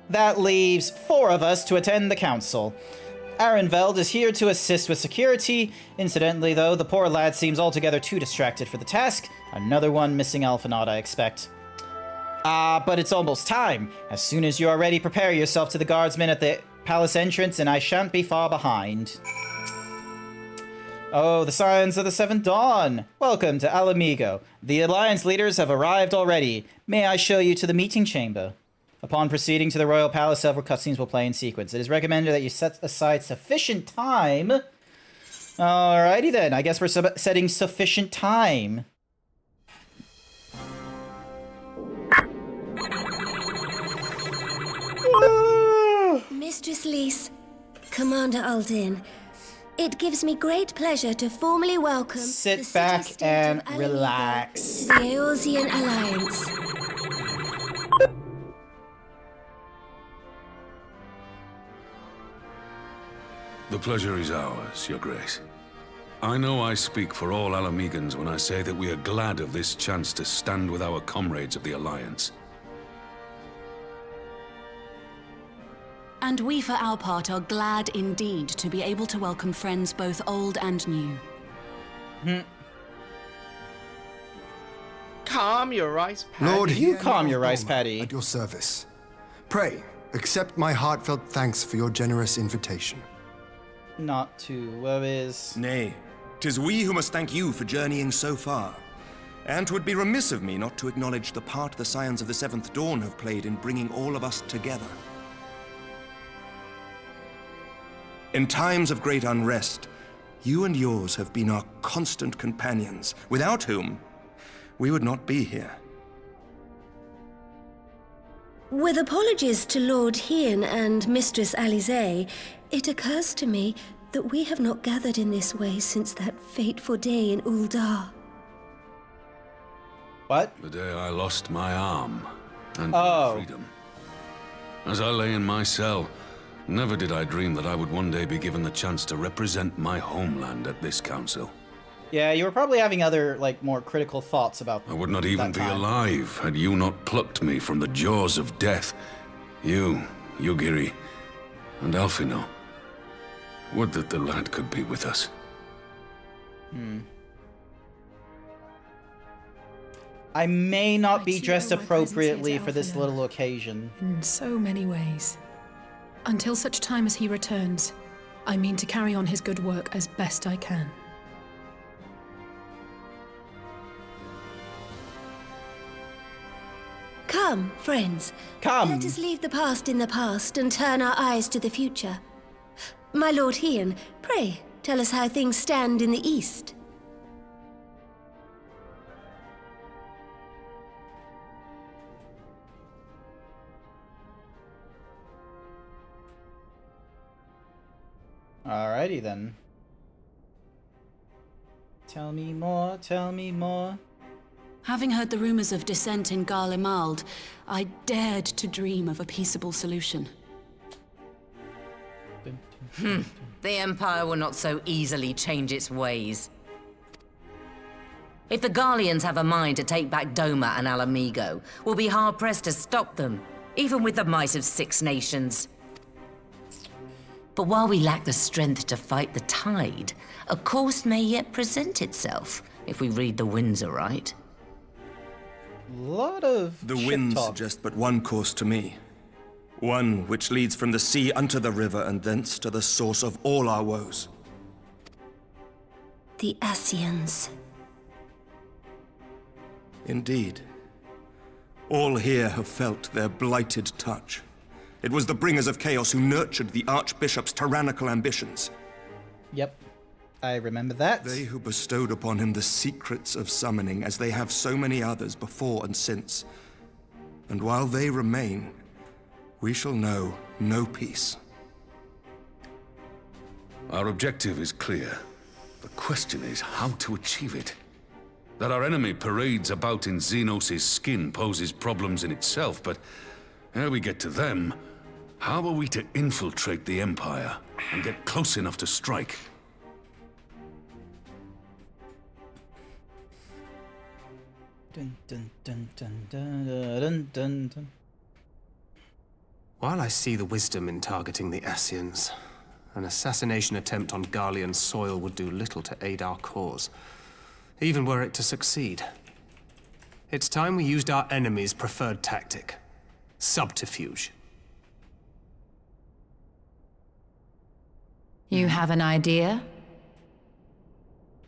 That leaves 4 of us to attend the council. Arenveld is here to assist with security. Incidentally, though, the poor lad seems altogether too distracted for the task. Another one missing Alphinaud, I expect. But it's almost time. As soon as you are ready, prepare yourself to the guardsmen at the palace entrance, and I shan't be far behind. Oh, the signs of the 7th Dawn! Welcome to Alamigo. The Alliance leaders have arrived already. May I show you to the meeting chamber? Upon proceeding to the Royal Palace, several cutscenes will play in sequence. It is recommended that you set aside sufficient time. Alrighty then, I guess we're setting sufficient time. Mistress Lys, Commander Aldin, it gives me great pleasure to formally welcome Sit back and relax. The Eorzean Alliance. The pleasure is ours, Your Grace. I know I speak for all Alamegans when I say that we are glad of this chance to stand with our comrades of the Alliance. And we, for our part, are glad indeed to be able to welcome friends both old and new. Calm your rice paddy. Lord, you calm your rice paddy. At your service. Pray, accept my heartfelt thanks for your generous invitation. Not to worries. Nay, 'tis we who must thank you for journeying so far. And 'twould be remiss of me not to acknowledge the part the Scions of the 7th Dawn have played in bringing all of us together. In times of great unrest, you and yours have been our constant companions, without whom we would not be here. With apologies to Lord Hien and Mistress Alisaie, it occurs to me that we have not gathered in this way since that fateful day in Uldar. What? The day I lost my arm and my freedom. As I lay in my cell, never did I dream that I would one day be given the chance to represent my homeland at this council. Yeah, you were probably having other, like, more critical thoughts about I would not even be alive had you not plucked me from the jaws of death. You, Yugiri, and Alphinaud. Would that the lad could be with us. I may not be Right, dressed you know, my appropriately presence for this is little occasion. In so many ways. Until such time as he returns, I mean to carry on his good work as best I can. Come, friends. Come. Let us leave the past in the past and turn our eyes to the future. My Lord Hien, pray, tell us how things stand in the East. Alrighty then. Tell me more, tell me more. Having heard the rumors of dissent in Garlemald, I dared to dream of a peaceable solution. The Empire will not so easily change its ways. If the Garleans have a mind to take back Doma and Alamigo, we'll be hard-pressed to stop them, even with the might of 6 nations. But while we lack the strength to fight the tide, a course may yet present itself, if we read the winds aright. Lot of The winds suggest but one course to me. One which leads from the sea unto the river and thence to the source of all our woes. The Ascians. Indeed. All here have felt their blighted touch. It was the bringers of chaos who nurtured the Archbishop's tyrannical ambitions. Yep, I remember that. They who bestowed upon him the secrets of summoning, as they have so many others before and since. And while they remain, we shall know no peace. Our objective is clear. The question is how to achieve it. That our enemy parades about in Xenos' skin poses problems in itself, but ere we get to them, how are we to infiltrate the Empire and get close enough to strike? Dun, dun, dun, dun, dun, dun, dun, dun. While I see the wisdom in targeting the Ascians, an assassination attempt on Garlean soil would do little to aid our cause, even were it to succeed. It's time we used our enemy's preferred tactic: subterfuge. You have an idea?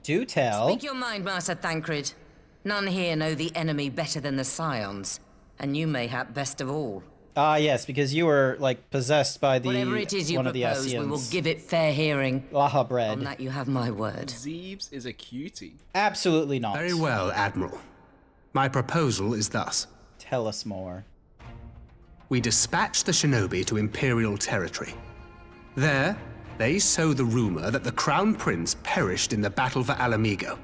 Do tell. Speak your mind, Master Thancred. None here know the enemy better than the Scions, and you mayhap best of all. Ah, yes, because you were, like, possessed by the Whatever it is you one of the propose, we Ascians. will give it fair hearing. Laha bread. On that you have my word. GrantZeebs is a cutie. Absolutely not. Very well, Admiral. My proposal is thus. Tell us more. We dispatch the shinobi to Imperial territory. There, they sow the rumor that the Crown Prince perished in the battle for Alamigo,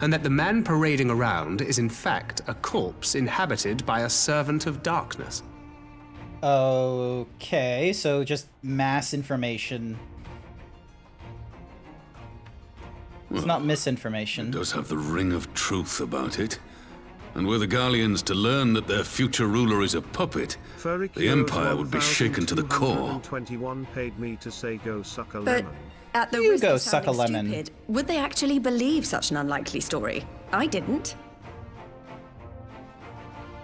and that the man parading around is in fact a corpse inhabited by a servant of darkness. Okay, so just mass information. It's not misinformation. It does have the ring of truth about it. And were the Garleans to learn that their future ruler is a puppet, the Empire would be shaken to the core. 21 paid me to say go suck a But lemon. at the You risk go of suck a sounding lemon. stupid, would they actually believe such an unlikely story? I didn't.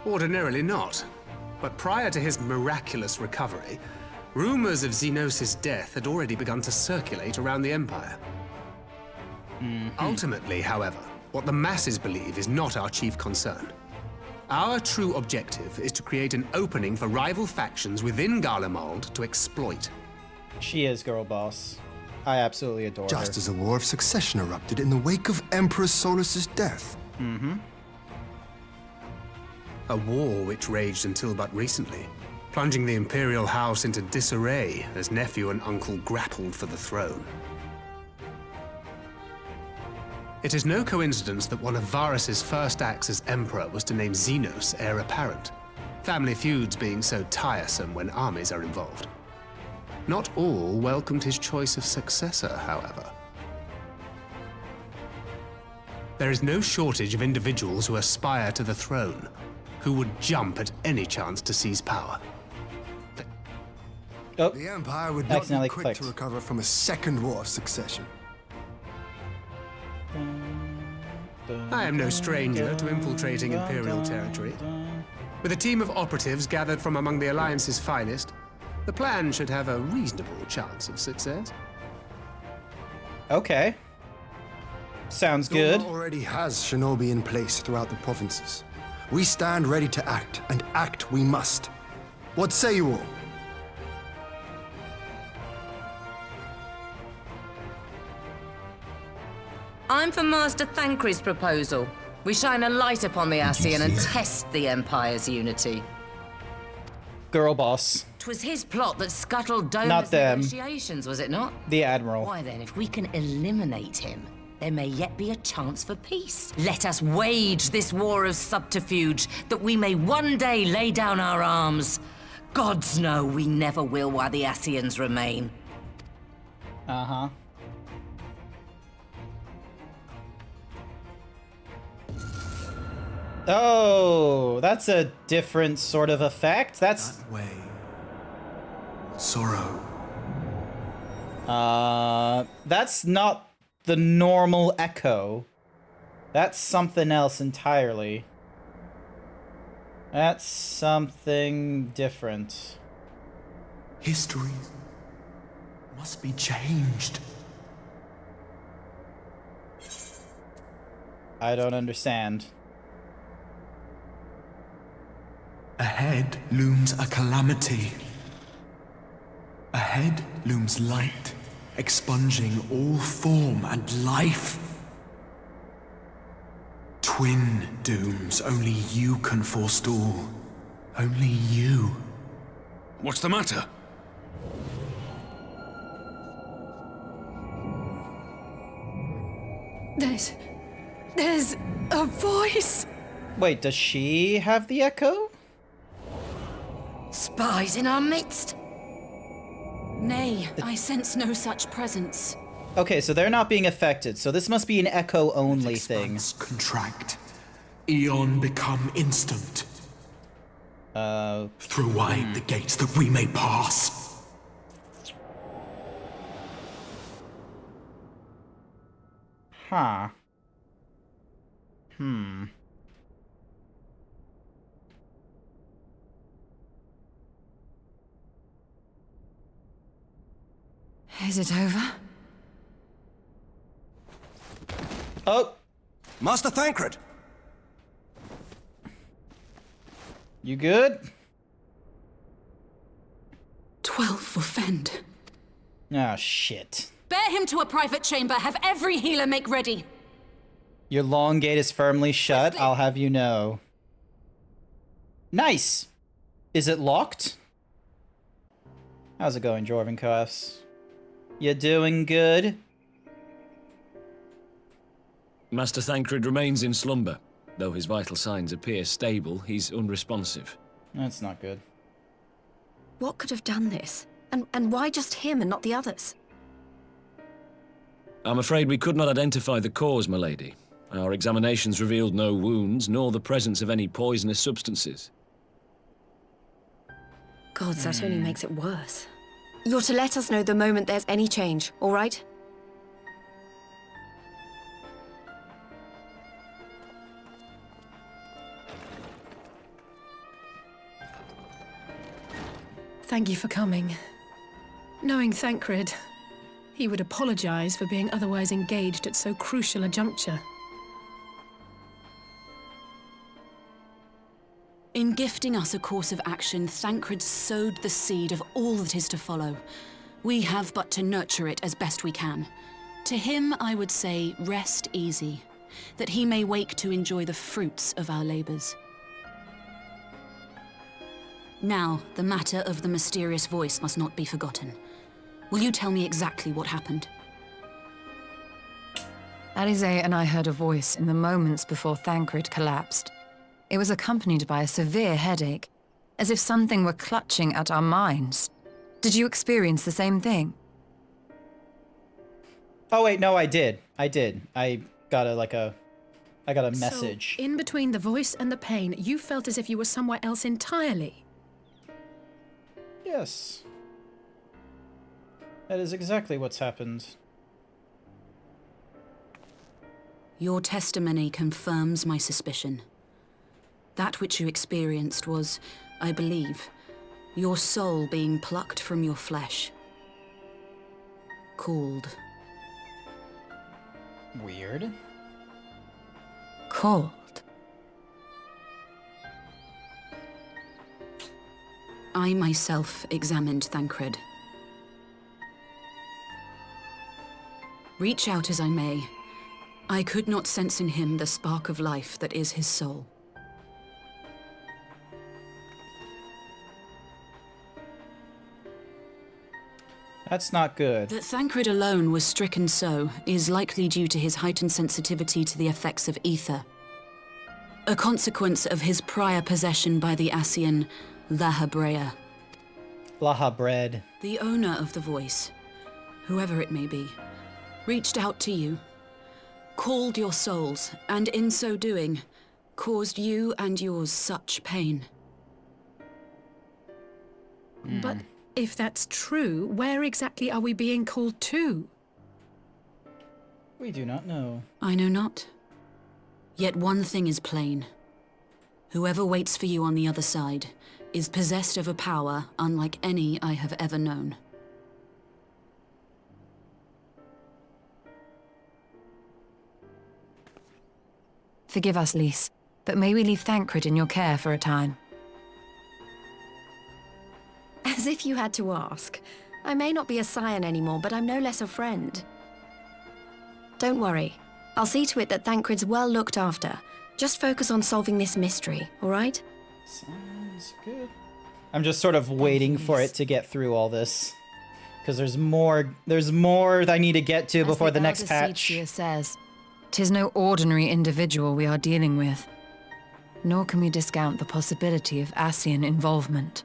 Ordinarily not. But prior to his miraculous recovery, rumors of Xenos' death had already begun to circulate around the Empire. Ultimately, however, what the masses believe is not our chief concern. Our true objective is to create an opening for rival factions within Garlemald to exploit. She is girl boss. I absolutely adore her. Just as a war of succession erupted in the wake of Emperor Solus's death. Mm-hmm. A war which raged until but recently, plunging the Imperial House into disarray as nephew and uncle grappled for the throne. It is no coincidence that one of Varys' first acts as Emperor was to name Xenos heir apparent, family feuds being so tiresome when armies are involved. Not all welcomed his choice of successor, however. There is no shortage of individuals who aspire to the throne, who would jump at any chance to seize power. Oh, the Empire would not be quick to recover from a second war of succession. I am no stranger to infiltrating Imperial territory. With a team of operatives gathered from among the Alliance's finest, the plan should have a reasonable chance of success. Okay. Sounds good. Doma already has shinobi in place throughout the provinces. We stand ready to act, and act we must. What say you all? I'm for Master Thancred's proposal. We shine a light upon the Ascian and test the Empire's unity. Girl boss. 'Twas his plot that scuttled Not Doma's them. negotiations, was it not? The Admiral. Why then, if we can eliminate him, there may yet be a chance for peace. Let us wage this war of subterfuge, that we may one day lay down our arms. Gods know we never will while the Ascians remain. Uh-huh. Oh, that's a different sort of effect. That's... That way. Sorrow. That's not the normal echo. That's something else entirely. That's something different. History must be changed. I don't understand. Ahead looms a calamity. Ahead looms light, expunging all form and life. Twin dooms only you can forestall. Only you. What's the matter? There's a voice. Wait, does she have the echo? Spies in our midst? Nay, I sense no such presence. Okay, so they're not being affected, so this must be an echo-only thing. Contract. Eon become instant. Throw wide the gates that we may pass. Huh. Is it over? Oh! Master Thancred! You good? 12 for Fend. Ah, shit. Bear him to a private chamber. Have every healer make ready. Your long gate is firmly shut, I'll have you know. Nice! Is it locked? How's it going, Jorvenkoffs? You doing good? Master Thancred remains in slumber. Though his vital signs appear stable, he's unresponsive. That's not good. What could have done this? And why just him and not the others? I'm afraid we could not identify the cause, my lady. Our examinations revealed no wounds, nor the presence of any poisonous substances. Gods, that only makes it worse. You're to let us know the moment there's any change, all right? Thank you for coming. Knowing Thancred, he would apologize for being otherwise engaged at so crucial a juncture. In gifting us a course of action, Thancred sowed the seed of all that is to follow. We have but to nurture it as best we can. To him, I would say, rest easy, that he may wake to enjoy the fruits of our labors. Now, the matter of the mysterious voice must not be forgotten. Will you tell me exactly what happened? Alizé and I heard a voice in the moments before Thancred collapsed. It was accompanied by a severe headache, as if something were clutching at our minds. Did you experience the same thing? Oh wait, no, I did. I got a message. So, in between the voice and the pain, you felt as if you were somewhere else entirely. Yes. That is exactly what's happened. Your testimony confirms my suspicion. That which you experienced was, I believe, your soul being plucked from your flesh. Called. Weird. Called. I myself examined Thancred. Reach out as I may, I could not sense in him the spark of life that is his soul. That's not good. That Thancred alone was stricken so is likely due to his heightened sensitivity to the effects of ether. A consequence of his prior possession by the Ascian Lahabrea. Lahabred. The owner of the voice, whoever it may be, reached out to you, called your souls, and in so doing, caused you and yours such pain. But if that's true, where exactly are we being called to? We do not know. I know not. Yet one thing is plain. Whoever waits for you on the other side is possessed of a power unlike any I have ever known. Forgive us, Lys, but may we leave Thancred in your care for a time? As if you had to ask. I may not be a scion anymore, but I'm no less a friend. Don't worry. I'll see to it that Thancred's well looked after. Just focus on solving this mystery, all right? Sounds good. I'm just sort of waiting for it to get through all this. Because there's more that I need to get to before the next patch. As says, 'tis no ordinary individual we are dealing with. Nor can we discount the possibility of Ascian involvement.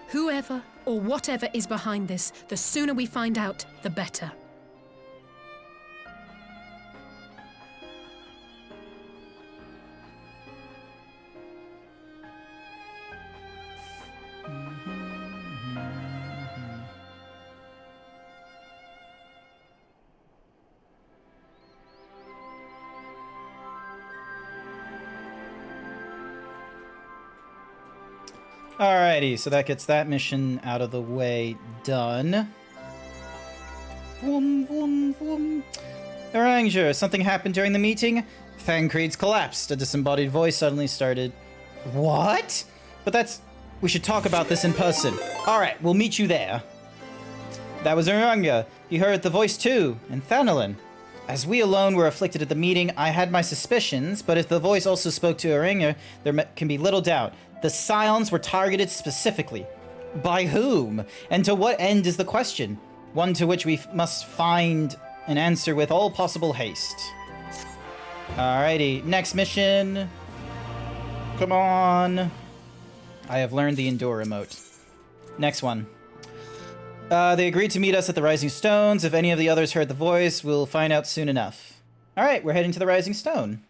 Whoever or whatever is behind this, the sooner we find out, the better. Alrighty, so that gets that mission out of the way done. Vroom, vroom, vroom. Ranger, something happened during the meeting? Thancred's collapsed. A disembodied voice suddenly started. What? But that's... We should talk about this in person. Alright, we'll meet you there. That was Uranga. You heard the voice too, and Thanolin. As we alone were afflicted at the meeting, I had my suspicions, but if the voice also spoke to Uranga, there can be little doubt. The Scions were targeted specifically. By whom? And to what end is the question? One to which we must find an answer with all possible haste. Alrighty, next mission. Come on. I have learned the Endure remote. Next one. They agreed to meet us at the Rising Stones. If any of the others heard the voice, we'll find out soon enough. Alright, we're heading to the Rising Stone.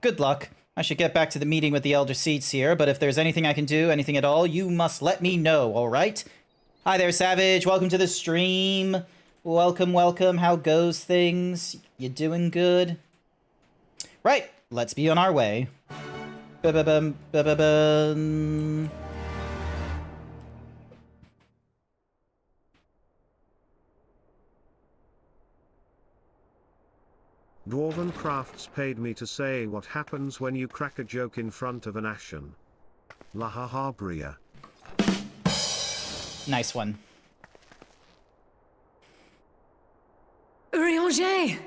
Good luck. I should get back to the meeting with the Elder Seats here, but if there's anything I can do, anything at all, you must let me know, alright? Hi there, Savage. Welcome to the stream. Welcome, welcome. How goes things? You doing good? Right, let's be on our way. Ba-ba-bum, ba-ba-bum. Dwarven Crafts paid me to say what happens when you crack a joke in front of an Ashen. La ha ha bria. Nice one. Urianger!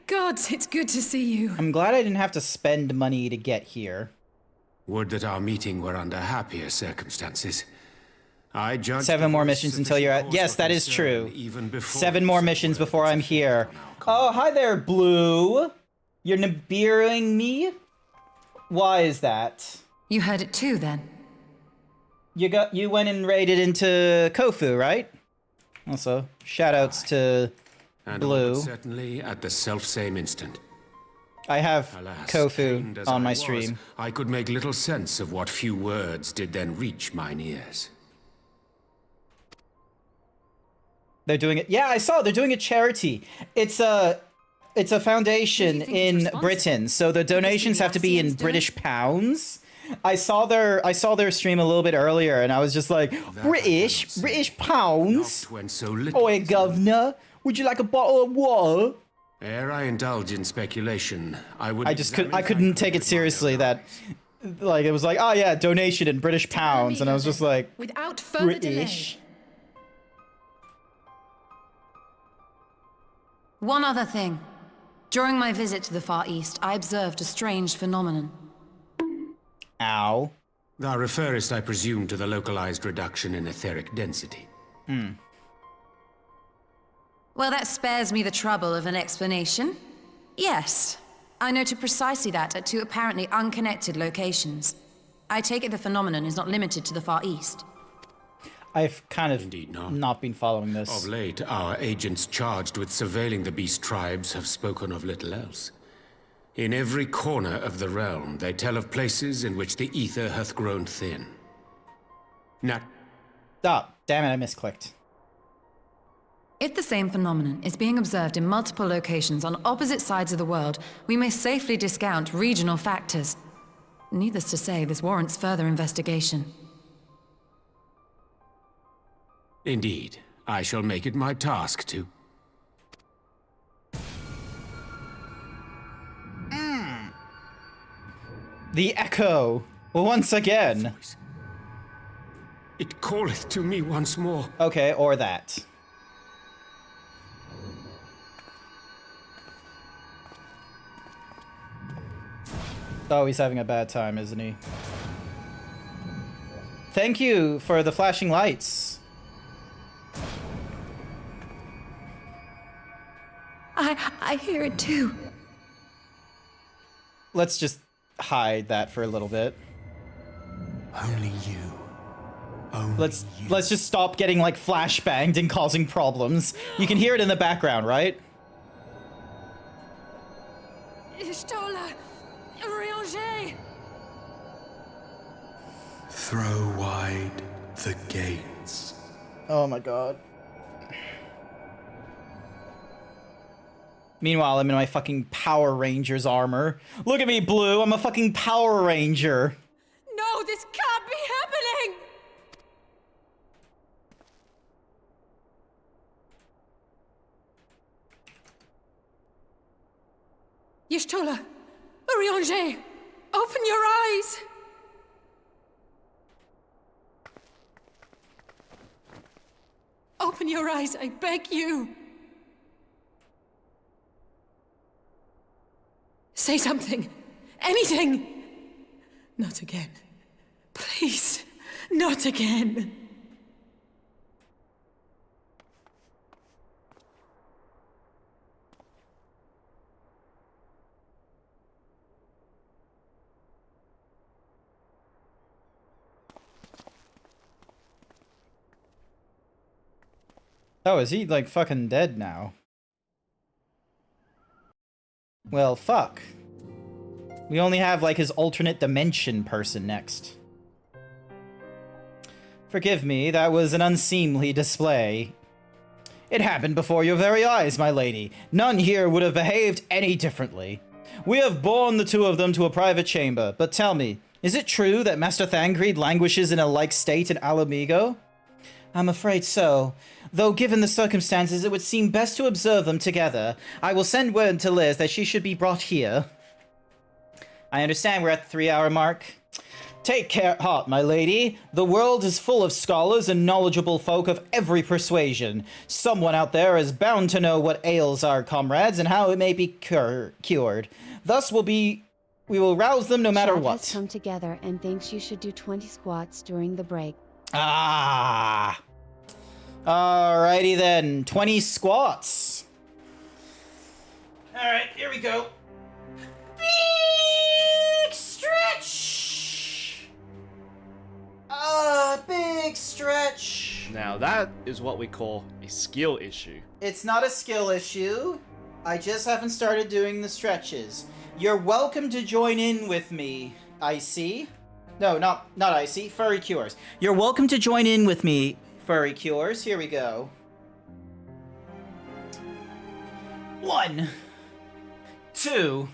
God, it's good to see you. I'm glad I didn't have to spend money to get here. Would that our meeting were under happier circumstances. I judge 7 more missions until you're at... Yes, that is true. 7 more missions before I'm here. Oh, hi there, Blue. You're Nibiruing me? Why is that? You heard it too, then? You went and raided into Kofu, right? Also, shoutouts to and Blue. Certainly at the self-same instant. I have Alas, Kofu on my stream. I could make little sense of what few words did then reach mine ears. They're doing it. Yeah, I saw they're doing a charity. It's a foundation in Britain, so the donations have to be in British pounds. I saw their stream a little bit earlier, and I was just like, British pounds. Oi, governor, would you like a bottle of water? Ere I indulge in speculation, I couldn't take it seriously that, like, it was like, oh yeah, donation in British pounds, and I was just like, without further British. delay. One other thing. During my visit to the Far East, I observed a strange phenomenon. Ow. Thou referest, I presume, to the localized reduction in etheric density. Well, that spares me the trouble of an explanation. Yes, I noted precisely that at 2 apparently unconnected locations. I take it the phenomenon is not limited to the Far East. I've kind of not been following this. Of late, our agents charged with surveilling the beast tribes have spoken of little else. In every corner of the realm, they tell of places in which the ether hath grown thin. Now... Oh, damn it, I misclicked. If the same phenomenon is being observed in multiple locations on opposite sides of the world, we may safely discount regional factors. Needless to say, this warrants further investigation. Indeed, I shall make it my task to... The echo, once again. It calleth to me once more. Okay, or that. Oh, he's having a bad time, isn't he? Thank you for the flashing lights. I hear it too. Let's just hide that for a little bit. Only you. Let's just stop getting like flashbanged and causing problems. You can hear it in the background, right? Ishtola! Urianger! Throw wide the gates. Oh my god. Meanwhile, I'm in my fucking Power Rangers armor. Look at me, Blue. I'm a fucking Power Ranger. No, this can't be happening? Y'shtola, Urianger, open your eyes! Open your eyes, I beg you! Say something! Anything! Not again. Please, not again. Oh, is he, like, fucking dead now? Well, fuck. We only have, like, his alternate dimension person next. Forgive me, that was an unseemly display. It happened before your very eyes, my lady. None here would have behaved any differently. We have borne the two of them to a private chamber, but tell me, is it true that Master Thangred languishes in a like state in Alamigo? I'm afraid so. Though given the circumstances, it would seem best to observe them together. I will send word to Liz that she should be brought here. I understand we're at the 3-hour mark. Take heart, my lady. The world is full of scholars and knowledgeable folk of every persuasion. Someone out there is bound to know what ails our comrades and how it may be cured. Thus we will rouse them no matter Chat what. has come together and thinks you should do 20 squats during the break. Ah. Alrighty then. 20 squats. Alright, here we go. Big stretch. Big stretch. Now that is what we call a skill issue. It's not a skill issue. I just haven't started doing the stretches. You're welcome to join in with me, Icy. No, not Icy, Furry Cures. You're welcome to join in with me, Furry Cures. Here we go. 1, 2,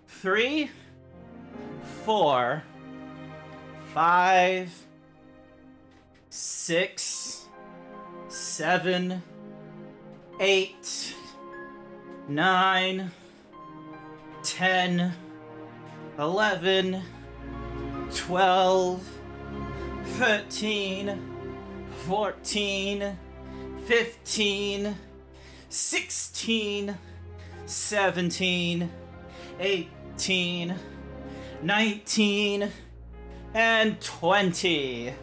3, 4, 5, 6, 7, 8, 9, 10, 11, 12, 13, 14, 15, 16, 17, 18, 19, and 20.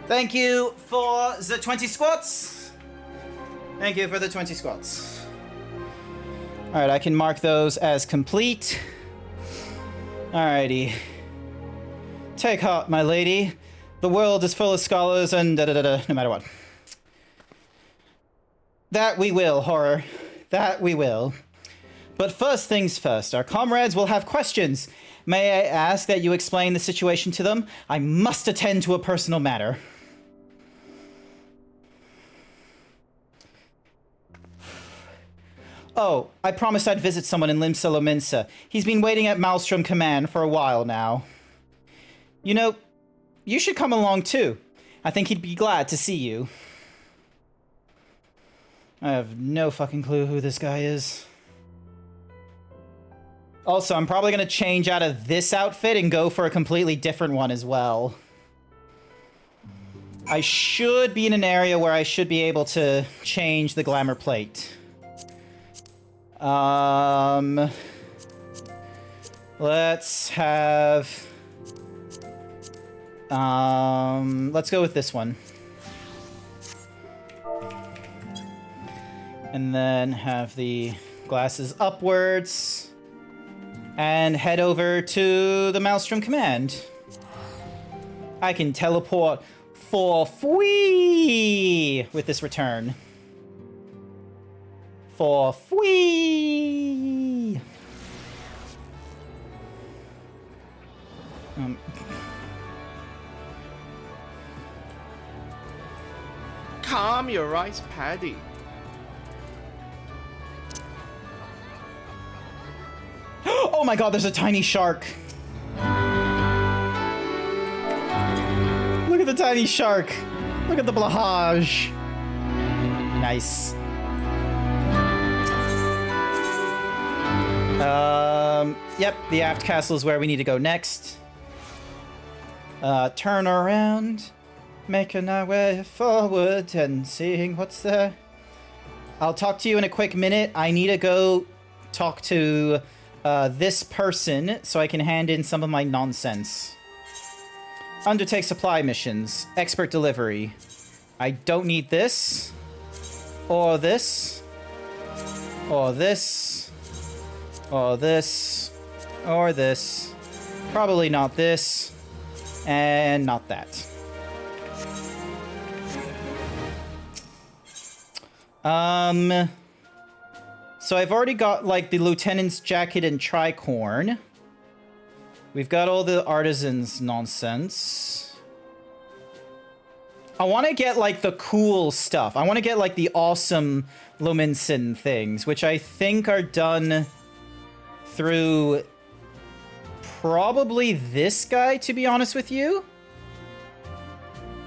Thank you for the 20 squats. Thank you for the 20 squats. Alright, I can mark those as complete. Alrighty. Take heart, my lady. The world is full of scholars and no matter what. That we will, horror. That we will. But first things first, our comrades will have questions. May I ask that you explain the situation to them? I must attend to a personal matter. Oh, I promised I'd visit someone in Limsa Lominsa. He's been waiting at Maelstrom Command for a while now. You know, you should come along too. I think he'd be glad to see you. I have no fucking clue who this guy is. Also, I'm probably going to change out of this outfit and go for a completely different one as well. I should be in an area where I should be able to change the glamour plate. Let's have... let's go with this one. And then have the glasses upwards. And head over to the Maelstrom Command. I can teleport for free with this return. For free. Calm your rice paddy. Oh my god, there's a tiny shark. the tiny shark. Look at the blahage. Nice. Yep, the aft castle is where we need to go next. Turn around, making our way forward and seeing what's there. I'll talk to you in a quick minute. I need to go talk to this person so I can hand in some of my nonsense. Undertake supply missions. Expert delivery. I don't need this. Or this. Or this. Or this. Or this. Probably not this. And not that. So I've already got, like, the lieutenant's jacket and tricorn. We've got all the artisans nonsense. I want to get, like, the cool stuff. I want to get, like, the awesome Lominson things, which I think are done through probably this guy, to be honest with you.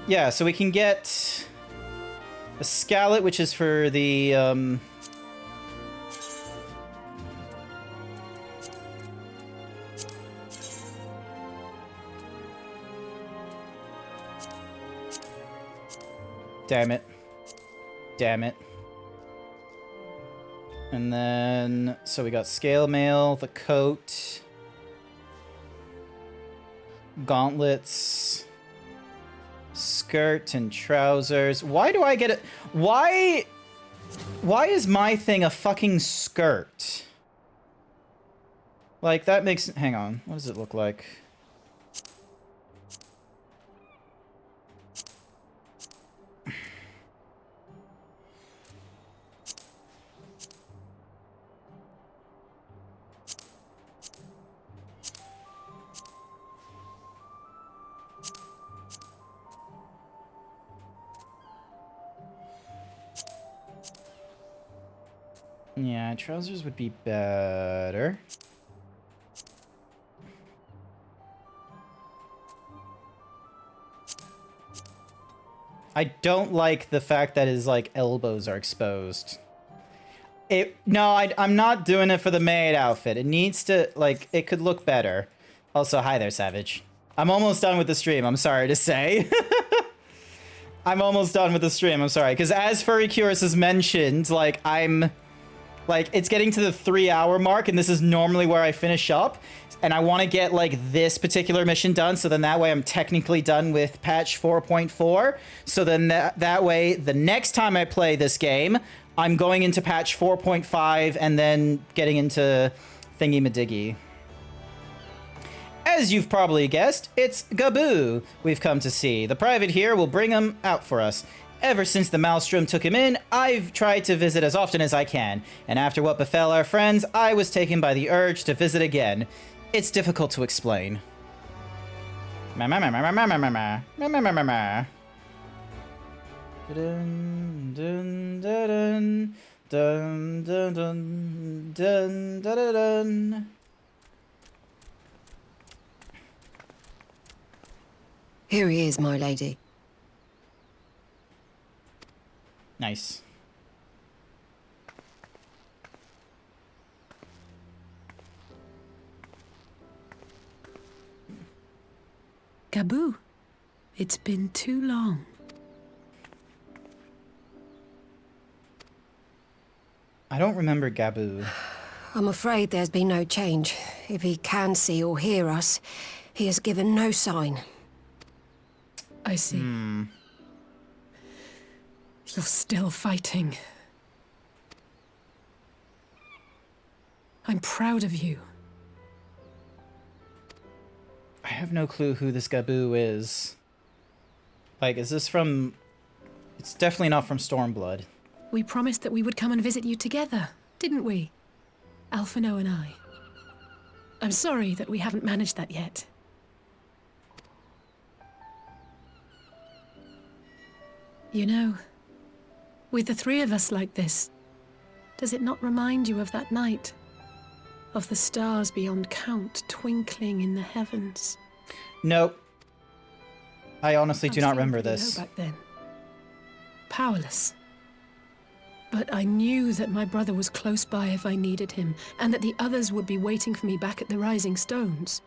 Yeah, so we can get a Scalet, which is for the, Damn it. Damn it. And then, so we got scale mail, the coat, gauntlets, skirt and trousers. Why do I get it? Why is my thing a fucking skirt? Like, that makes, hang on, what does it look like? Yeah, trousers would be better. I don't like the fact that his, like, elbows are exposed. No, I'm not doing it for the maid outfit. It needs to, like, it could look better. Also, hi there, Savage. I'm almost done with the stream, I'm sorry to say. I'm almost done with the stream, I'm sorry. Because as Furry Curious has mentioned, like, it's getting to the 3-hour mark, and this is normally where I finish up. And I want to get, like, this particular mission done, so then that way I'm technically done with patch 4.4. So then that way, the next time I play this game, I'm going into patch 4.5 and then getting into Thingy-Madiggy. As you've probably guessed, it's Gaboo we've come to see. The private here will bring him out for us. Ever since the Maelstrom took him in, I've tried to visit as often as I can, and after what befell our friends, I was taken by the urge to visit again. It's difficult to explain. Here he is, my lady. Nice. Gaboo, it's been too long. I don't remember Gaboo. I'm afraid there's been no change. If he can see or hear us, he has given no sign. I see. You're still fighting. I'm proud of you. I have no clue who this Gaboo is. Like, is this from... It's definitely not from Stormblood. We promised that we would come and visit you together, didn't we? Alphino and I. I'm sorry that we haven't managed that yet. You know, with the three of us like this, does it not remind you of that night? Of the stars beyond count twinkling in the heavens? Nope. I honestly I do was not feeling remember pretty low this. back then. Powerless. But I knew that my brother was close by if I needed him, and that the others would be waiting for me back at the Rising Stones.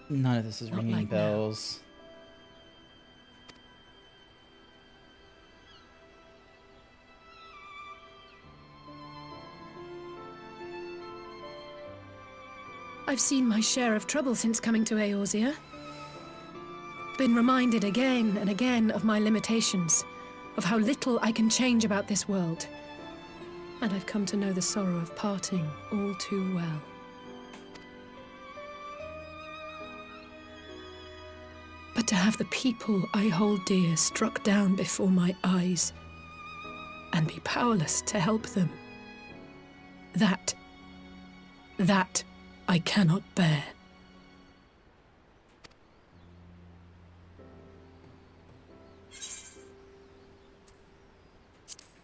None of this is Not ringing like now. bells. I've seen my share of trouble since coming to Eorzea. Been reminded again and again of my limitations, of how little I can change about this world. And I've come to know the sorrow of parting all too well. But to have the people I hold dear struck down before my eyes, and be powerless to help them, that I cannot bear.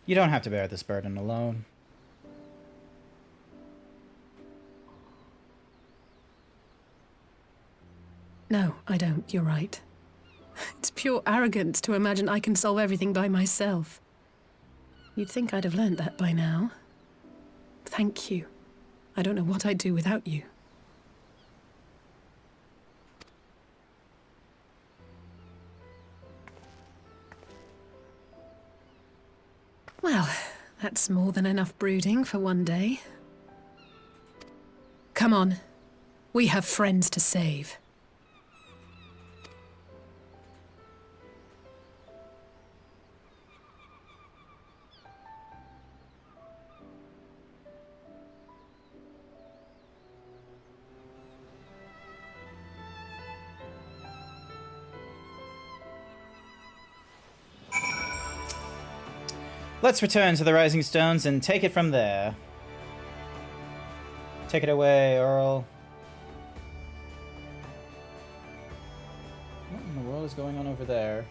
You don't have to bear this burden alone. No, I don't. You're right. It's pure arrogance to imagine I can solve everything by myself. You'd think I'd have learned that by now. Thank you. I don't know what I'd do without you. Well, that's more than enough brooding for one day. Come on. We have friends to save. Let's return to the Rising Stones and take it from there. Take it away, Earl. What in the world is going on over there?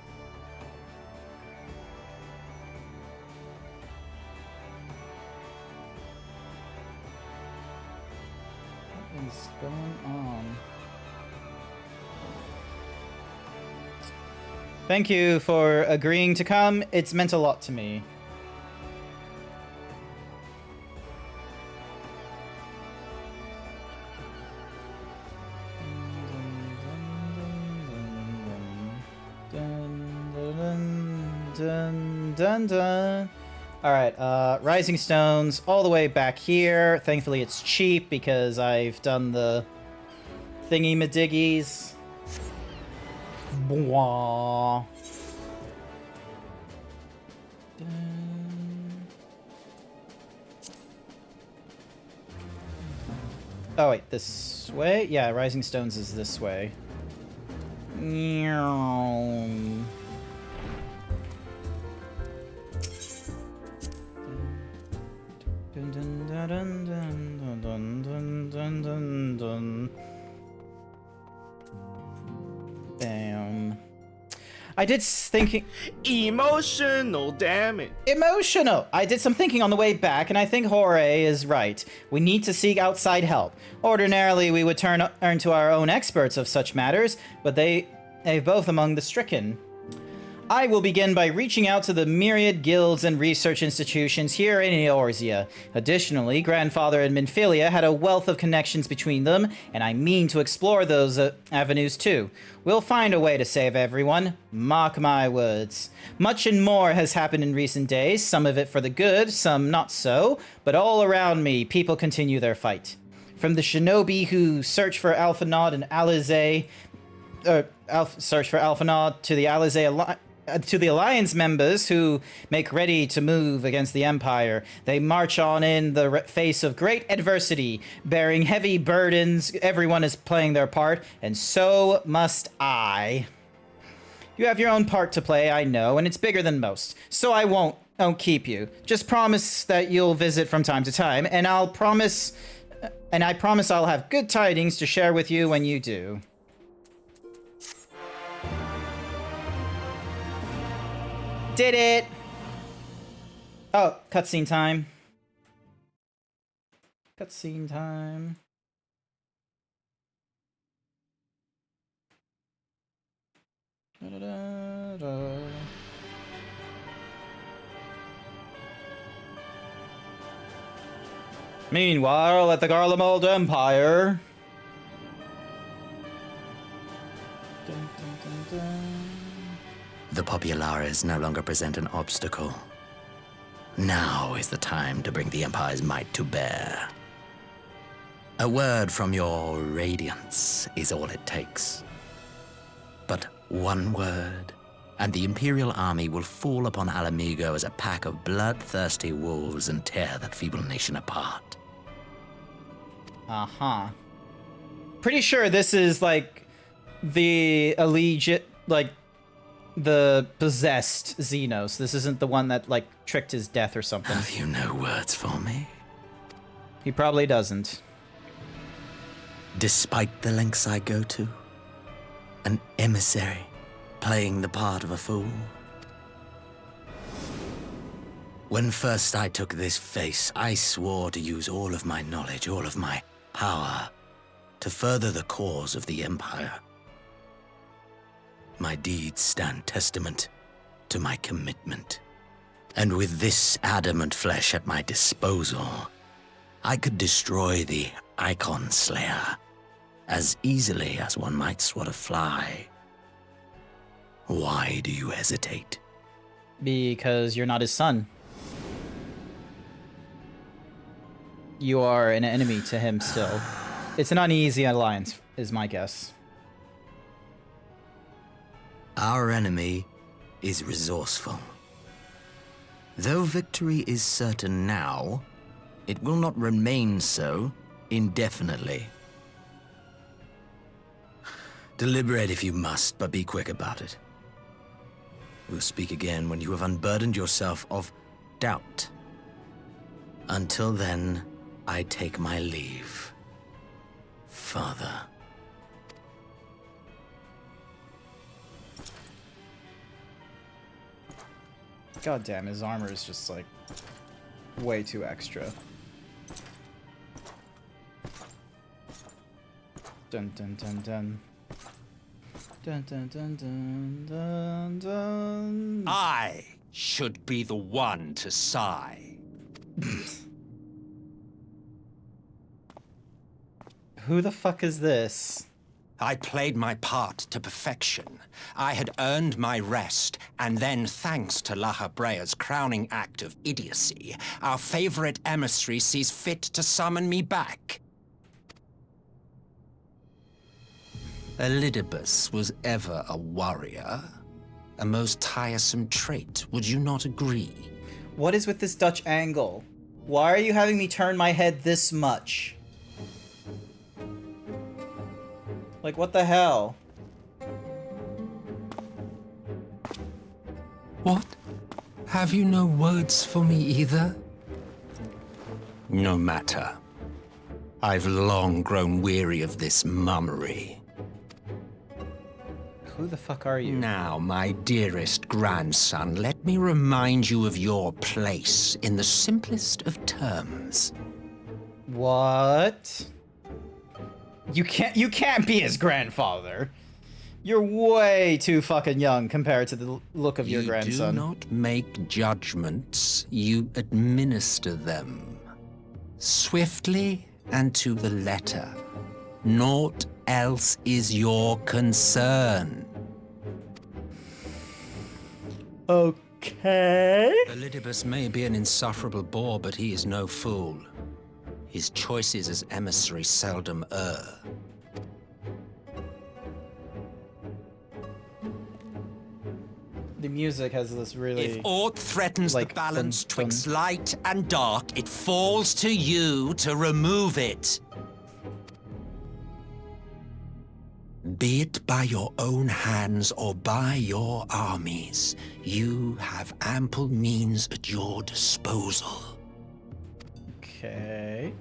What is going on? Thank you for agreeing to come. It's meant a lot to me. Dun, dun. Alright, Rising Stones all the way back here. Thankfully it's cheap because I've done the thingy-madiggies. Bwah. Oh wait, this way? Yeah, Rising Stones is this way. Dun, dun, dun, dun, dun, dun, dun, dun, dun, dun. Bam. I did thinking... Emotional, damn it. Emotional! I did some thinking on the way back, and I think Jorge is right. We need to seek outside help. Ordinarily, we would turn to our own experts of such matters, but they're both among the stricken. I will begin by reaching out to the myriad guilds and research institutions here in Eorzea. Additionally, Grandfather and Minfilia had a wealth of connections between them, and I mean to explore those avenues too. We'll find a way to save everyone. Mark my words. Much and more has happened in recent days, some of it for the good, some not so, but all around me, people continue their fight. From the shinobi who search for Alphanod and Alizé, search for Alphanod to the Alizé to the Alliance members who make ready to move against the Empire. They march on in the face of great adversity, bearing heavy burdens. Everyone is playing their part, and so must I. You have your own part to play, I know, and it's bigger than most, so I won't keep you. Just promise that you'll visit from time to time, and I promise I'll have good tidings to share with you when you do. Did it! Oh, cutscene time. Cutscene time. Da-da-da-da. Meanwhile, at the Garlemald Empire... The Populares no longer present an obstacle. Now is the time to bring the Empire's might to bear. A word from your Radiance is all it takes. But one word, and the Imperial army will fall upon Alamigo as a pack of bloodthirsty wolves and tear that feeble nation apart. Uh-huh. Pretty sure this is, like, the allegiant, like, the possessed Xenos. This isn't the one that, like, tricked his death or something. Have you no words for me? He probably doesn't. Despite the lengths I go to, an emissary playing the part of a fool. When first I took this face, I swore to use all of my knowledge, all of my power, to further the cause of the Empire. My deeds stand testament to my commitment. And with this adamant flesh at my disposal, I could destroy the Icon Slayer as easily as one might swat a fly. Why do you hesitate? Because you're not his son. You are an enemy to him still. It's an uneasy alliance, is my guess. Our enemy is resourceful. Though victory is certain now, it will not remain so indefinitely. Deliberate if you must, but be quick about it. We'll speak again when you have unburdened yourself of doubt. Until then, I take my leave, Father. God damn, his armor is just, like, way too extra. Dun dun dun dun. Dun dun dun dun dun dun. I should be the one to sigh. Who the fuck is this? I played my part to perfection. I had earned my rest, and then, thanks to La Habrea's crowning act of idiocy, our favorite emissary sees fit to summon me back. Elidibus was ever a warrior. A most tiresome trait, would you not agree? What is with this Dutch angle? Why are you having me turn my head this much? Like, what the hell? What? Have you no words for me either? No matter. I've long grown weary of this mummery. Who the fuck are you? Now, my dearest grandson, let me remind you of your place in the simplest of terms. What? You can't be his grandfather. You're way too fucking young compared to the look of your grandson. You do not make judgments, you administer them. Swiftly and to the letter. Naught else is your concern. Okay. Elidibus may be an insufferable bore, but he is no fool. His choices as emissary seldom err. The music has this really... If aught threatens the balance twixt light and dark, it falls to you to remove it. Be it by your own hands or by your armies, you have ample means at your disposal. Okay.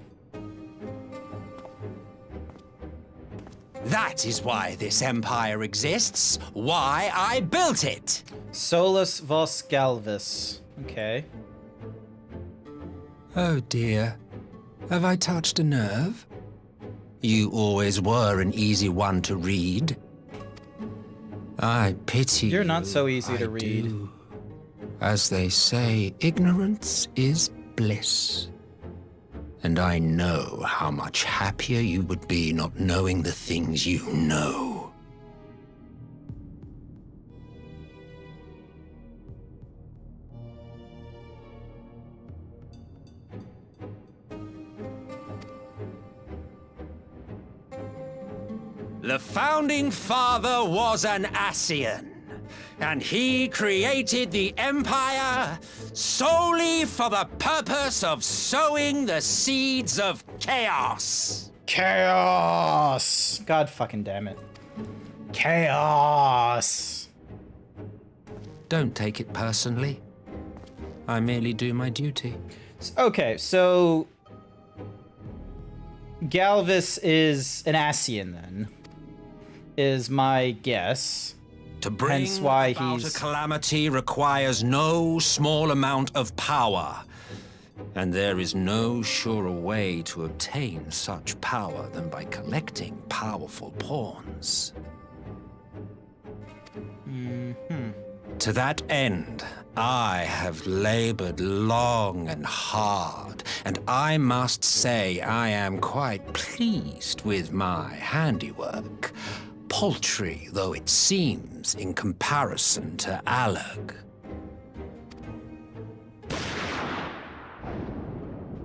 That is why this empire exists, why I built it. Solus vos galvis. Okay. Oh dear. Have I touched a nerve? You always were an easy one to read. I pity you. You're not so easy to I read. do. As they say, ignorance is bliss. And I know how much happier you would be not knowing the things you know. The founding father was an Ascian, and he created the Empire solely for the purpose of sowing the seeds of chaos. Chaos! God fucking damn it. Chaos! Don't take it personally. I merely do my duty. Okay, so Galvis is an Ascian then, is my guess. To bring Hence why about a calamity requires no small amount of power. And there is no surer way to obtain such power than by collecting powerful pawns. To that end, I have labored long and hard, and I must say I am quite pleased with my handiwork, paltry though it seems in comparison to Alag.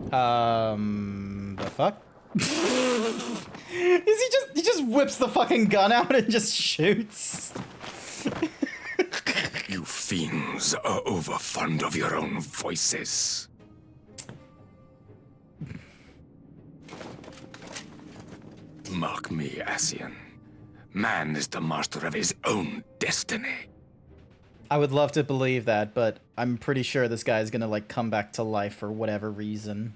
The fuck? He just whips the fucking gun out and just shoots. You fiends are overfond of your own voices. Mark me, Ascian. Man is the master of his own destiny. I would love to believe that, but I'm pretty sure this guy's gonna, like, come back to life for whatever reason.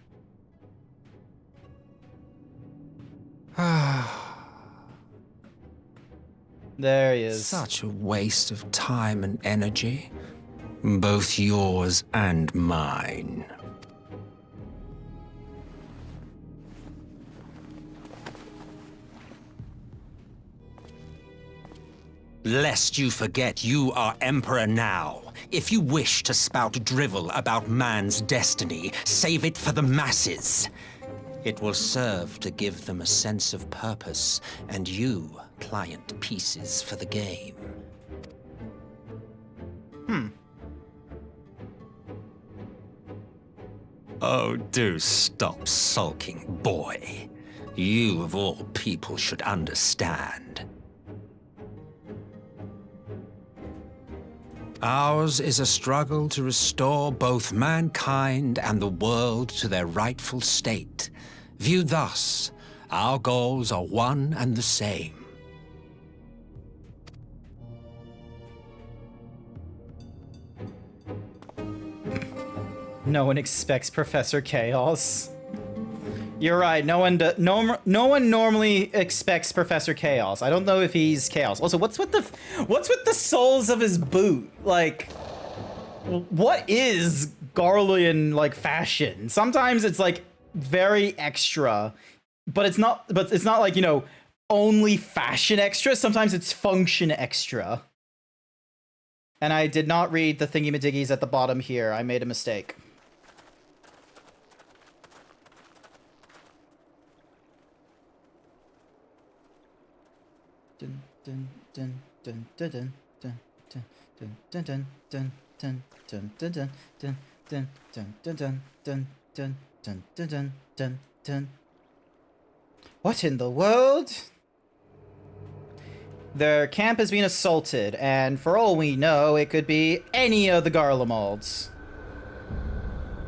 There he is. Such a waste of time and energy. Both yours and mine. Lest you forget you are Emperor now. If you wish to spout drivel about man's destiny, save it for the masses. It will serve to give them a sense of purpose, and you, pliant pieces for the game. Oh, do stop sulking, boy. You, of all people, should understand. Ours is a struggle to restore both mankind and the world to their rightful state. Viewed thus, our goals are one and the same. No one expects Professor Chaos. You're right. No one normally expects Professor Chaos. I don't know if he's Chaos. Also, what's with the soles of his boot? Like, what is Garlean like fashion? Sometimes it's like very extra, but it's not. But it's not like, you know, only fashion extra. Sometimes it's function extra. And I did not read the thingy-madiggies at the bottom here. I made a mistake. What in the world? Their camp has been assaulted, and for all we know, it could be any of the Garlemalds.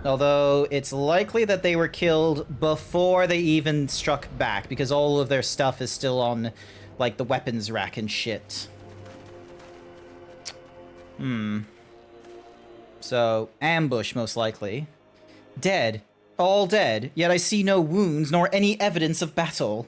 Although, it's likely that they were killed before they even struck back, because all of their stuff is still on, like, the weapons rack and shit. So, ambush, most likely. Dead. All dead, yet I see no wounds, nor any evidence of battle.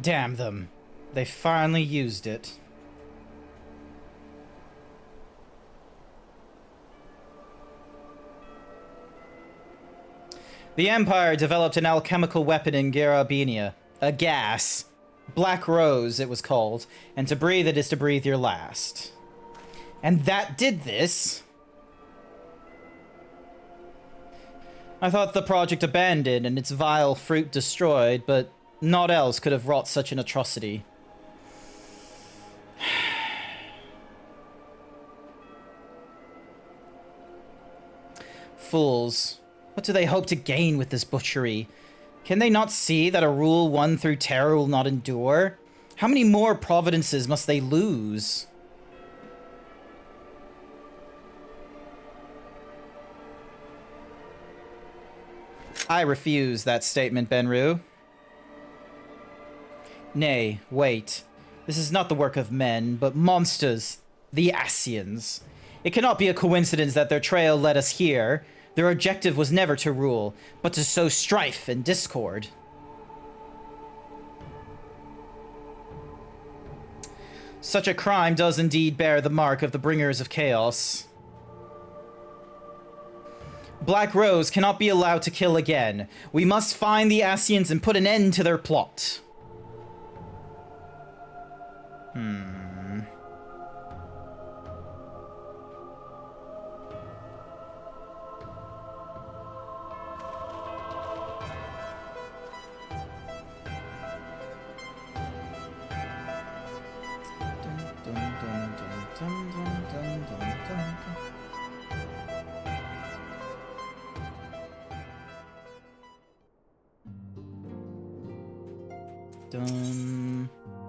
Damn them. They finally used it. The Empire developed an alchemical weapon in Garabenia. A gas. Black Rose, it was called. And to breathe it is to breathe your last. And that did this. I thought the project abandoned and its vile fruit destroyed, but naught else could have wrought such an atrocity. Fools. What do they hope to gain with this butchery? Can they not see that a rule won through terror will not endure? How many more providences must they lose? I refuse that statement, Benru. Nay, wait. This is not the work of men, but monsters, the Asians. It cannot be a coincidence that their trail led us here. Their objective was never to rule, but to sow strife and discord. Such a crime does indeed bear the mark of the bringers of chaos. Black Rose cannot be allowed to kill again. We must find the Asians and put an end to their plot.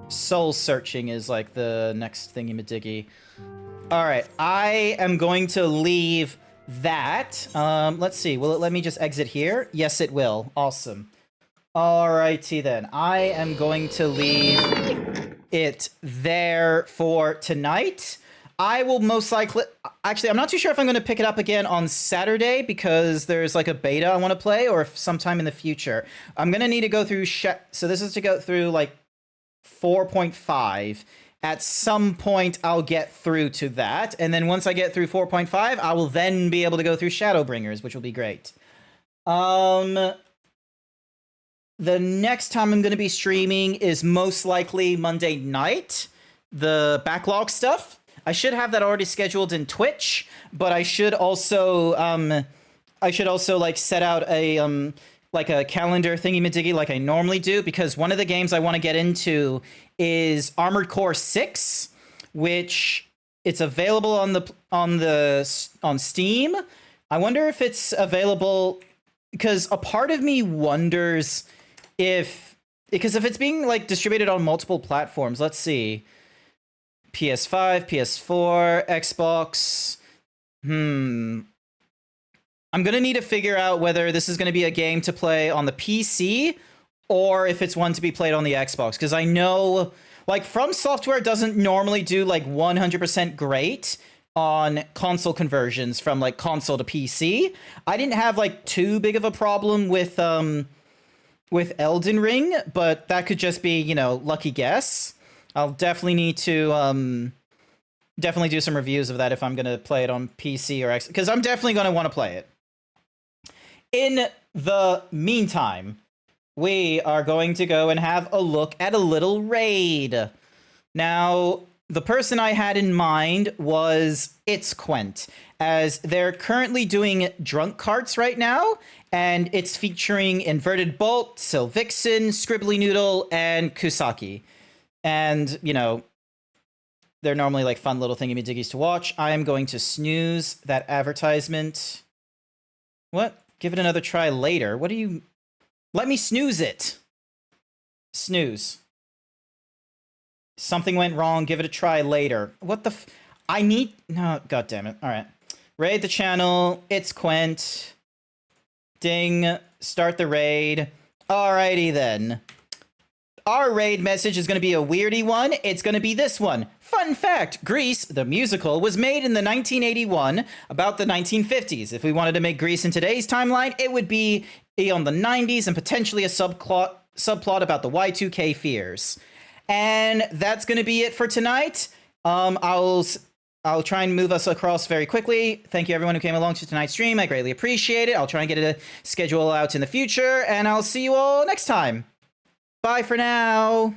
Soul searching is like the next thingy-majiggy. Alright, I am going to leave that. Let's see, will it let me just exit here? Yes, it will. Awesome. Alrighty then. I am going to leave it there for tonight. I will most likely... Actually, I'm not too sure if I'm going to pick it up again on Saturday because there's like a beta I want to play, or if sometime in the future. I'm going to need to go through... So this is to go through like 4.5. At some point, I'll get through to that. And then once I get through 4.5, I will then be able to go through Shadowbringers, which will be great. The next time I'm going to be streaming is most likely Monday night. The backlog stuff. I should have that already scheduled in Twitch, but I should also like set out a like a calendar thingy-majiggy like I normally do, because one of the games I want to get into is Armored Core 6, which it's available on Steam. I wonder if it's available, because a part of me wonders if it's being like distributed on multiple platforms. Let's see. PS5, PS4, Xbox. I'm going to need to figure out whether this is going to be a game to play on the PC or if it's one to be played on the Xbox. Because I know, like, From Software doesn't normally do, like, 100% great on console conversions from, like, console to PC. I didn't have, like, too big of a problem with Elden Ring, but that could just be, you know, lucky guess. I'll definitely need to definitely do some reviews of that if I'm going to play it on PC or Xbox, because I'm definitely going to want to play it. In the meantime, we are going to go and have a look at a little raid. Now, the person I had in mind was Itzquent, as they're currently doing drunk carts right now, and it's featuring Inverted Bolt, Sylvixen, Scribbly Noodle, and Kusaki. And, you know, they're normally like fun little thingy-majiggies to watch. I am going to snooze that advertisement. What? Give it another try later. What do you... Let me snooze it. Snooze. Something went wrong. Give it a try later. What the f... I need... No, god damn it. All right. Raid the channel. It's Quent. Ding. Start the raid. Alrighty then. Our raid message is going to be a weirdy one. It's going to be this one. Fun fact, Grease, the musical, was made in the 1981, about the 1950s. If we wanted to make Grease in today's timeline, it would be on the 90s and potentially a subplot subplot about the Y2K fears. And that's going to be it for tonight. I'll try and move us across very quickly. Thank you everyone who came along to tonight's stream. I greatly appreciate it. I'll try and get a schedule out in the future, and I'll see you all next time. Bye for now.